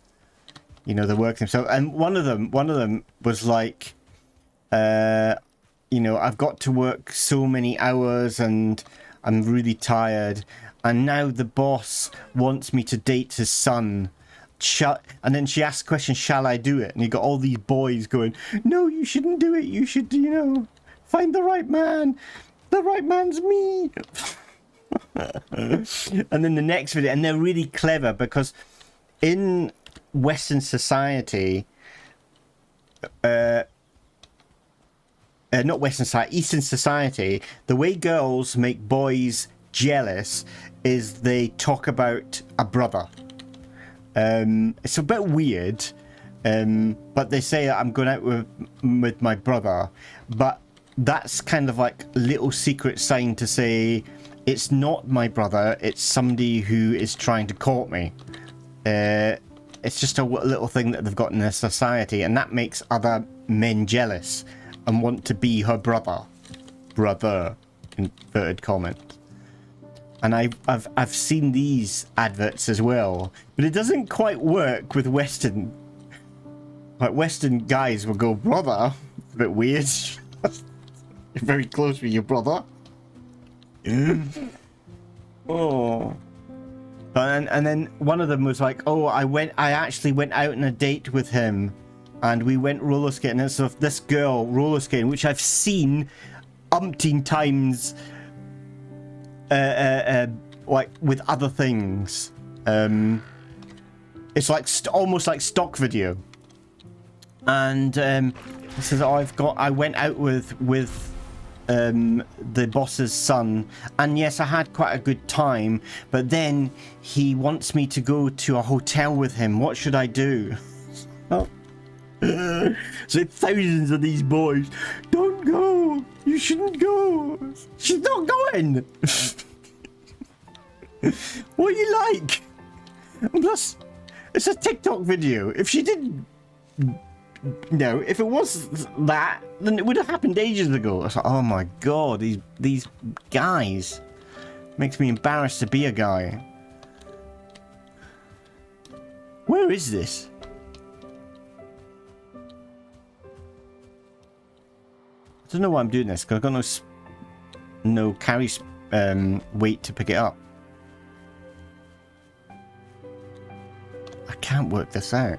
you know, they're working. So, and one of them was like, you know, I've got to work so many hours and I'm really tired. And now the boss wants me to date his son. and then she asked the question, shall I do it? And you got all these boys going, no, you shouldn't do it. You should, you know, find the right man. The right man's me. And then the next video, and they're really clever because in Western society, not Western society, Eastern society, the way girls make boys jealous is they talk about a brother. It's a bit weird, but they say I'm going out with my brother, but that's kind of like a little secret sign to say it's not my brother, it's somebody who is trying to court me. It's just a little thing that they've got in their society, and that makes other men jealous and want to be her brother, inverted commas. And I've seen these adverts as well, but it doesn't quite work with Western. Like Western guys will go, brother. It's a bit weird. You're very close with your brother. Oh. And then one of them was like, oh, I actually went out on a date with him, and we went roller skating. And so this girl roller skating, which I've seen umpteen times. Like with other things, it's like almost like stock video. And he says, oh, I went out with the boss's son, and yes, I had quite a good time, but then he wants me to go to a hotel with him. What should I do? Oh. So thousands of these boys, don't go, you shouldn't go, she's not going. What are you like? And plus, it's a TikTok video. If she didn't, no, if it was that, then it would have happened ages ago. It's like, oh my god, these guys, makes me embarrassed to be a guy. Where is this? I don't know why I'm doing this, because I've got no carry weight to pick it up. I can't work this out.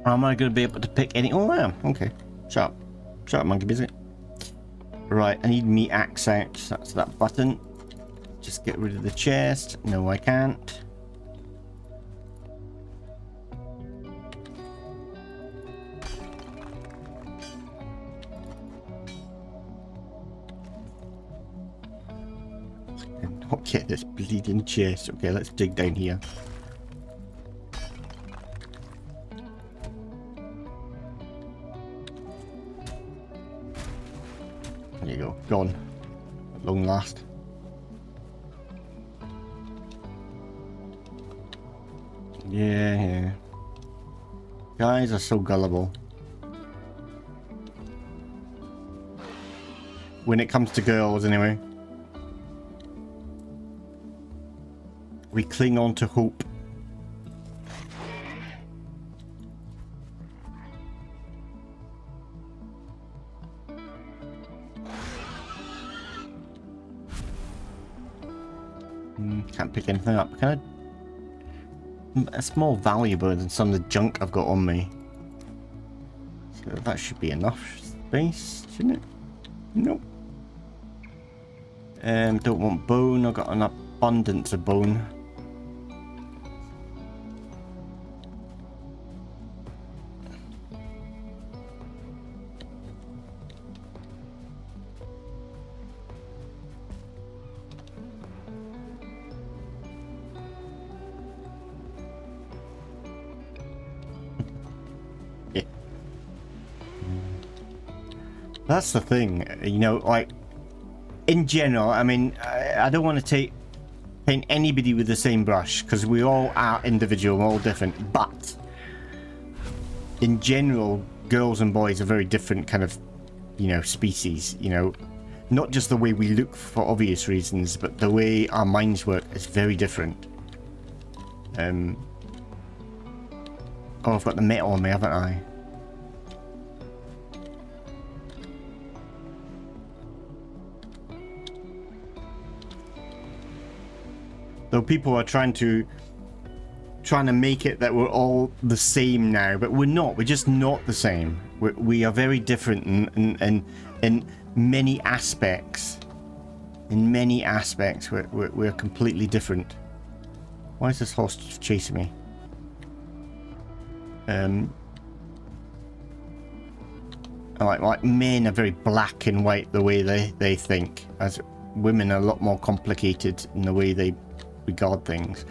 Am I going to be able to pick any? Oh, I am. Okay. Shut up. Shut up, MonkeyBiscuit. Right, I need meat axe out. That's that button. Just get rid of the chest. No, I can't. Not get this bleeding chest. Okay, let's dig down here. There you go. Gone. At long last. Yeah. Guys are so gullible. When it comes to girls, anyway. We cling on to hope. Can't pick anything up. Can I? It's more valuable than some of the junk I've got on me. So that should be enough space, shouldn't it? Nope. Don't want bone. I've got an abundance of bone. That's the thing, you know, like, in general, I mean, I don't want to paint anybody with the same brush, because we all are individual, we're all different, but in general, girls and boys are very different kind of, you know, species, you know, not just the way we look for obvious reasons, but the way our minds work is very different. Oh, I've got the metal on me, haven't I? Though people are trying to make it that we're all the same now, but we're not. We're just not the same. We are very different in many aspects. In many aspects, we're completely different. Why is this horse chasing me? Like men are very black and white the way they think, as women are a lot more complicated in the way they regard things.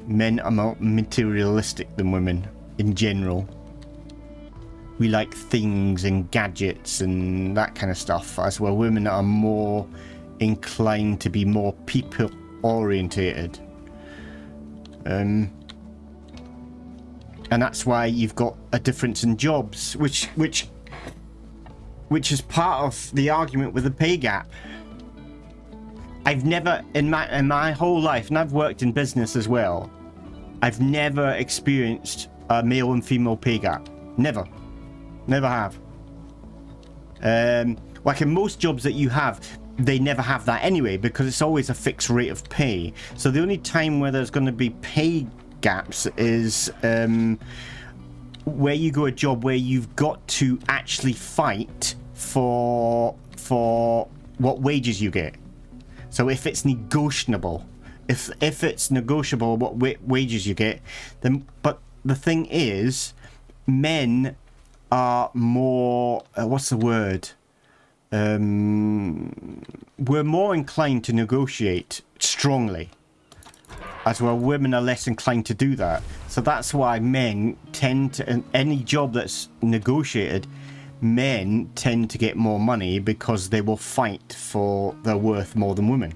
Men are more materialistic than women in general. We like things and gadgets and that kind of stuff, as well women are more inclined to be more people orientated. And that's why you've got a difference in jobs, which is part of the argument with the pay gap. I've never, in my whole life, and I've worked in business as well, I've never experienced a male and female pay gap. Never have. Like in most jobs that you have, they never have that anyway, because it's always a fixed rate of pay. So the only time where there's going to be pay gaps is where you go a job where you've got to actually fight for what wages you get. So if it's negotiable, if it's negotiable what wages you get, then, but the thing is, men are more what's the word? We're more inclined to negotiate strongly, as well women are less inclined to do that. So that's why men tend to, in any job that's negotiated, men tend to get more money, because they will fight for their worth more than women.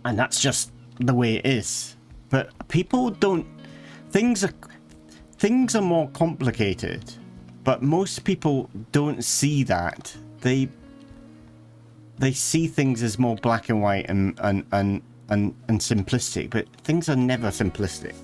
And that's just the way it is. But people don't, things are more complicated, but most people don't see that. They see things as more black and white and simplistic, but things are never simplistic.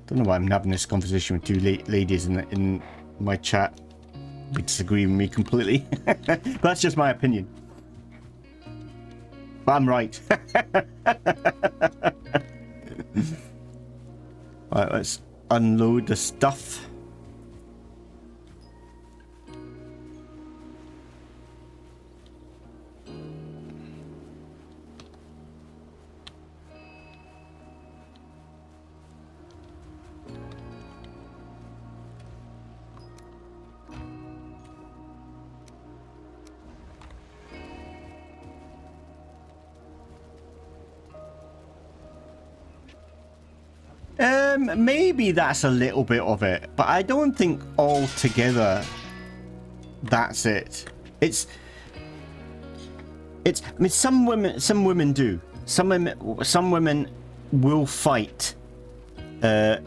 Don't know why I'm having this conversation with two ladies in my chat. They disagree with me completely. But that's just my opinion. But I'm right. Right, let's unload the stuff. Maybe that's a little bit of it, but I don't think altogether that's it. It's I mean, some women do. Some women will fight. Yeah.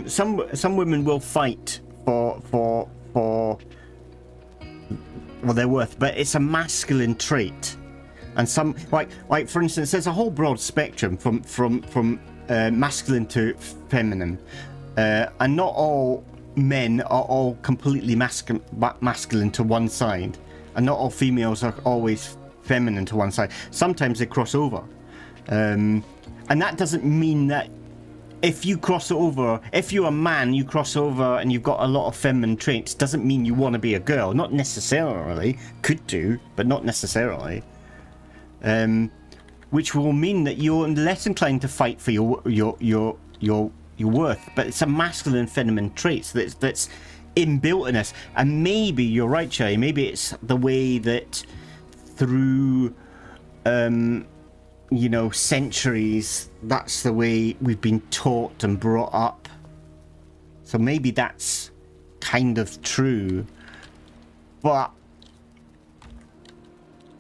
Some women will fight for their worth, but it's a masculine trait. And some, like for instance, there's a whole broad spectrum from masculine to feminine, and not all men are all completely masculine to one side, and not all females are always feminine to one side. Sometimes they cross over, and that doesn't mean that if you cross over, if you're a man, you cross over and you've got a lot of feminine traits, doesn't mean you want to be a girl. Not necessarily. Could do, but not necessarily. Which will mean that you're less inclined to fight for your your worth, but it's a masculine and feminine trait that's inbuilt in us. And maybe you're right, Cherry. Maybe it's the way that through you know, centuries, that's the way we've been taught and brought up. So maybe that's kind of true, but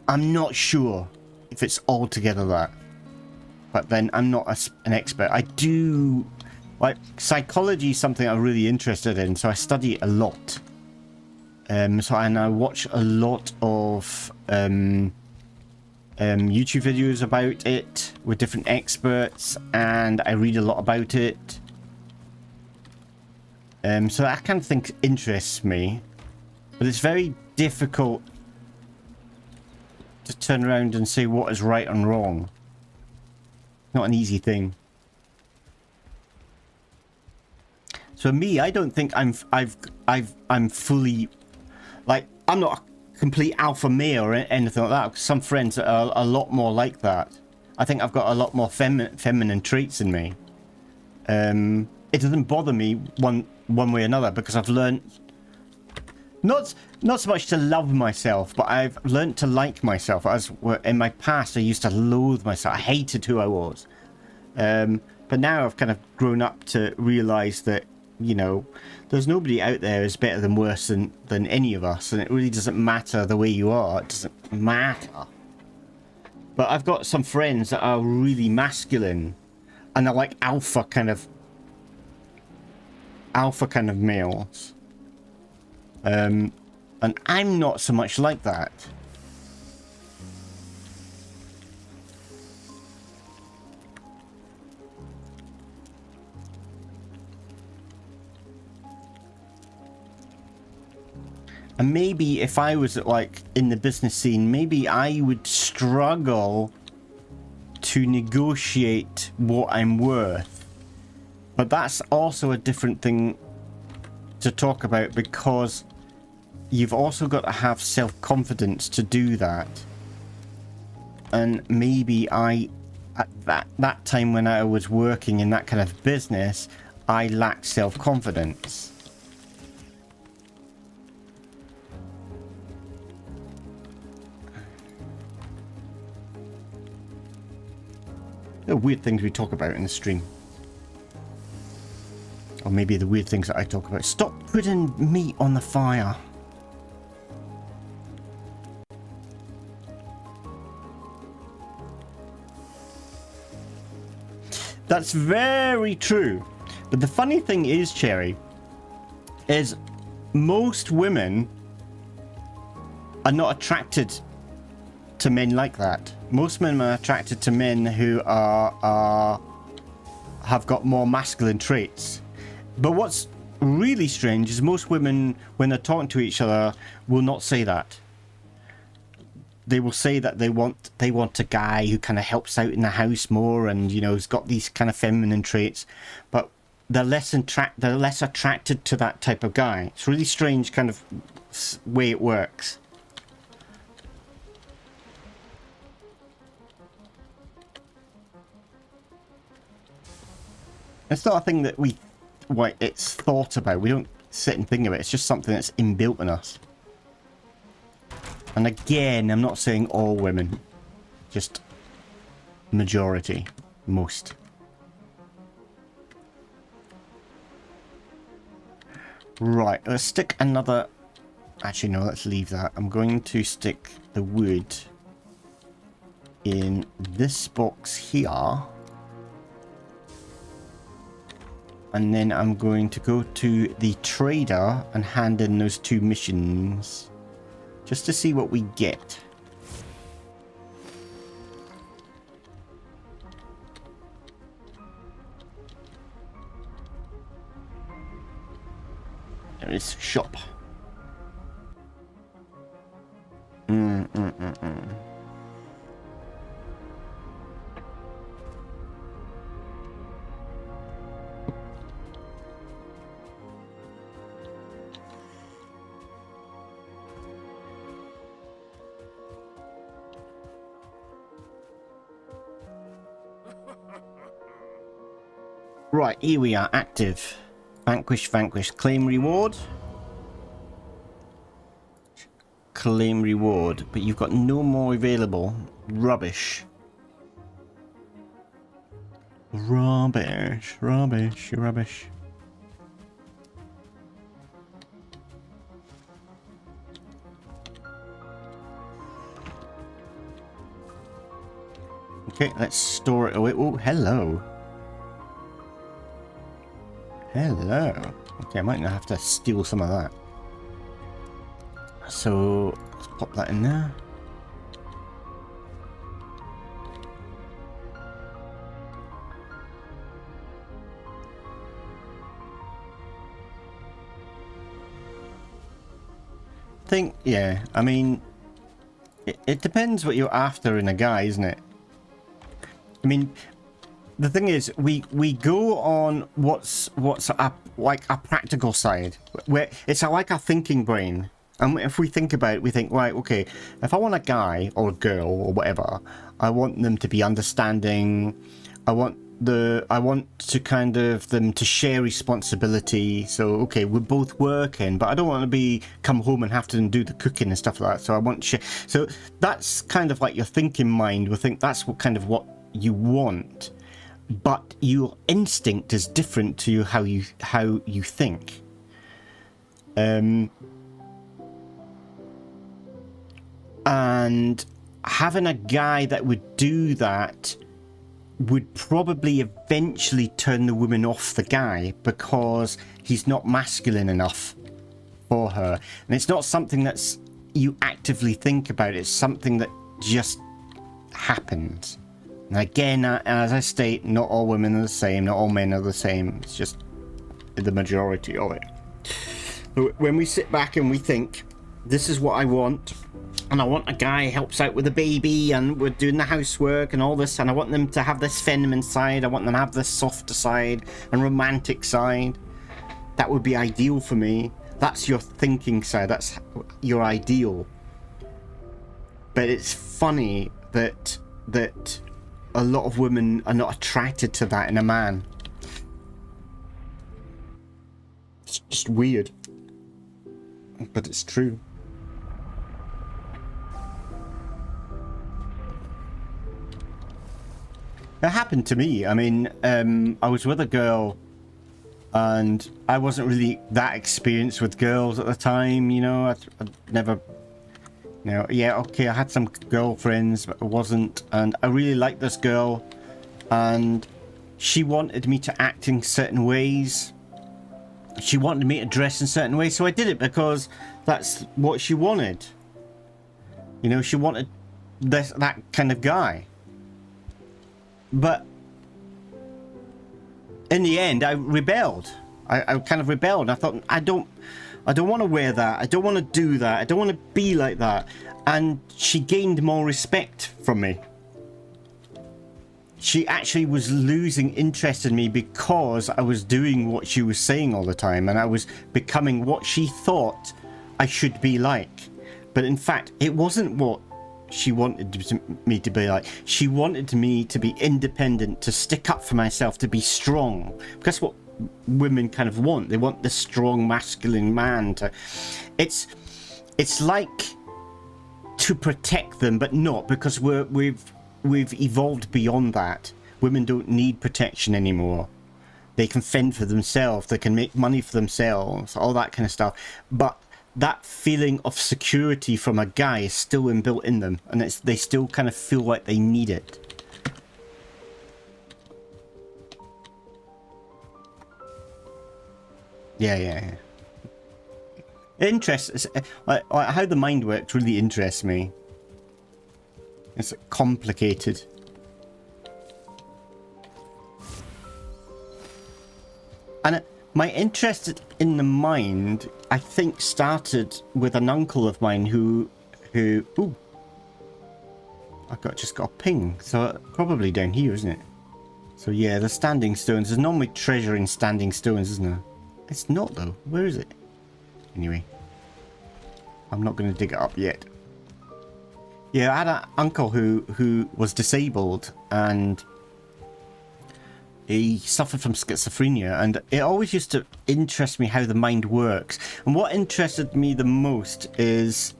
I'm not sure if it's altogether that. But then I'm not an expert. I do, like, psychology is something I'm really interested in, so I study it a lot. And I watch a lot of YouTube videos about it with different experts, and I read a lot about it. So that kind of thing interests me, but it's very difficult to turn around and say what is right and wrong. Not an easy thing. So me, I don't think I'm fully, like, I'm not a complete alpha male or anything like that. Some friends are a lot more like that. I think I've got a lot more feminine traits in me. It doesn't bother me one way or another, because I've learned not so much to love myself, but I've learned to like myself. As in my past, I used to loathe myself. I hated who I was. But now I've kind of grown up to realize that, you know, there's nobody out there is better than worse than any of us, and it really doesn't matter the way you are. It doesn't matter. But I've got some friends that are really masculine, and they're like alpha kind of males. And I'm not so much like that. And maybe if I was like in the business scene, maybe I would struggle to negotiate what I'm worth. But that's also a different thing to talk about, because you've also got to have self-confidence to do that. And maybe at that time when I was working in that kind of business, I lacked self-confidence. The weird things we talk about in the stream. Or maybe the weird things that I talk about. Stop putting meat on the fire. That's very true. But the funny thing is, Cherry, is most women are not attracted to men like that. Most men are attracted to men who have got more masculine traits. But what's really strange is most women, when they're talking to each other, will not say that. They will say that they want a guy who kind of helps out in the house more, and, you know, has got these kind of feminine traits, but they're less attracted to that type of guy. It's a really strange kind of way it works. It's not a thing that it's thought about. We don't sit and think of it. It's just something that's inbuilt in us. And again, I'm not saying all women, just majority, most. Right, let's stick another... Actually, no, let's leave that. I'm going to stick the wood in this box here. And then I'm going to go to the trader and hand in those 2 missions. Just to see what we get. There is shop. Right, here we are, active. Vanquish, vanquish. Claim reward. Claim reward, but you've got no more available. Rubbish. Rubbish, rubbish, rubbish. Okay, let's store it away. Oh, hello. Hello. Okay, I might not have to steal some of that. So, let's pop that in there. Yeah, I mean, it depends what you're after in a guy, isn't it? I mean, the thing is, we go on what's like a practical side, where it's like a thinking brain. And if we think about it, we think, right, okay, if I want a guy or a girl or whatever, I want them to be understanding. I want to kind of them to share responsibility. So, okay, we're both working, but I don't want to come home and have to do the cooking and stuff like that. So I want to share. So that's kind of like your thinking mind will think that's what you want. But your instinct is different to how you think. And having a guy that would do that would probably eventually turn the woman off the guy because he's not masculine enough for her. And it's not something that's you actively think about. It's something that just happens. And again, as I state, not all women are the same, not all men are the same. It's just the majority of it. When we sit back and we think, this is what I want, and I want a guy who helps out with the baby, and we're doing the housework and all this, and I want them to have this feminine side, I want them to have this softer side and romantic side. That would be ideal for me. That's your thinking side, that's your ideal. But it's funny that a lot of women are not attracted to that in a man. It's just weird. But it's true. It happened to me. I mean, I was with a girl and I wasn't really that experienced with girls at the time, you know. I'd never... yeah, okay, I had some girlfriends, but I wasn't. And I really liked this girl. And she wanted me to act in certain ways. She wanted me to dress in certain ways. So I did it because that's what she wanted. You know, she wanted that kind of guy. But in the end, I rebelled. I kind of rebelled. I thought, I don't want to wear that. I don't want to do that. I don't want to be like that. And she gained more respect from me. She actually was losing interest in me because I was doing what she was saying all the time, and I was becoming what she thought I should be like. But in fact, it wasn't what she wanted me to be like. She wanted me to be independent, to stick up for myself, to be strong. That's what women kind of want. They want the strong masculine man to... It's like to protect them, but not, because we've evolved beyond that. Women don't need protection anymore. They can fend for themselves. They can make money for themselves. All that kind of stuff. But that feeling of security from a guy is still inbuilt in them, and they still kind of feel like they need it. Yeah. Interests, like how the mind works really interests me. It's complicated. And my interest in the mind, I think, started with an uncle of mine who ooh, just got a ping. So probably down here, isn't it? So yeah, the standing stones. There's normally treasure in standing stones, isn't there? It's not though. Where is it? Anyway, I'm not going to dig it up yet. Yeah, I had an uncle who was disabled, and he suffered from schizophrenia, and it always used to interest me how the mind works. And what interested me the most is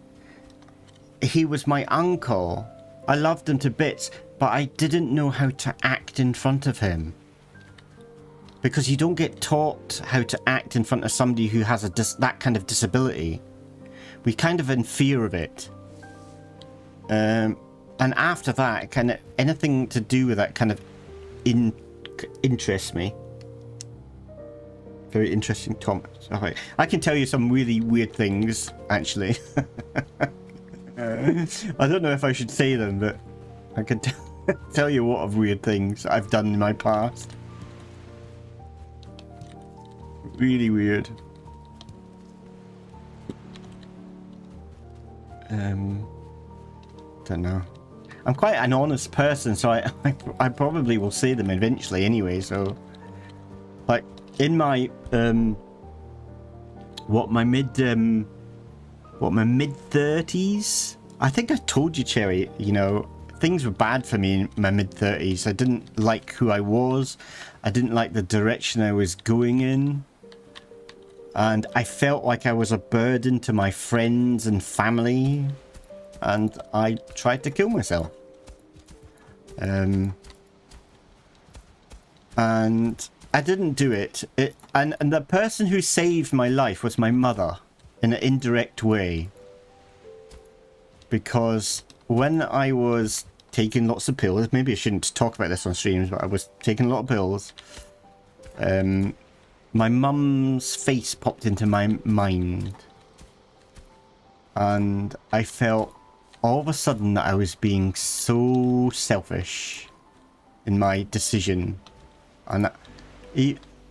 he was my uncle. I loved him to bits, but I didn't know how to act in front of him. Because you don't get taught how to act in front of somebody who has that kind of disability. We're kind of in fear of it. And after that, kind of anything to do with that kind of interests me. Very interesting comments. Okay. I can tell you some really weird things, actually. I don't know if I should say them, but I can tell you a lot of weird things I've done in my past. Really weird. Don't know. I'm quite an honest person, so I probably will say them eventually anyway. So, like in my my mid 30s. I think I told you, Cherry. You know, things were bad for me in my mid 30s. I didn't like who I was. I didn't like the direction I was going in. And I felt like I was a burden to my friends and family, and I tried to kill myself. And I didn't do it. And the person who saved my life was my mother, in an indirect way. Because when I was taking lots of pills, maybe I shouldn't talk about this on streams, but I was taking a lot of pills. My mum's face popped into my mind, and I felt all of a sudden that I was being so selfish in my decision. And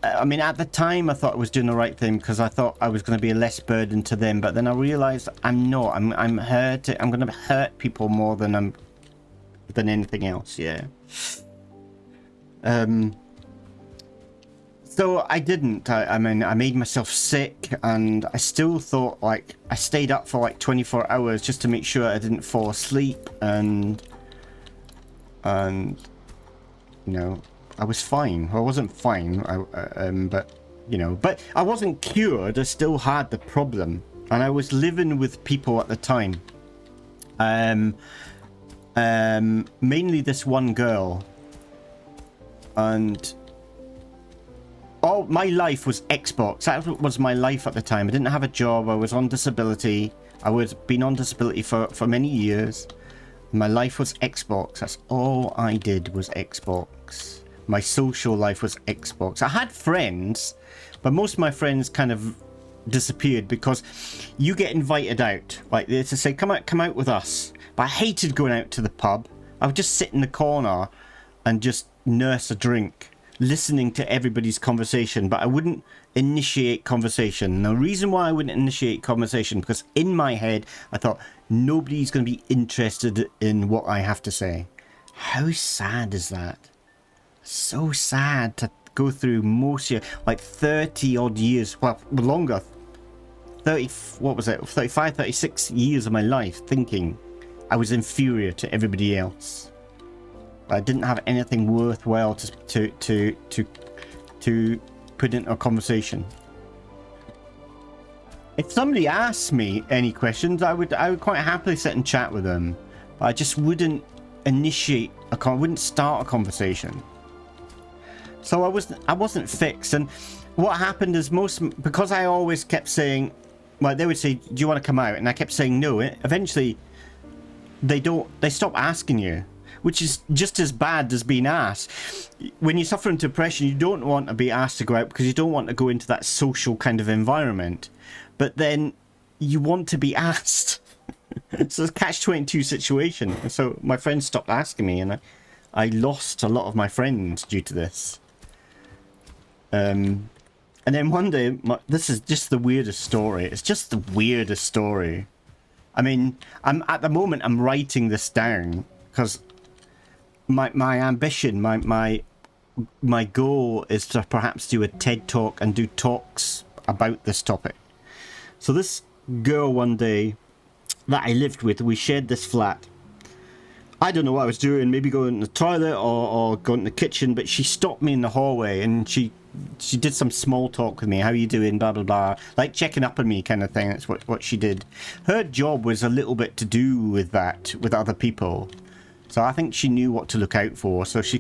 I mean, at the time I thought I was doing the right thing because I thought I was going to be a less burden to them, but then I realized I'm not. I'm hurt. I'm going to hurt people more than anything else. Yeah. So I didn't. I mean, I made myself sick, and I still thought, like, I stayed up for like 24 hours just to make sure I didn't fall asleep, and you know, I was fine. I wasn't fine, but you know, but I wasn't cured. I still had the problem, and I was living with people at the time. Mainly this one girl, and all my life was Xbox. That was my life at the time. I didn't have a job. I was on disability. I was been on disability for many years. My life was Xbox. That's all I did was Xbox. My social life was Xbox. I had friends, but most of my friends kind of disappeared because you get invited out. Like they to say, come out with us. But I hated going out to the pub. I would just sit in the corner and just nurse a drink, listening to everybody's conversation, but I wouldn't initiate conversation. And the reason why I wouldn't initiate conversation, because in my head I thought nobody's going to be interested in what I have to say. How sad is that? So sad to go through most year, like 30 odd years, well, longer, 30, what was it, 35, 36 years of my life thinking I was inferior to everybody else. I didn't have anything worthwhile to put into a conversation. If somebody asked me any questions, I would quite happily sit and chat with them. But I just wouldn't initiate wouldn't start a conversation. So I wasn't fixed. And what happened is because I always kept saying, well, they would say, do you want to come out? And I kept saying no. Eventually they stop asking you, which is just as bad as being asked. When you suffer from depression, you don't want to be asked to go out because you don't want to go into that social kind of environment. But then you want to be asked. So it's a catch-22 situation. So my friends stopped asking me, and I lost a lot of my friends due to this. And then one day, this is just the weirdest story. It's just the weirdest story. I mean, at the moment I'm writing this down because my ambition, my goal is to perhaps do a TED talk and do talks about this topic. So this girl one day that I lived with, we shared this flat, I don't know what I was doing, maybe going to the toilet or going to the kitchen, but she stopped me in the hallway and she did some small talk with me. How are you doing? Blah, blah, blah. Like checking up on me kind of thing. That's what she did. Her job was a little bit to do with that, with other people. So I think she knew what to look out for. So she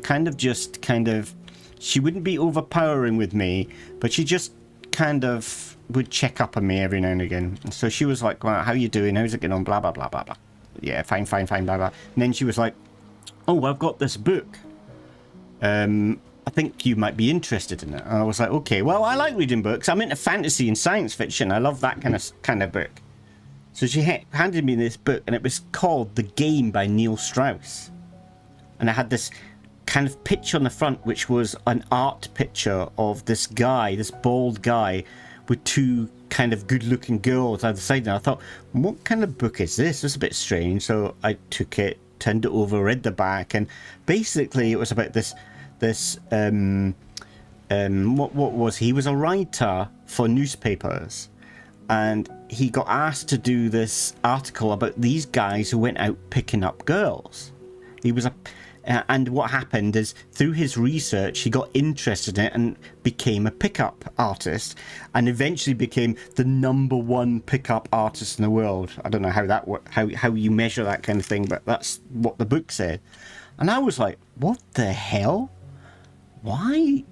she wouldn't be overpowering with me, but she just kind of would check up on me every now and again. So she was like, well, how are you doing? How's it going on? Blah, blah, blah, blah, blah. Yeah, fine, blah, blah. And then she was like, oh, I've got this book. I think you might be interested in it. And I was like, okay, well, I like reading books. I'm into fantasy and science fiction. I love that kind of book. So she handed me this book, and it was called The Game by Neil Strauss. And I had this kind of picture on the front, which was an art picture of this guy, this bald guy, with two kind of good-looking girls either side. And I thought, what kind of book is this? It's a bit strange. So I took it, turned it over, read the back, and basically it was about this what was he was a writer for newspapers, and he got asked to do this article about these guys who went out picking up girls. He was and what happened is, through his research, he got interested in it and became a pickup artist, and eventually became the #1 pickup artist in the world. I don't know how that how you measure that kind of thing, but that's what the book said. And I was like, what the hell? Why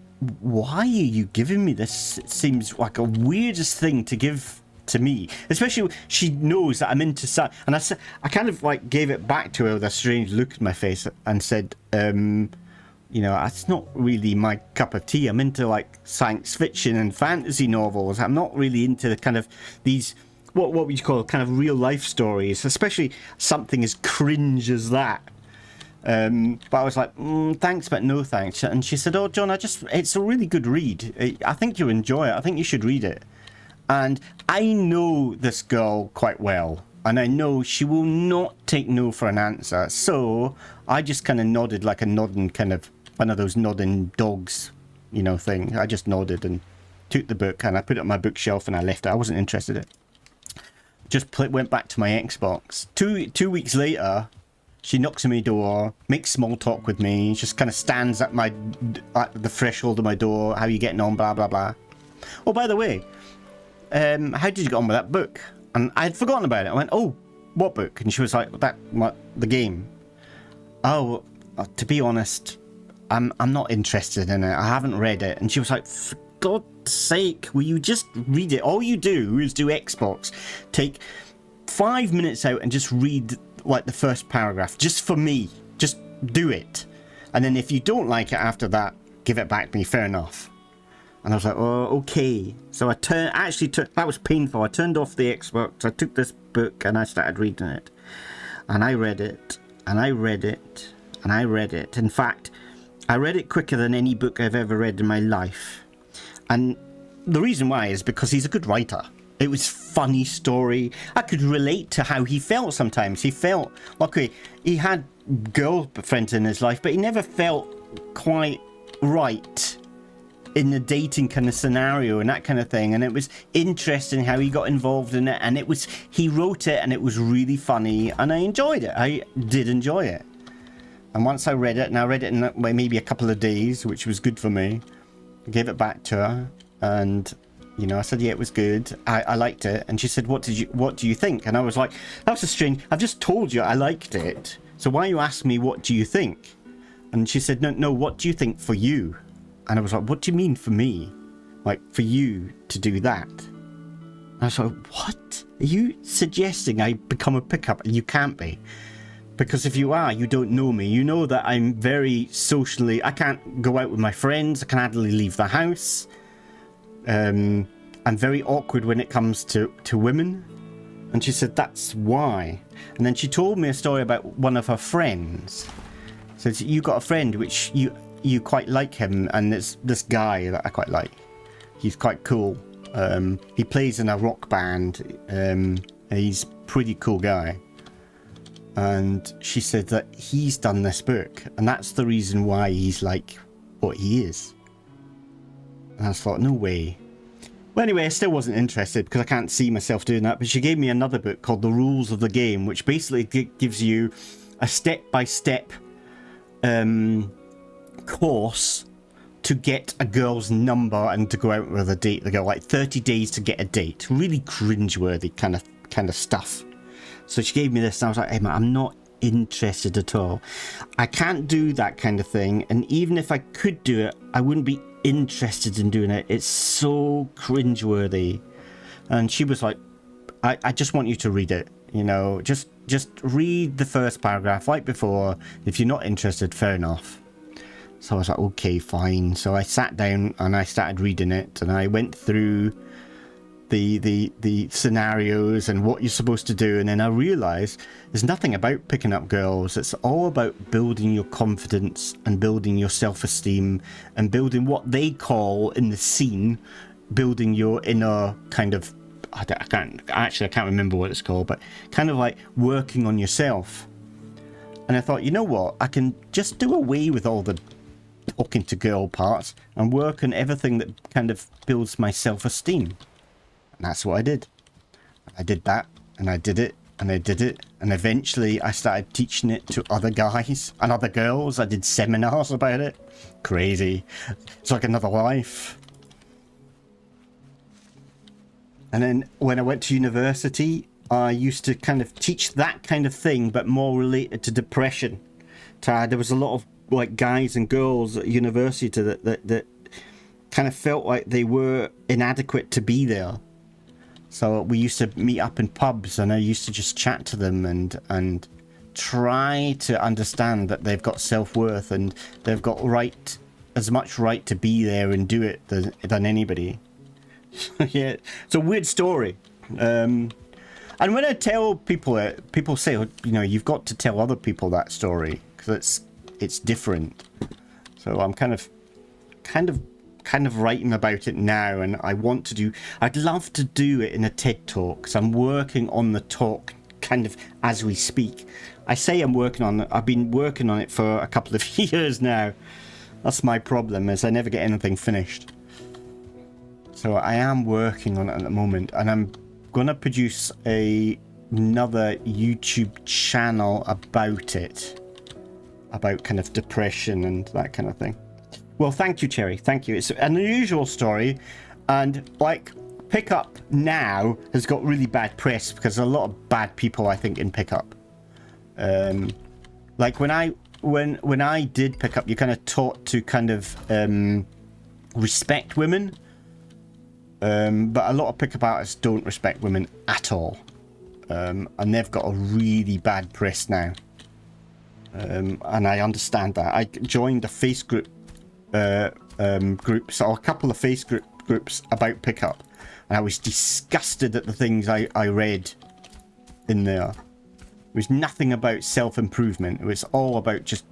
are you giving me this? It seems like a weirdest thing to give to me, especially she knows that I'm into science. And I kind of like gave it back to her with a strange look in my face and said, you know, that's not really my cup of tea. I'm into like science fiction and fantasy novels. I'm not really into the kind of these what would you call kind of real life stories, especially something as cringe as that. But I was like, thanks, but no thanks. And she said, oh, John, it's a really good read. I think you'll enjoy it. I think you should read it. And I know this girl quite well, and I know she will not take no for an answer. So I just kind of nodded, like a nodding kind of, one of those nodding dogs, you know, thing. I just nodded and took the book, and I put it on my bookshelf, and I left it. I wasn't interested in it. Just went back to my Xbox. Two weeks later, she knocks on my door, makes small talk with me, just kind of stands at the threshold of my door. How are you getting on? Blah, blah, blah. Oh, by the way, how did you get on with that book? And I'd forgotten about it. I went, oh, what book? And she was like, the game. Oh, to be honest, I'm not interested in it. I haven't read it. And she was like, for God's sake, will you just read it? All you do is do Xbox. Take 5 minutes out and just read like the first paragraph, just for me. Just do it. And then if you don't like it after that, give it back to me. Fair enough. And I was like, oh, okay. So that was painful. I turned off the Xbox, I took this book, and I started reading it. And I read it, and I read it, and I read it. In fact, I read it quicker than any book I've ever read in my life. And the reason why is because he's a good writer. It was funny story. I could relate to how he felt sometimes. He felt, okay, he had girlfriends in his life, but he never felt quite right in the dating kind of scenario and that kind of thing. And it was interesting how he got involved in it, and he wrote it, and it was really funny, and I enjoyed it. I did enjoy it. And once I read it, and I read it in maybe a couple of days, which was good for me, I gave it back to her, and you know, I said, yeah, it was good. I liked it. And she said, what do you think? And I was like, that was a strange, I've just told you I liked it, so why you ask me what do you think? And she said, no, what do you think for you? And I was like, what do you mean for me? Like, for you to do that? And I was like, what? Are you suggesting I become a pickup? You can't be. Because if you are, you don't know me. You know that I'm very socially... I can't go out with my friends. I can hardly leave the house. I'm very awkward when it comes to women. And she said, that's why. And then she told me a story about one of her friends. So you got a friend which you quite like him, and it's this guy that I quite like. He's quite cool. He plays in a rock band. He's a pretty cool guy. And she said that he's done this book, and that's the reason why he's like what he is. And I thought, no way. Well, anyway, I still wasn't interested because I can't see myself doing that. But she gave me another book called The Rules of the Game, which basically gives you a step-by-step course to get a girl's number and to go out with a date. They go like 30 days to get a date. Really cringeworthy kind of stuff. So she gave me this and I was like, hey man, I'm not interested at all. I can't do that kind of thing, and even if I could do it, I wouldn't be interested in doing it. It's so cringeworthy. And she was like, I just want you to read it, you know, just read the first paragraph right before. If you're not interested, fair enough. So I was like, okay, fine. So I sat down and I started reading it, and I went through the scenarios and what you're supposed to do, and then I realized there's nothing about picking up girls. It's all about building your confidence and building your self-esteem and building what they call in the scene, building your inner kind of, I can't remember what it's called, but kind of like working on yourself. And I thought, you know what, I can just do away with all the talking to girl parts and work on everything that kind of builds my self-esteem. And that's what I did. I did that, and I did it, and I did it, and eventually I started teaching it to other guys and other girls. I did seminars about it. Crazy. It's like another life. And then when I went to university, I used to kind of teach that kind of thing, but more related to depression. There was a lot of like guys and girls at university that kind of felt like they were inadequate to be there. So we used to meet up in pubs, and I used to just chat to them and try to understand that they've got self-worth and they've got as much right to be there and do it than anybody. Yeah, it's a weird story. And when I tell people it, people say, you know, you've got to tell other people that story because it's different. So I'm kind of writing about it now, and I'd love to do it in a TED talk, because I'm working on the talk kind of as we speak. I say I'm working on it. I've been working on it for a couple of years now. That's my problem, is I never get anything finished. So I am working on it at the moment, and I'm gonna produce another YouTube channel about it, about kind of depression and that kind of thing. Well, thank you, Cherry. Thank you. It's an unusual story, and like Pickup now has got really bad press because there's a lot of bad people, I think, in Pickup. Like when I did Pickup, you're kind of taught to kind of respect women. But a lot of pickup artists don't respect women at all, and they've got a really bad press now, and I understand that. I joined a face group, groups, or a couple of face groups about pickup, and I was disgusted at the things I read in there. It was nothing about self-improvement. It was all about just,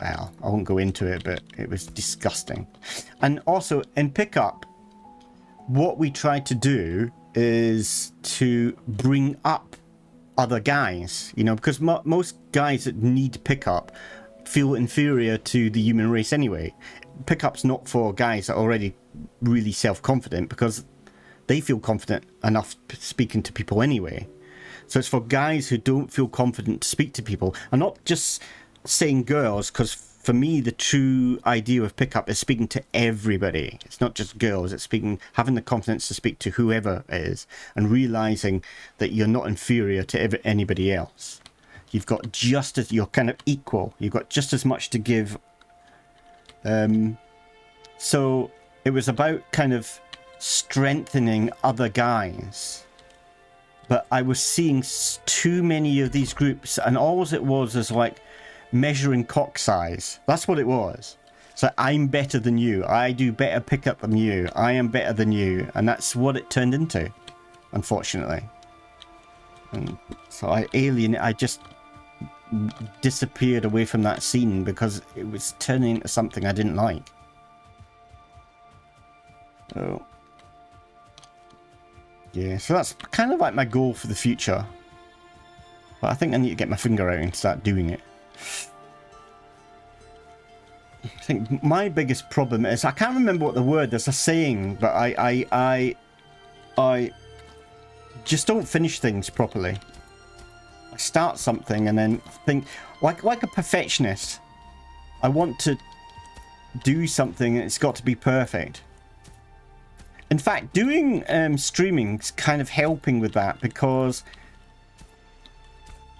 well, I won't go into it, but it was disgusting. And also in pickup, what we try to do is to bring up other guys, you know, because most guys that need pickup feel inferior to the human race anyway. Pickup's not for guys that are already really self-confident, because they feel confident enough speaking to people anyway. So it's for guys who don't feel confident to speak to people. I'm not just saying girls, because for me, the true idea of pickup is speaking to everybody. It's not just girls. It's having the confidence to speak to whoever it is, and realizing that you're not inferior to anybody else. You've got you're kind of equal. You've got just as much to give. So it was about kind of strengthening other guys. But I was seeing too many of these groups, and all it was is like measuring cock size. That's what it was. So I'm better than you. I do better pickup than you. I am better than you. And that's what it turned into, unfortunately. And so I just disappeared away from that scene because it was turning into something I didn't like. So yeah, so that's kind of like my goal for the future. But I think I need to get my finger out and start doing it. I think my biggest problem is I can't remember what the word. There's a saying, but I just don't finish things properly. I start something and then think, like a perfectionist. I want to do something and it's got to be perfect. In fact, doing streaming is kind of helping with that, because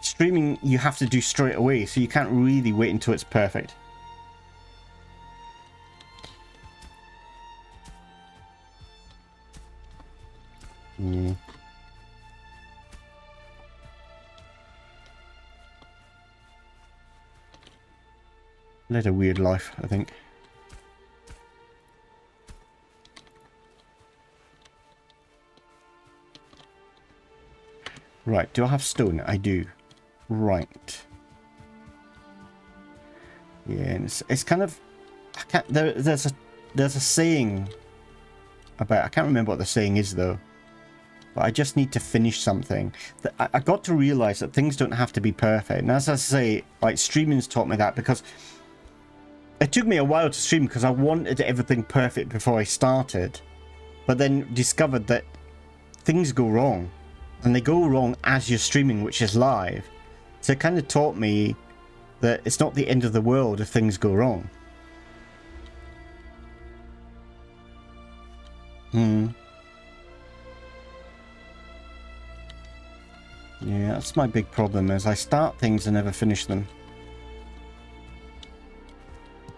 streaming you have to do straight away, so you can't really wait until it's perfect. Yeah. Led a weird life, I think. Right, do I have stone? I do. Right. Yeah, and it's kind of, I can't, there's a saying about, I can't remember what the saying is though, but I just need to finish something. I got to realize that things don't have to be perfect. And as I say, like, streaming's taught me that, because it took me a while to stream because I wanted everything perfect before I started, but then discovered that things go wrong, and they go wrong as you're streaming, which is live. So it kind of taught me that it's not the end of the world if things go wrong. Yeah, that's my big problem, is I start things and never finish them.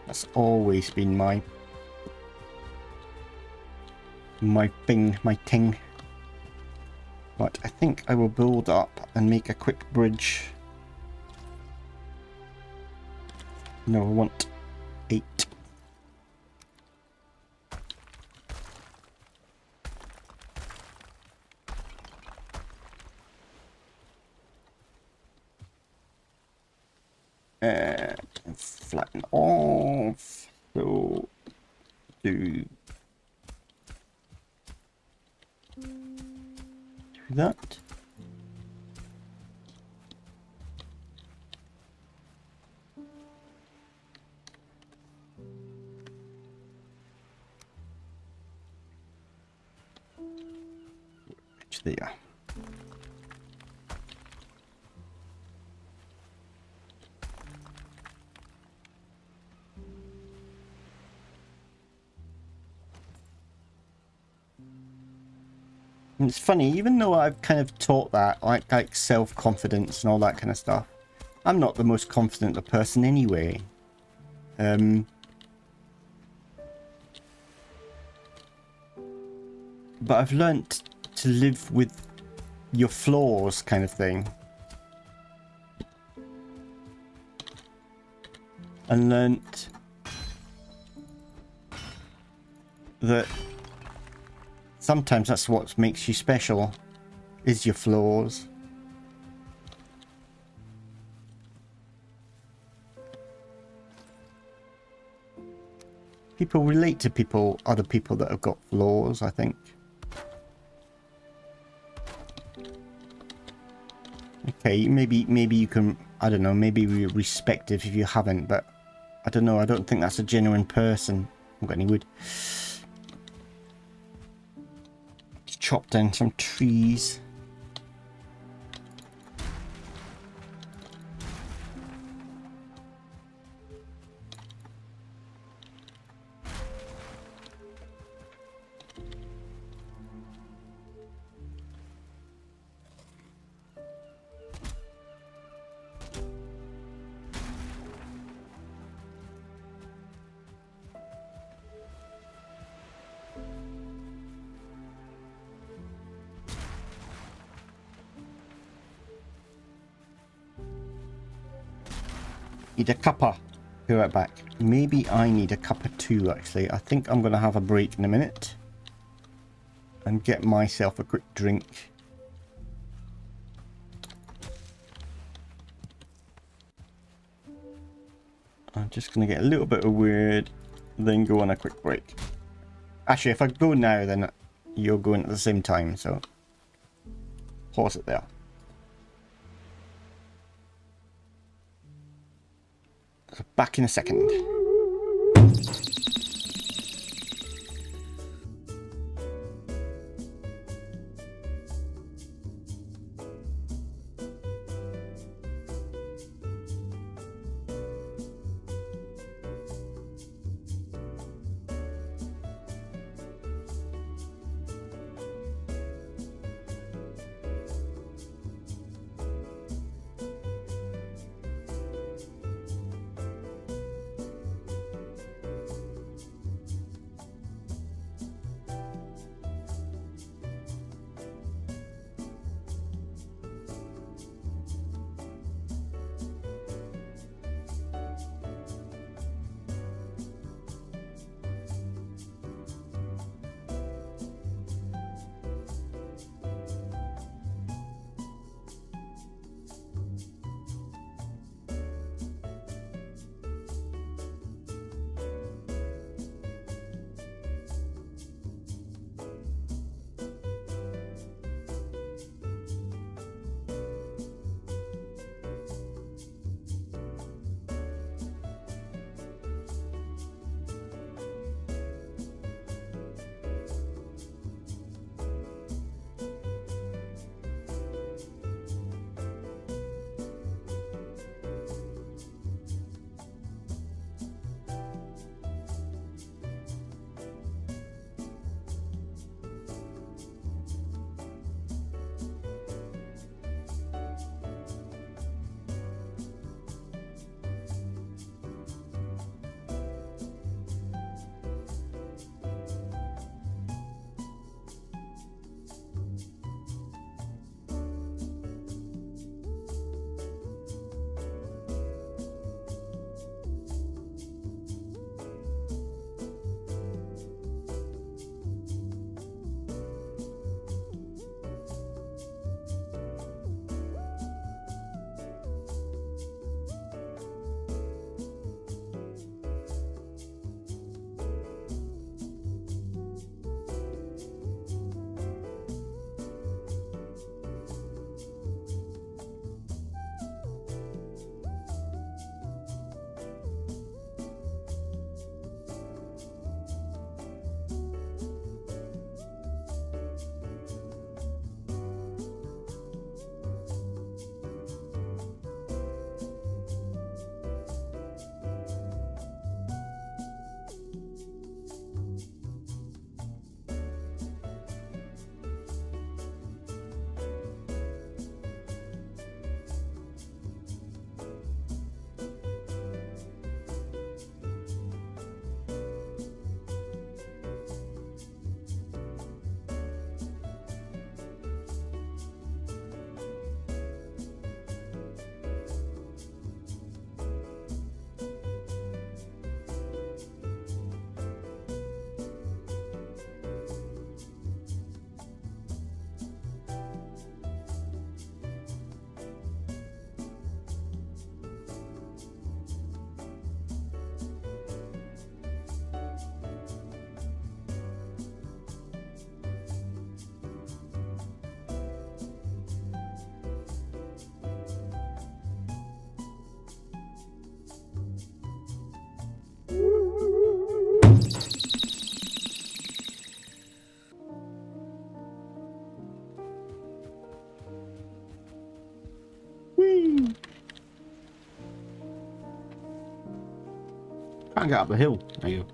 That's always been my thing, my ting. But I think I will build up and make a quick bridge. No, I want 8. Flatten off. So do that. Which there. And it's funny, even though I've kind of taught that, like self-confidence and all that kind of stuff, I'm not the most confident person anyway. But I've learnt to live with your flaws, kind of thing. And learnt that sometimes that's what makes you special, is your flaws. People relate to other people that have got flaws, I think. Okay, maybe you can, I don't know, maybe be respective if you haven't, but I don't know, I don't think that's a genuine person. I haven't got any wood. Chop down some trees. Need a cuppa. Be right back. Maybe I need a cuppa too, actually. I think I'm going to have a break in a minute and get myself a quick drink. I'm just going to get a little bit of weird, then go on a quick break. Actually, if I go now, then you're going at the same time, so pause it there. So back in a second. Can't get up the hill. There you go.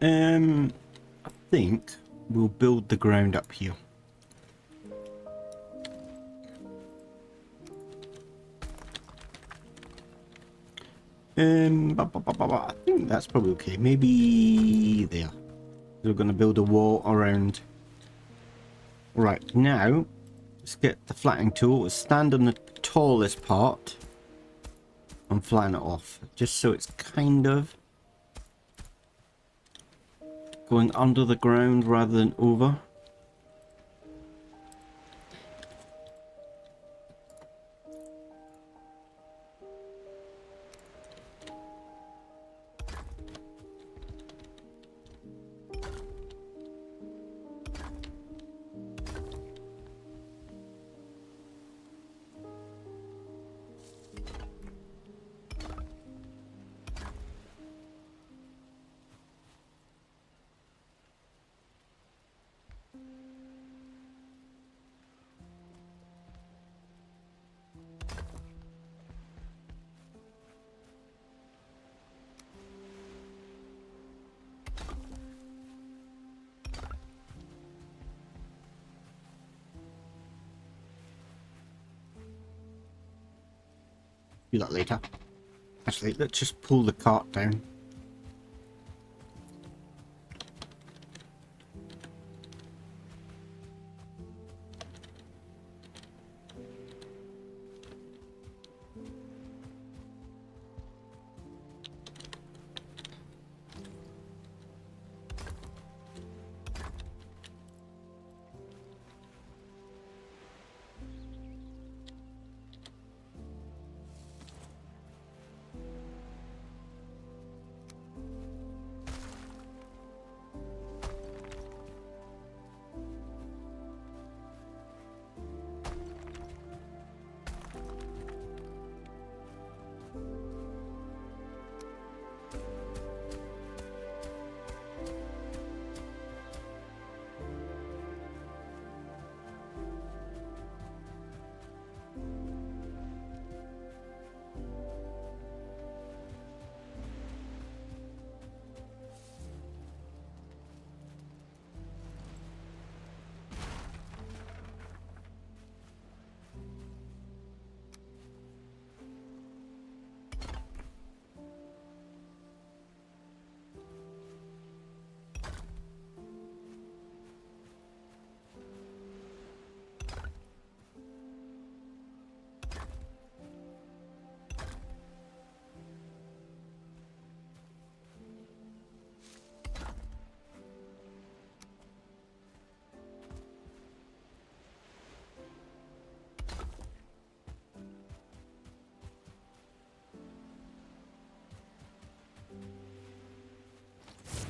I think we'll build the ground up here. I think that's probably okay. Maybe there. We're going to build a wall around. Right, now let's get the flattening tool. We'll stand on the tallest part and flatten it off, just so it's kind of going under the ground rather than over. Do that later. Actually, let's just pull the cart down.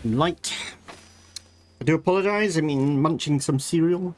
Light. I do apologise. I mean, munching some cereal.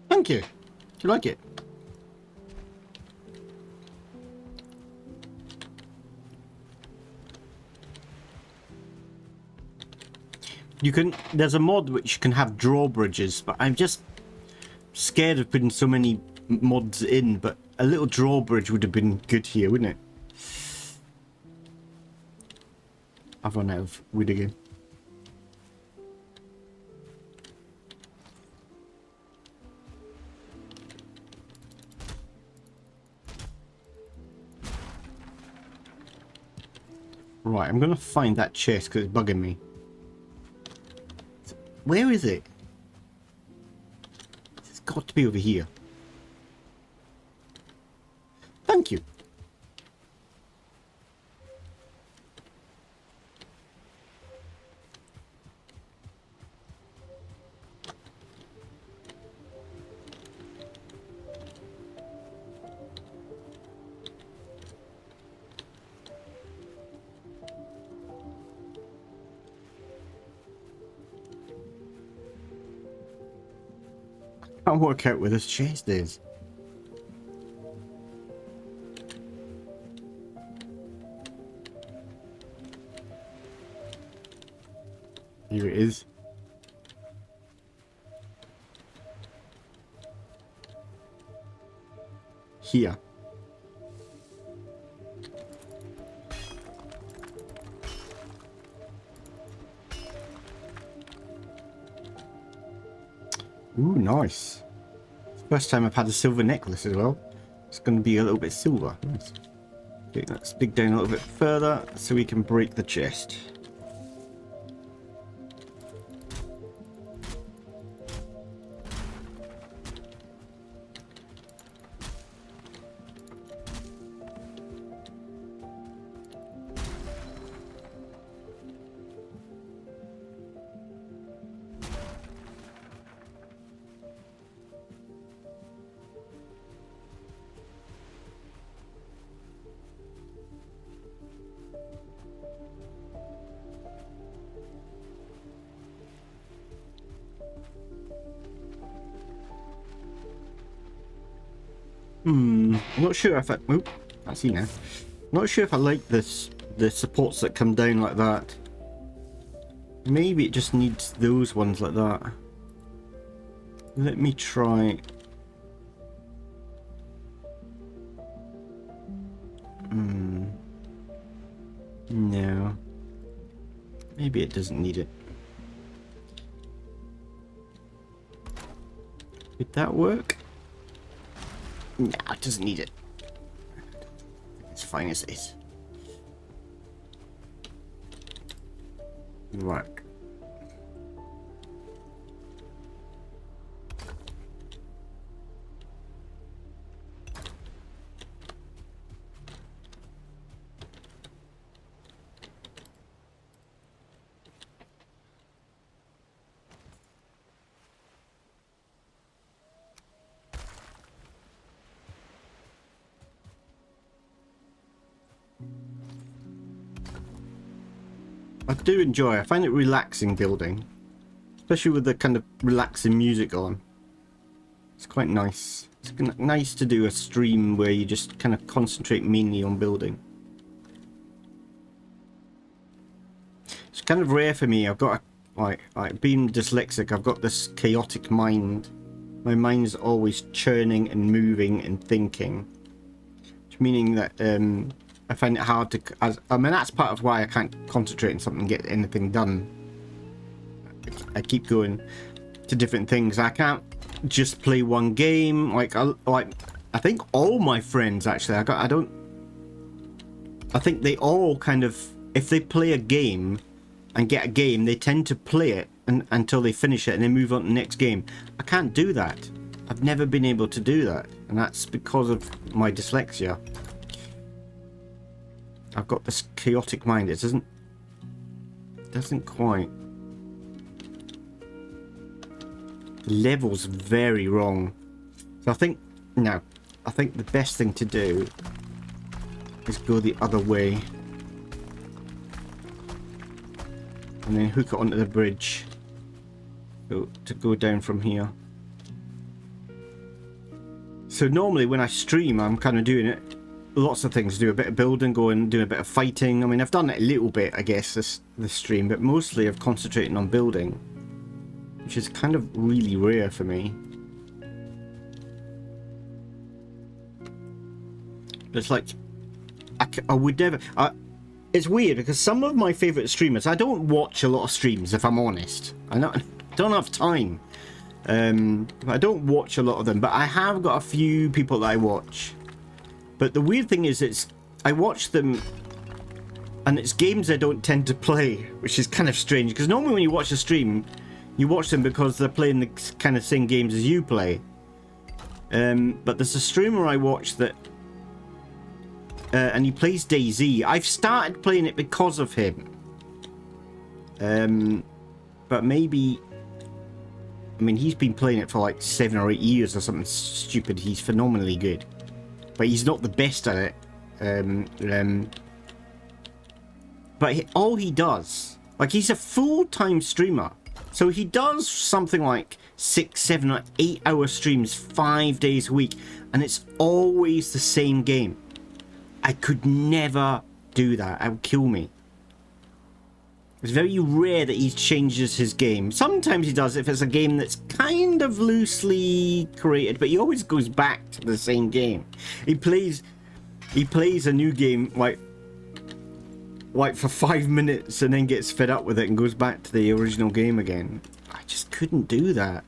Thank you. Do you like it? You can, there's a mod which can have drawbridges, but I'm just scared of putting so many mods in, but a little drawbridge would have been good here, wouldn't it? I've run out of wood again. Right, I'm gonna find that chest because it's bugging me. Where is it? It's got to be over here. Thank you. Can't work out where this chest is. Here it is. Here. Ooh, nice. First time I've had a silver necklace as well. It's going to be a little bit silver. Nice. Okay, let's dig down a little bit further so we can break the chest. I'm not sure if I... Oh, I see now. Not sure if I like this, the supports that come down like that. Maybe it just needs those ones like that. Let me try... No. Maybe it doesn't need it. Did that work? No, it doesn't need it. It's fine as it is. Right. I do enjoy it. I find it relaxing building, especially with the kind of relaxing music on. It's quite nice. It's nice to do a stream where you just kind of concentrate mainly on building. It's kind of rare for me. I've got like being dyslexic, I've got this chaotic mind. My mind's always churning and moving and thinking, meaning that I find it hard to, I mean, that's part of why I can't concentrate on something and get anything done. I keep going to different things. I can't just play one game. Like I think all my friends actually, I think they all kind of, if they play a game and get a game, they tend to play it until they finish it and then move on to the next game. I can't do that. I've never been able to do that, and that's because of my dyslexia. I've got this chaotic mind. It doesn't quite. The level's very wrong. So I think, no, I think the best thing to do is go the other way. And then hook it onto the bridge. So, to go down from here. So normally when I stream, I'm kind of doing it. Lots of things. Do a bit of building, go and do a bit of fighting. I mean, I've done it a little bit, I guess, this stream. But mostly I've concentrated on building. Which is kind of really rare for me. It's like, I would never... it's weird because some of my favourite streamers, I don't watch a lot of streams, if I'm honest. I don't have time. I don't watch a lot of them, but I have got a few people that I watch. But the weird thing is, I watch them, and it's games I don't tend to play, which is kind of strange. Because normally when you watch a stream, you watch them because they're playing the kind of same games as you play. But there's a streamer I watch that... and he plays DayZ. I've started playing it because of him. But maybe... I mean, he's been playing it for like 7 or 8 years or something stupid. He's phenomenally good. But he's not the best at it. But all he does... Like, he's a full-time streamer. So he does something like 6, 7 or 8 hour streams 5 days a week. And it's always the same game. I could never do that. It would kill me. It's very rare that he changes his game. Sometimes he does if it's a game that's kind of loosely created, but he always goes back to the same game. He plays a new game like for 5 minutes and then gets fed up with it and goes back to the original game again. I just couldn't do that.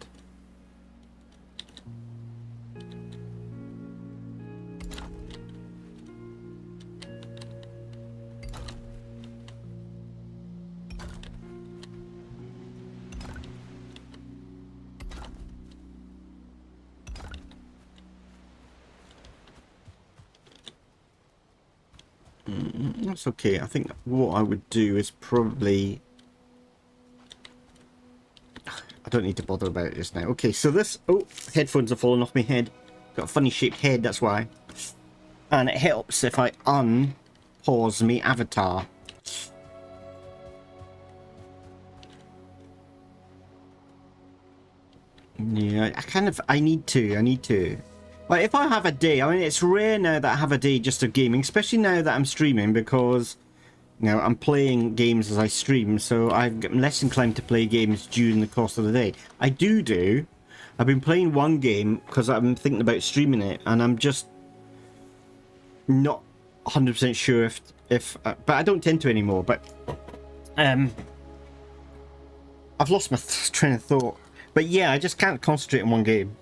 That's okay. I think what I would do is probably... I don't need to bother about it just now. Okay, so this... Oh, headphones are falling off my head. Got a funny shaped head, that's why. And it helps if I unpause me avatar. Yeah, I need to. Like, if I have a day, I mean, it's rare now that I have a day just of gaming, especially now that I'm streaming, because, you know, I'm playing games as I stream, so I'm less inclined to play games during the course of the day. I've been playing one game because I'm thinking about streaming it, and I'm just not 100% sure but I don't tend to anymore, but, I've lost my train of thought. But yeah, I just can't concentrate on one game.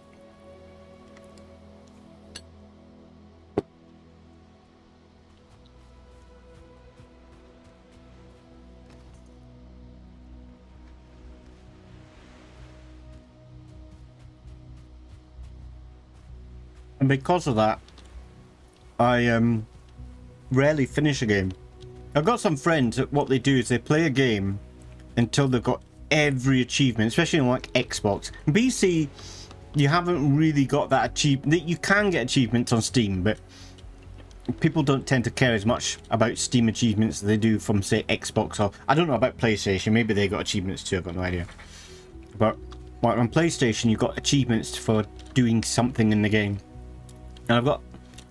And because of that, I rarely finish a game. I've got some friends that what they do is they play a game until they've got every achievement, especially on like Xbox. PC, you haven't really got that achievement. You can get achievements on Steam, but people don't tend to care as much about Steam achievements as they do from, say, Xbox, or I don't know about PlayStation. Maybe they got achievements too, I've got no idea. But like on PlayStation, you've got achievements for doing something in the game. And I've got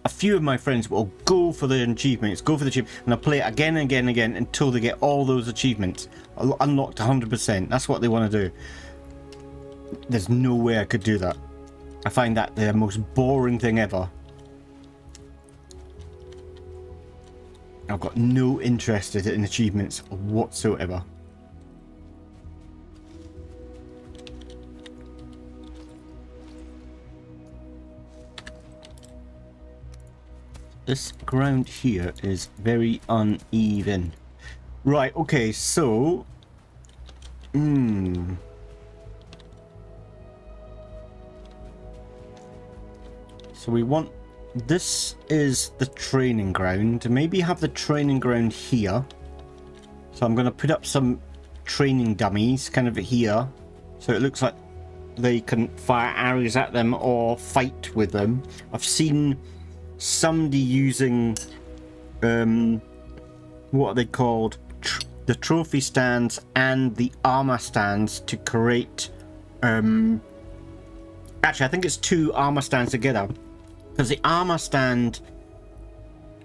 a few of my friends will go for the achievements, and they'll play it again and again and again until they get all those achievements unlocked 100%. That's what they want to do. There's no way I could do that. I find that the most boring thing ever. I've got no interest in achievements whatsoever. This ground here is very uneven. Right, okay, so... So we want... This is the training ground. Maybe have the training ground here. So I'm going to put up some training dummies kind of here, so it looks like they can fire arrows at them or fight with them. I've seen somebody using what are they called, the trophy stands and the armor stands to create actually I think it's 2 armor stands together, because the armor stand,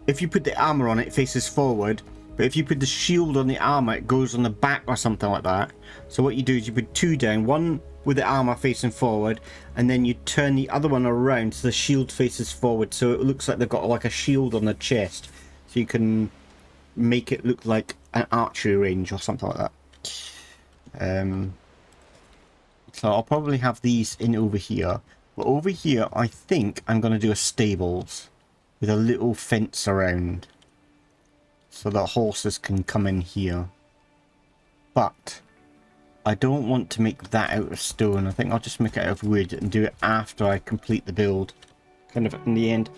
if you put the armor on it, it faces forward, but if you put the shield on the armor, it goes on the back or something like that. So what you do is you put 2 down, one with the armor facing forward, and then you turn the other one around so the shield faces forward, so it looks like they've got like a shield on the chest, so you can make it look like an archery range or something like that. So I'll probably have these in over here, but over here I think I'm going to do a stables with a little fence around so that horses can come in here. But I don't want to make that out of stone. I think I'll just make it out of wood and do it after I complete the build, kind of in the end.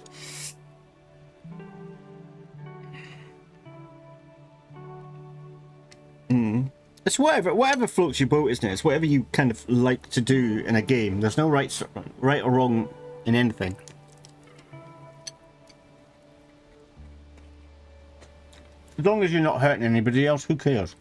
It's whatever floats your boat, isn't it? It's whatever you kind of like to do in a game. There's no right or wrong in anything. As long as you're not hurting anybody else, who cares?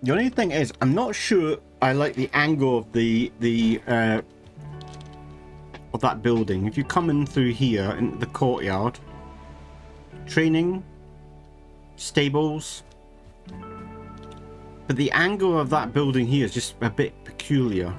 The only thing is, I'm not sure I like the angle of of that building. If you come in through here in the courtyard, training, stables, but the angle of that building here is just a bit peculiar.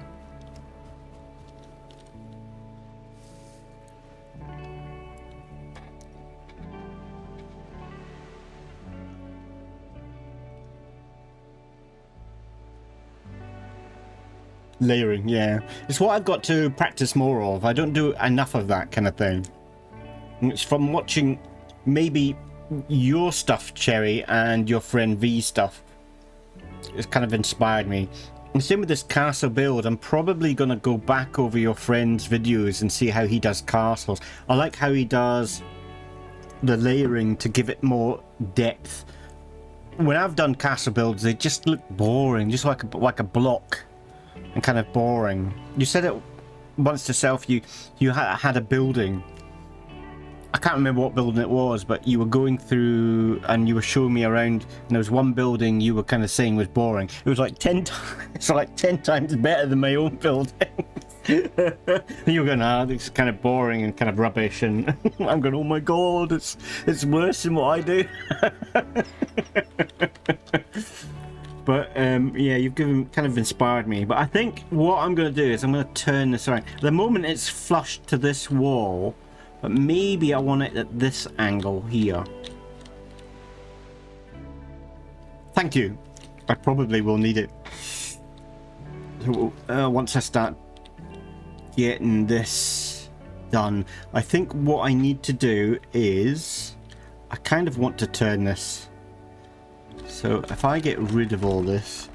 Layering, yeah. It's what I've got to practice more of. I don't do enough of that kind of thing. And it's from watching maybe your stuff, Cherry, and your friend V's stuff. It's kind of inspired me. And same with this castle build. I'm probably going to go back over your friend's videos and see how he does castles. I like how he does the layering to give it more depth. When I've done castle builds, they just look boring, just like a block. And kind of boring. You said it once to self, you had a building. I can't remember what building it was, but you were going through and you were showing me around, and there was one building you were kind of saying was boring. It was like 10 times, it's like 10 times better than my own building. And you were going, this is kind of boring and kind of rubbish, and I'm going, oh my god, it's worse than what I do. But yeah, you've kind of inspired me. But I think what I'm going to do is I'm going to turn this around. At the moment it's flush to this wall, but maybe I want it at this angle here. Thank you. I probably will need it. So, once I start getting this done, I think what I need to do is I kind of want to turn this. So if I get rid of all this,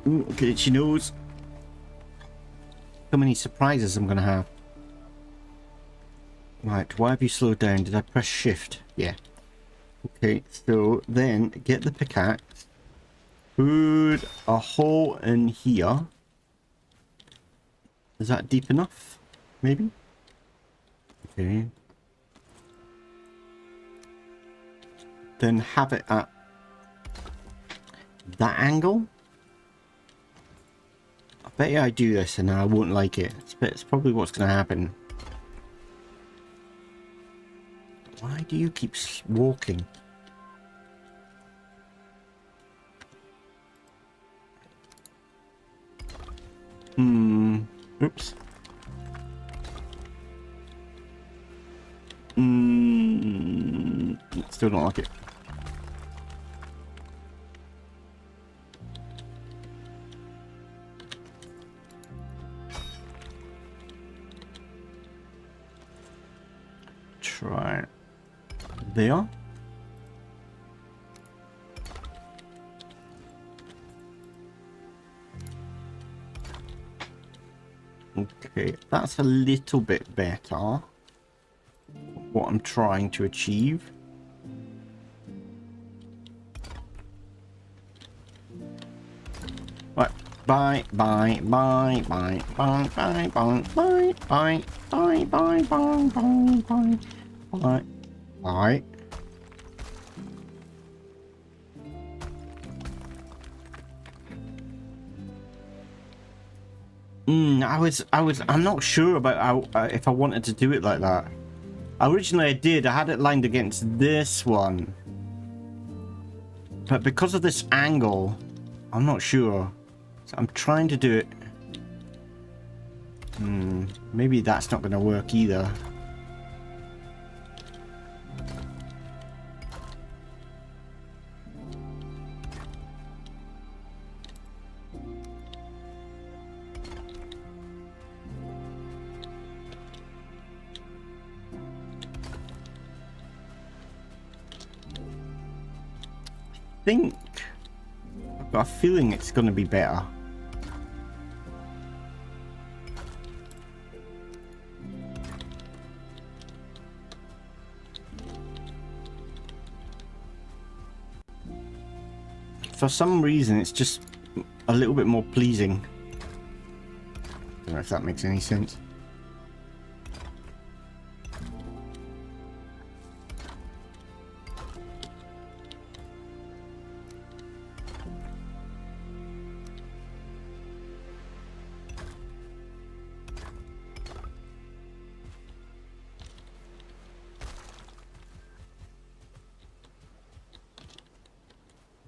okay, she knows how many surprises I'm gonna have. Right, why have you slowed down? Did I press shift? Yeah. Okay, so then get the pickaxe, put a hole in here. Is that deep enough? Maybe? Okay. Then have it at that angle. I bet you I do this and I won't like it. It's probably what's going to happen. Why do you keep walking? Oops. Still don't like it. Try there. Okay, that's a little bit better. What I'm trying to achieve. Right. Bye, bye, bye, bye, bye, bye, bye, bye, bye, bye, bye, bye, bye, bye, bye, bye. I'm not sure about how, if I wanted to do it like that. Originally I did, I had it lined against this one. But because of this angle, I'm not sure. So I'm trying to do it. Maybe that's not going to work either. I've got a feeling it's going to be better. For some reason, it's just a little bit more pleasing. Don't know if that makes any sense.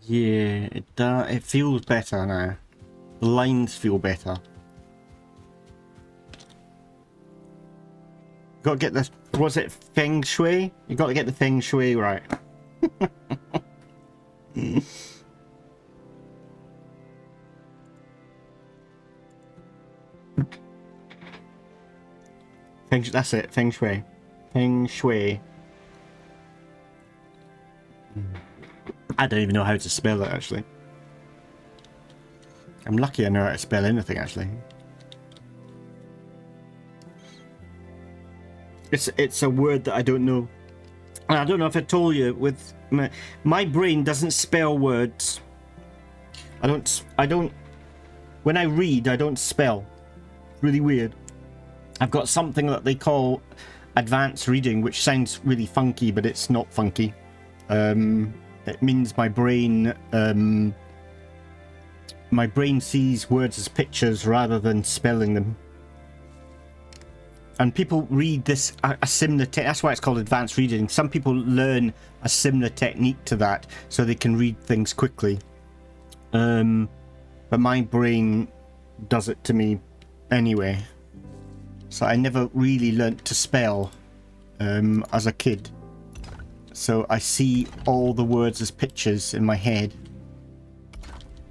Yeah, it feels better now. The lines feel better. Got to get the, was it feng shui? You got to get the feng shui right. That's it, feng shui. Feng shui. I don't even know how to spell it, actually. I'm lucky I know how to spell anything, actually. It's a word that I don't know. And I don't know if I told you, with my brain doesn't spell words. I don't, when I read, I don't spell. Really weird. I've got something that they call advanced reading, which sounds really funky, but it's not funky. It means my brain sees words as pictures rather than spelling them. And people read this a similar that's why it's called advanced reading. Some people learn a similar technique to that so they can read things quickly. But my brain does it to me anyway. So I never really learnt to spell as a kid. So I see all the words as pictures in my head,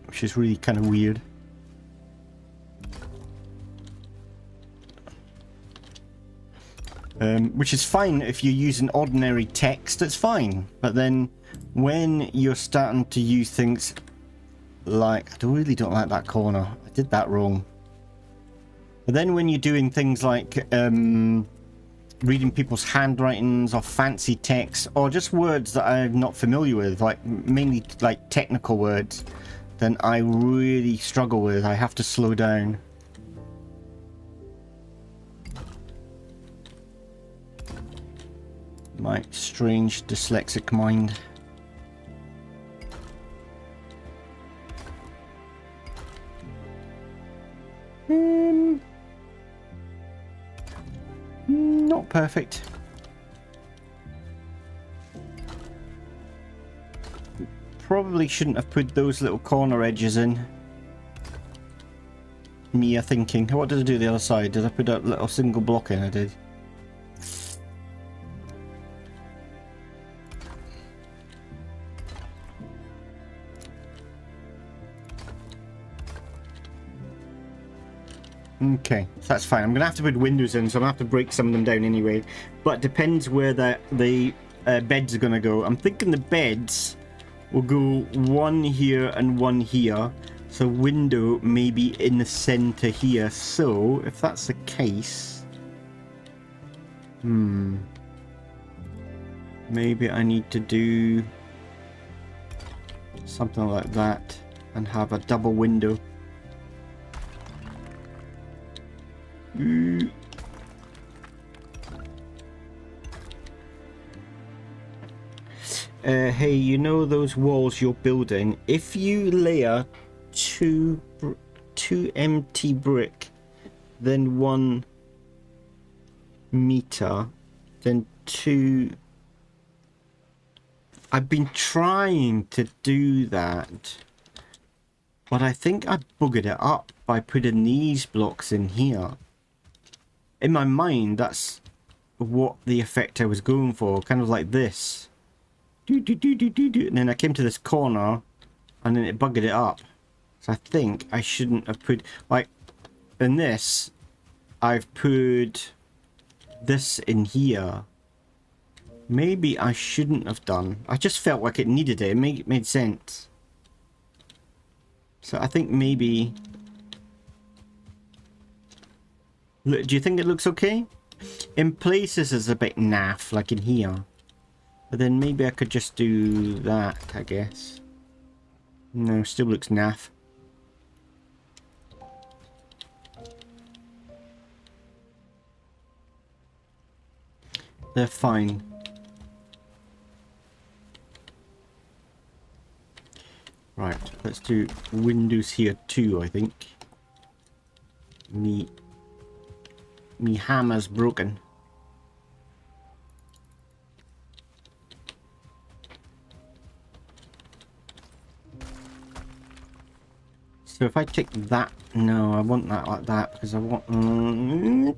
which is really kind of weird. Which is fine if you're using ordinary text, it's fine. But then when you're starting to use things like, I really don't like that corner, I did that wrong. But then when you're doing things like reading people's handwritings or fancy text or just words that I'm not familiar with, like mainly like technical words, then I really struggle with. I have to slow down. My strange dyslexic mind. Not perfect. Probably shouldn't have put those little corner edges in. Me thinking. What did I do the other side? Did I put a little single block in? I did. Okay, so that's fine. I'm gonna have to put windows in, so I'm gonna have to break some of them down anyway. But it depends where the beds are gonna go. I'm thinking the beds will go one here and one here. So window maybe in the center here. So if that's the case, maybe I need to do something like that and have a double window. Hey, you know those walls you're building? If you layer two empty brick, then 1 meter, then 2. I've been trying to do that, but I think I buggered it up by putting these blocks in here. In my mind, that's what the effect I was going for, kind of like this. And then I came to this corner, and then it buggered it up. So I think I shouldn't have put, like, in this, I've put this in here. Maybe I shouldn't have done. I just felt like it needed it. It made sense. So I think maybe... Look, do you think it looks okay? In places it's a bit naff, like in here. But then maybe I could just do that, I guess. No, still looks naff. They're fine. Right, let's do windows here too, I think. Me hammer's broken. So if I take that, no, I want that like that because I want. I'm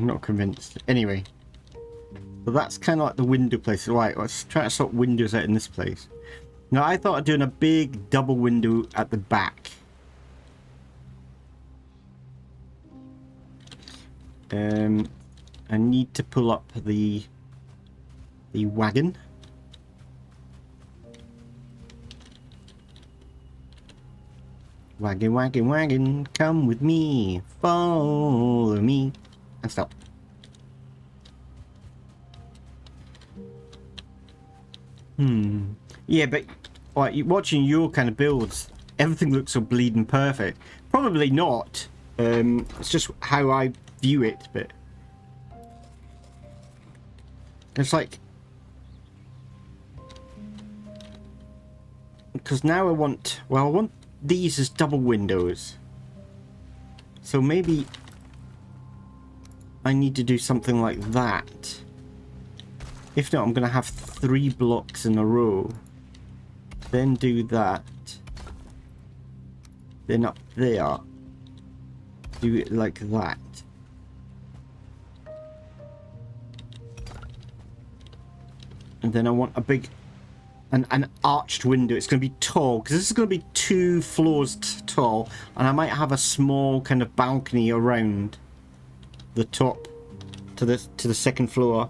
not convinced. Anyway, so that's kind of like the window place. Right, let's try to sort windows out in this place. Now I thought of doing a big double window at the back. I need to pull up the wagon. Wagon, wagon, wagon, come with me, follow me, and stop. Yeah, but like watching your kind of builds, everything looks so bleeding perfect. Probably not. It's just how I view it, but it's like, because now I want, well, I want these as double windows, so maybe I need to do something like that. If not, I'm gonna have 3 blocks in a row, then do that, then up there do it like that. And then I want a big, an arched window. It's going to be tall, because this is going to be 2 floors tall. And I might have a small kind of balcony around the top to the second floor.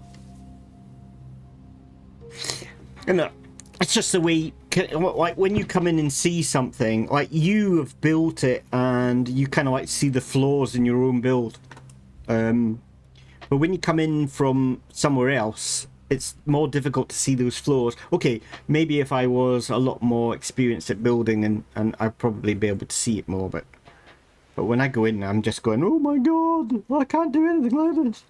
And it's just the way, like when you come in and see something, like you have built it and you kind of like see the flaws in your own build. But when you come in from somewhere else, it's more difficult to see those flaws. Okay, maybe if I was a lot more experienced at building and I'd probably be able to see it more, but when I go in, I'm just going, oh my god, I can't do anything like this.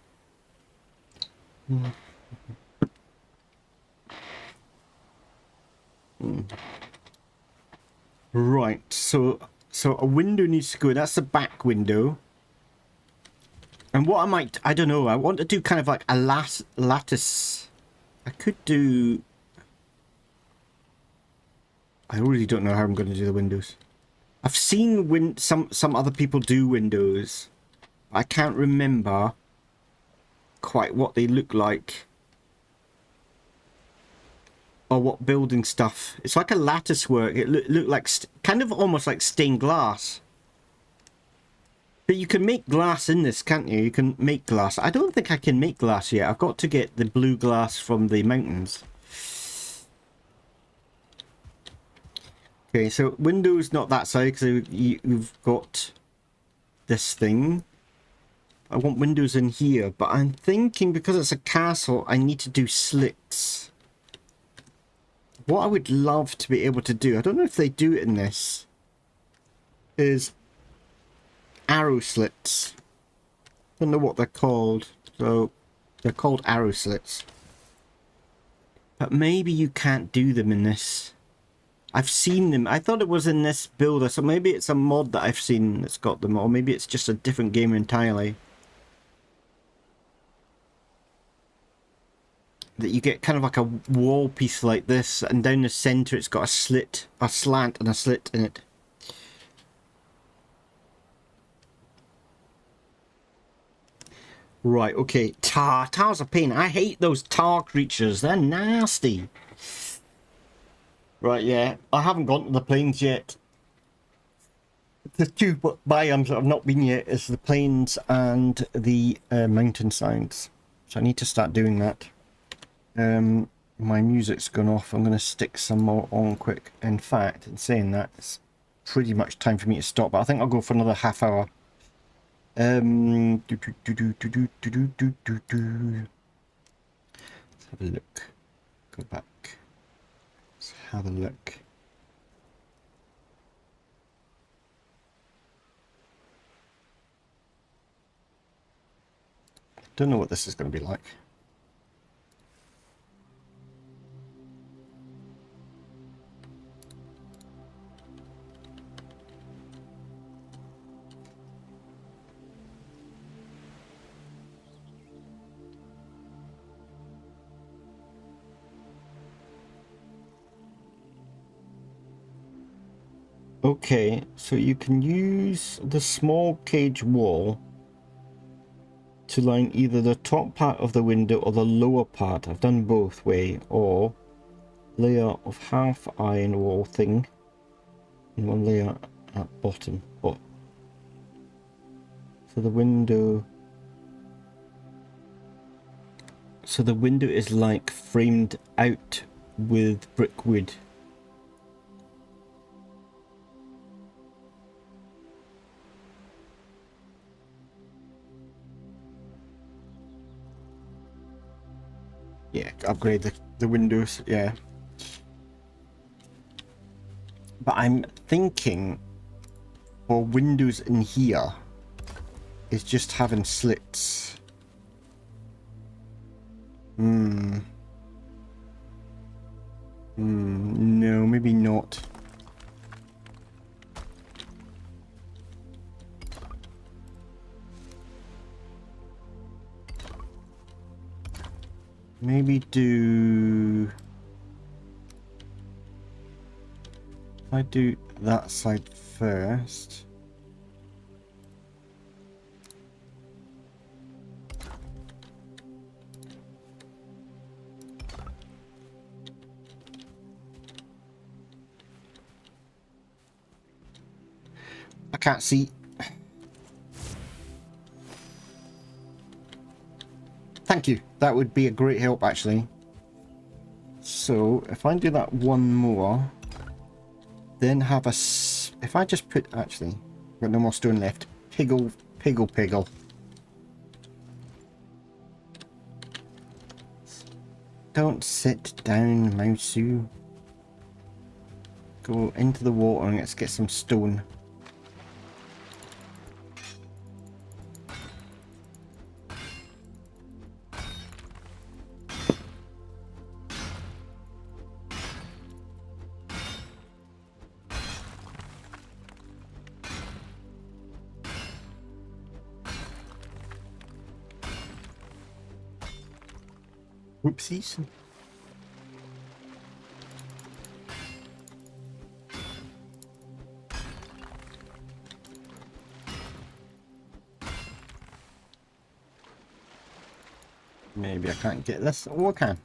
Right, so a window needs to go. That's the back window. And what I don't know, I want to do kind of like a lattice. I could do... I really don't know how I'm going to do the windows. I've seen some other people do windows. I can't remember quite what they look like. or what building stuff. It's like a lattice work. It looked like kind of almost like stained glass. But you can make glass in this, can't you? You can make glass. I don't think I can make glass yet. I've got to get the blue glass from the mountains. Okay, so windows not that side because you've got this thing. I want windows in here, but I'm thinking because it's a castle, I need to do slits. What I would love to be able to do, I don't know if they do it in this, is arrow slits. I don't know what they're called, so they're called arrow slits. But maybe you can't do them in this. I've seen them. I thought it was in this builder, so maybe it's a mod that I've seen that's got them, or maybe it's just a different game entirely. That you get kind of like a wall piece like this, and down the centre it's got a slit, a slant and a slit in it. Right, okay. Tar's a pain. I hate those tar creatures. They're nasty. Right, yeah. I haven't gone to the plains yet. The two biomes that I've not been yet is the plains and the mountainsides. So I need to start doing that. My music's gone off. I'm going to stick some more on quick. In fact, in saying that, it's pretty much time for me to stop. But I think I'll go for another half hour. Let's have a look. Go back. Let's have a look. Don't know what this is going to be like. Okay, so you can use the small cage wall to line either the top part of the window or the lower part. I've done both way, or layer of half iron wall thing and one layer at bottom. But so the window is like framed out with brick wood. Yeah, upgrade the windows, yeah. But I'm thinking for windows in here is just having slits. No, maybe not. Maybe do... If I do that side first... I can't see. Thank you. That would be a great help, actually. So, if I do that one more, then have a... If I just put... Actually, I've got no more stone left. Piggle. Don't sit down, Mouseu. Go into the water and let's get some stone. Whoopsies. Maybe I can't get this. Oh, I can.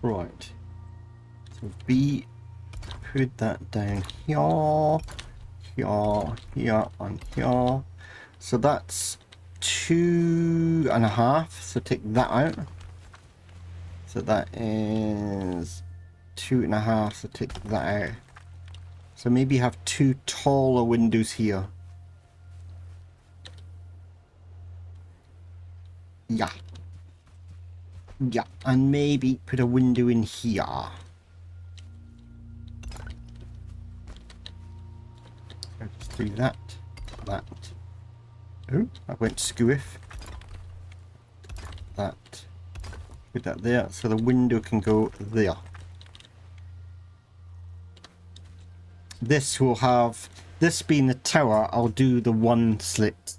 Right. So B, put that down here, here, here, and here. So that's 2.5. So take that out. So that is 2.5. So take that out. So maybe have 2 taller windows here. Yeah. Yeah, and maybe put a window in here. I'll just do that. That. Oh, I went squiff. That. Put that there, so the window can go there. This will have, this being the tower, I'll do the 1 slit.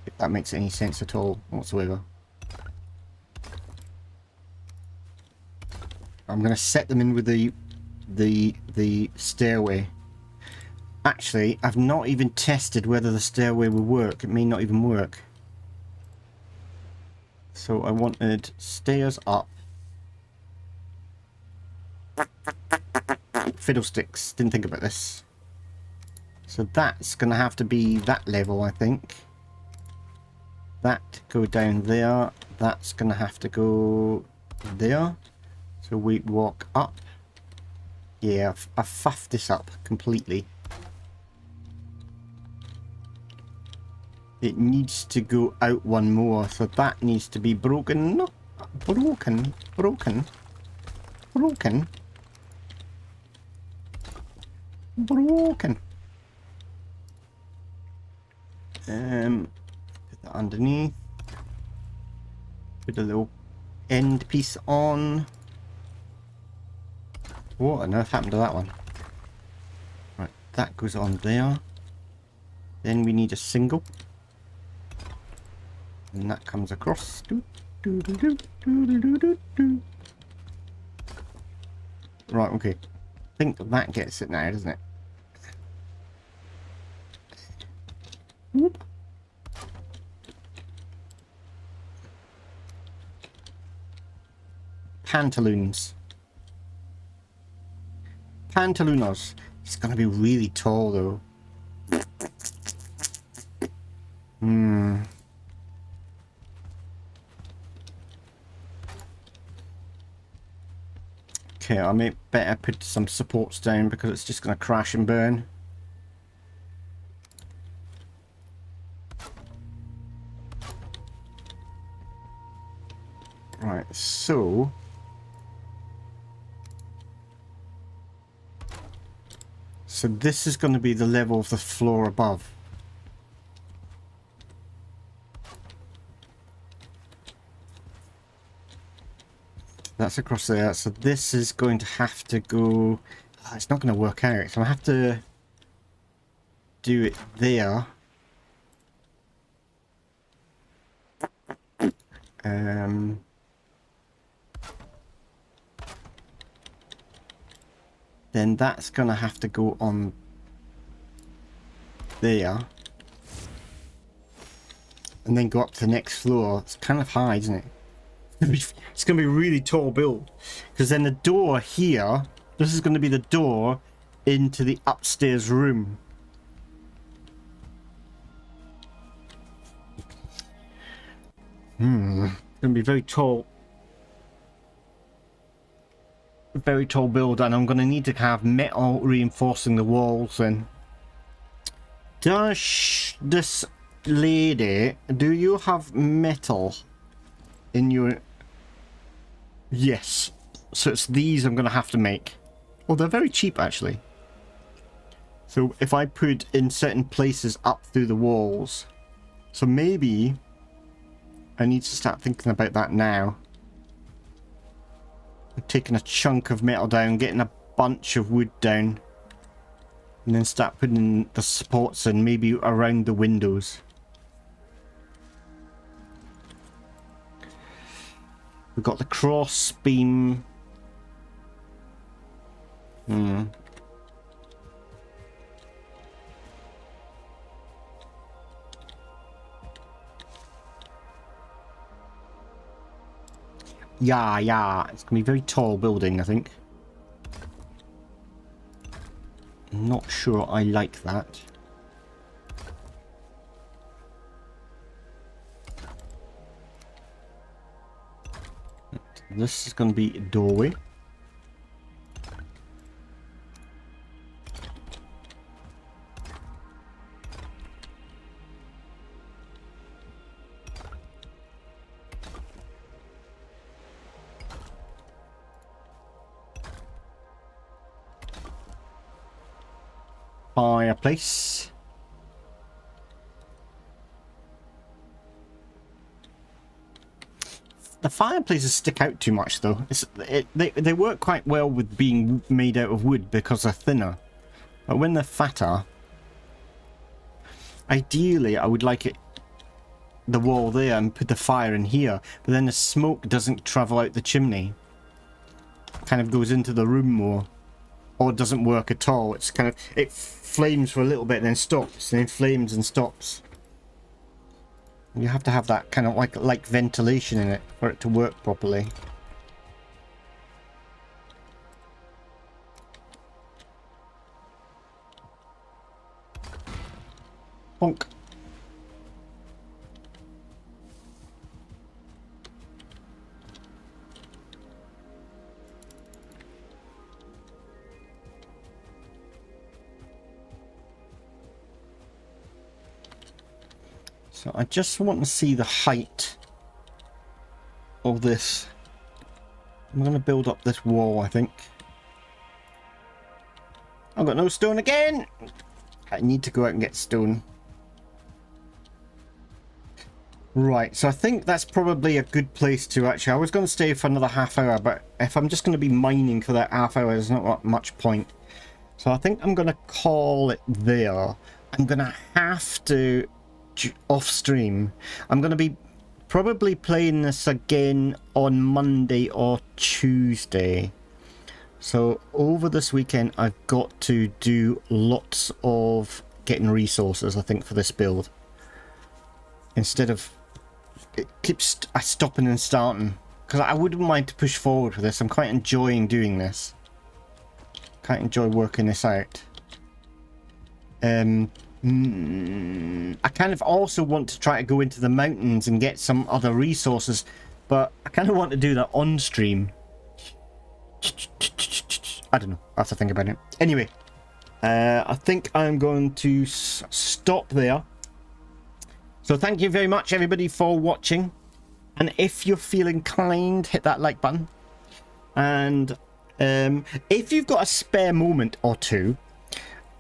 If that makes any sense at all, whatsoever. I'm going to set them in with the stairway. Actually, I've not even tested whether the stairway will work. It may not even work. So I wanted stairs up. Fiddlesticks. Didn't think about this. So that's going to have to be that level, I think. That go down there. That's going to have to go there. So we walk up. Yeah, I've fuffed this up completely. It needs to go out 1 more, so that needs to be broken. No, broken. Broken. Broken. Broken. Put that underneath. Put a little end piece on. What on earth happened to that one? Right, that goes on there. Then we need a single. And that comes across. Right, okay. I think that gets it now, doesn't it? Whoop. Pantaloons. Pantaloons. It's gonna be really tall though. Okay, I may better put some supports down because it's just gonna crash and burn. Right, so this is going to be the level of the floor above. That's across there. So this is going to have to go... Oh, it's not going to work out. So I have to do it there. Then that's going to have to go on there. And then go up to the next floor. It's kind of high, isn't it? It's going to be a really tall build. Because then the door here, this is going to be the door into the upstairs room. It's going to be very tall. Very tall build, and I'm going to need to have metal reinforcing the walls. And does this lady, do you have metal in your... Yes. So it's these I'm going to have to make. Oh, they're very cheap actually. So if I put in certain places up through the walls, so maybe I need to start thinking about that now. Taking a chunk of metal down, getting a bunch of wood down, and then start putting the supports in, maybe around the windows. We've got the cross beam. Yeah. It's gonna be a very tall building, I think. Not sure I like that. This is gonna be a doorway. Fireplace. The fireplaces stick out too much, though. They work quite well with being made out of wood because they're thinner. But when they're fatter, ideally I would like it the wall there and put the fire in here, but then the smoke doesn't travel out the chimney. Kind of goes into the room more. Or it doesn't work at all. It's kind of, it flames for a little bit and then stops, and then flames and stops. You have to have that kind of like ventilation in it for it to work properly. Bonk. So I just want to see the height of this. I'm going to build up this wall, I think. I've got no stone again! I need to go out and get stone. Right, so I think that's probably a good place to actually... I was going to stay for another half hour, but if I'm just going to be mining for that half hour, there's not much point. So I think I'm going to call it there. I'm going to have to... off stream. I'm going to be probably playing this again on Monday or Tuesday. So over this weekend I've got to do lots of getting resources, I think, for this build. Instead of it keeps stopping and starting, because I wouldn't mind to push forward with this. I'm quite enjoying doing this. Quite enjoy working this out. I kind of also want to try to go into the mountains and get some other resources, but I kind of want to do that on stream. I don't know. I have to think about it. Anyway, I think I'm going to stop there. So thank you very much, everybody, for watching. And if you're feeling kind, hit that like button. And if you've got a spare moment or two,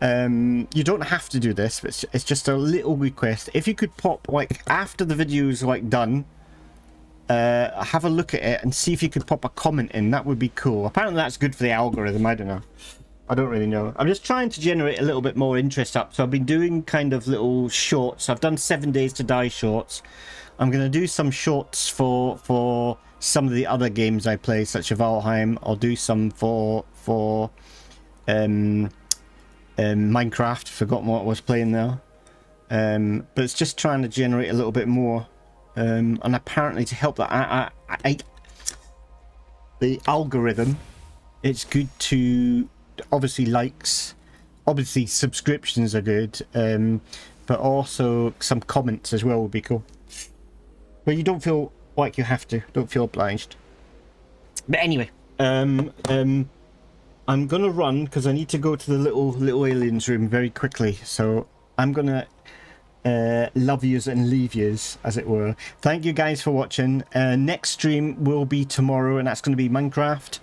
you don't have to do this, but it's just a little request. If you could pop, like, after the video's like done, have a look at it and see if you could pop a comment in. That would be cool. Apparently that's good for the algorithm. I don't know. I don't really know. I'm just trying to generate a little bit more interest up. So I've been doing kind of little shorts. I've done 7 Days to Die shorts. I'm going to do some shorts for some of the other games I play, such as Valheim. I'll do some for Minecraft. Forgotten what I was playing there. But it's just trying to generate a little bit more. And apparently to help that, the algorithm, it's good to, obviously likes, obviously subscriptions are good, but also some comments as well would be cool. But you don't feel like you have to, don't feel obliged. But anyway, I'm gonna run because I need to go to the little aliens room very quickly. So I'm gonna love yous and leave yous, as it were. Thank you guys for watching. Next stream will be tomorrow, and that's going to be Minecraft.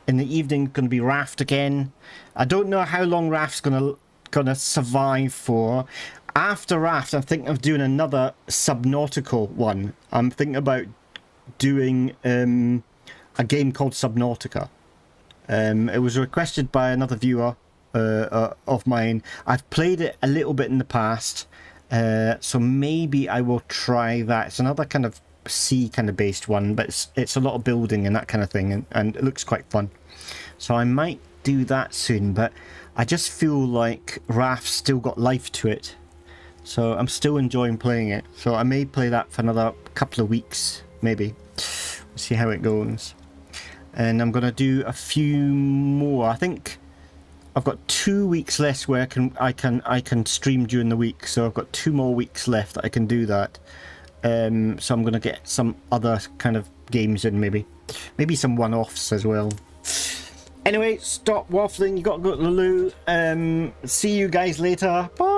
In the evening, going to be Raft again. I don't know how long Raft's gonna survive for. After Raft, I'm thinking of doing another Subnautical one. I'm thinking about doing a game called Subnautica. It was requested by another viewer of mine. I've played it a little bit in the past, so maybe I will try that. It's another kind of sea kind of based one, but it's a lot of building and that kind of thing, and it looks quite fun. So I might do that soon, but I just feel like Raft's still got life to it, so I'm still enjoying playing it. So I may play that for another couple of weeks, maybe. See how it goes. And I'm gonna do a few more. I think I've got 2 weeks less where I can stream during the week. So I've got 2 more weeks left that I can do that. So I'm gonna get some other kind of games in, maybe some one-offs as well. Anyway, stop waffling. You got to go to the loo. See you guys later. Bye.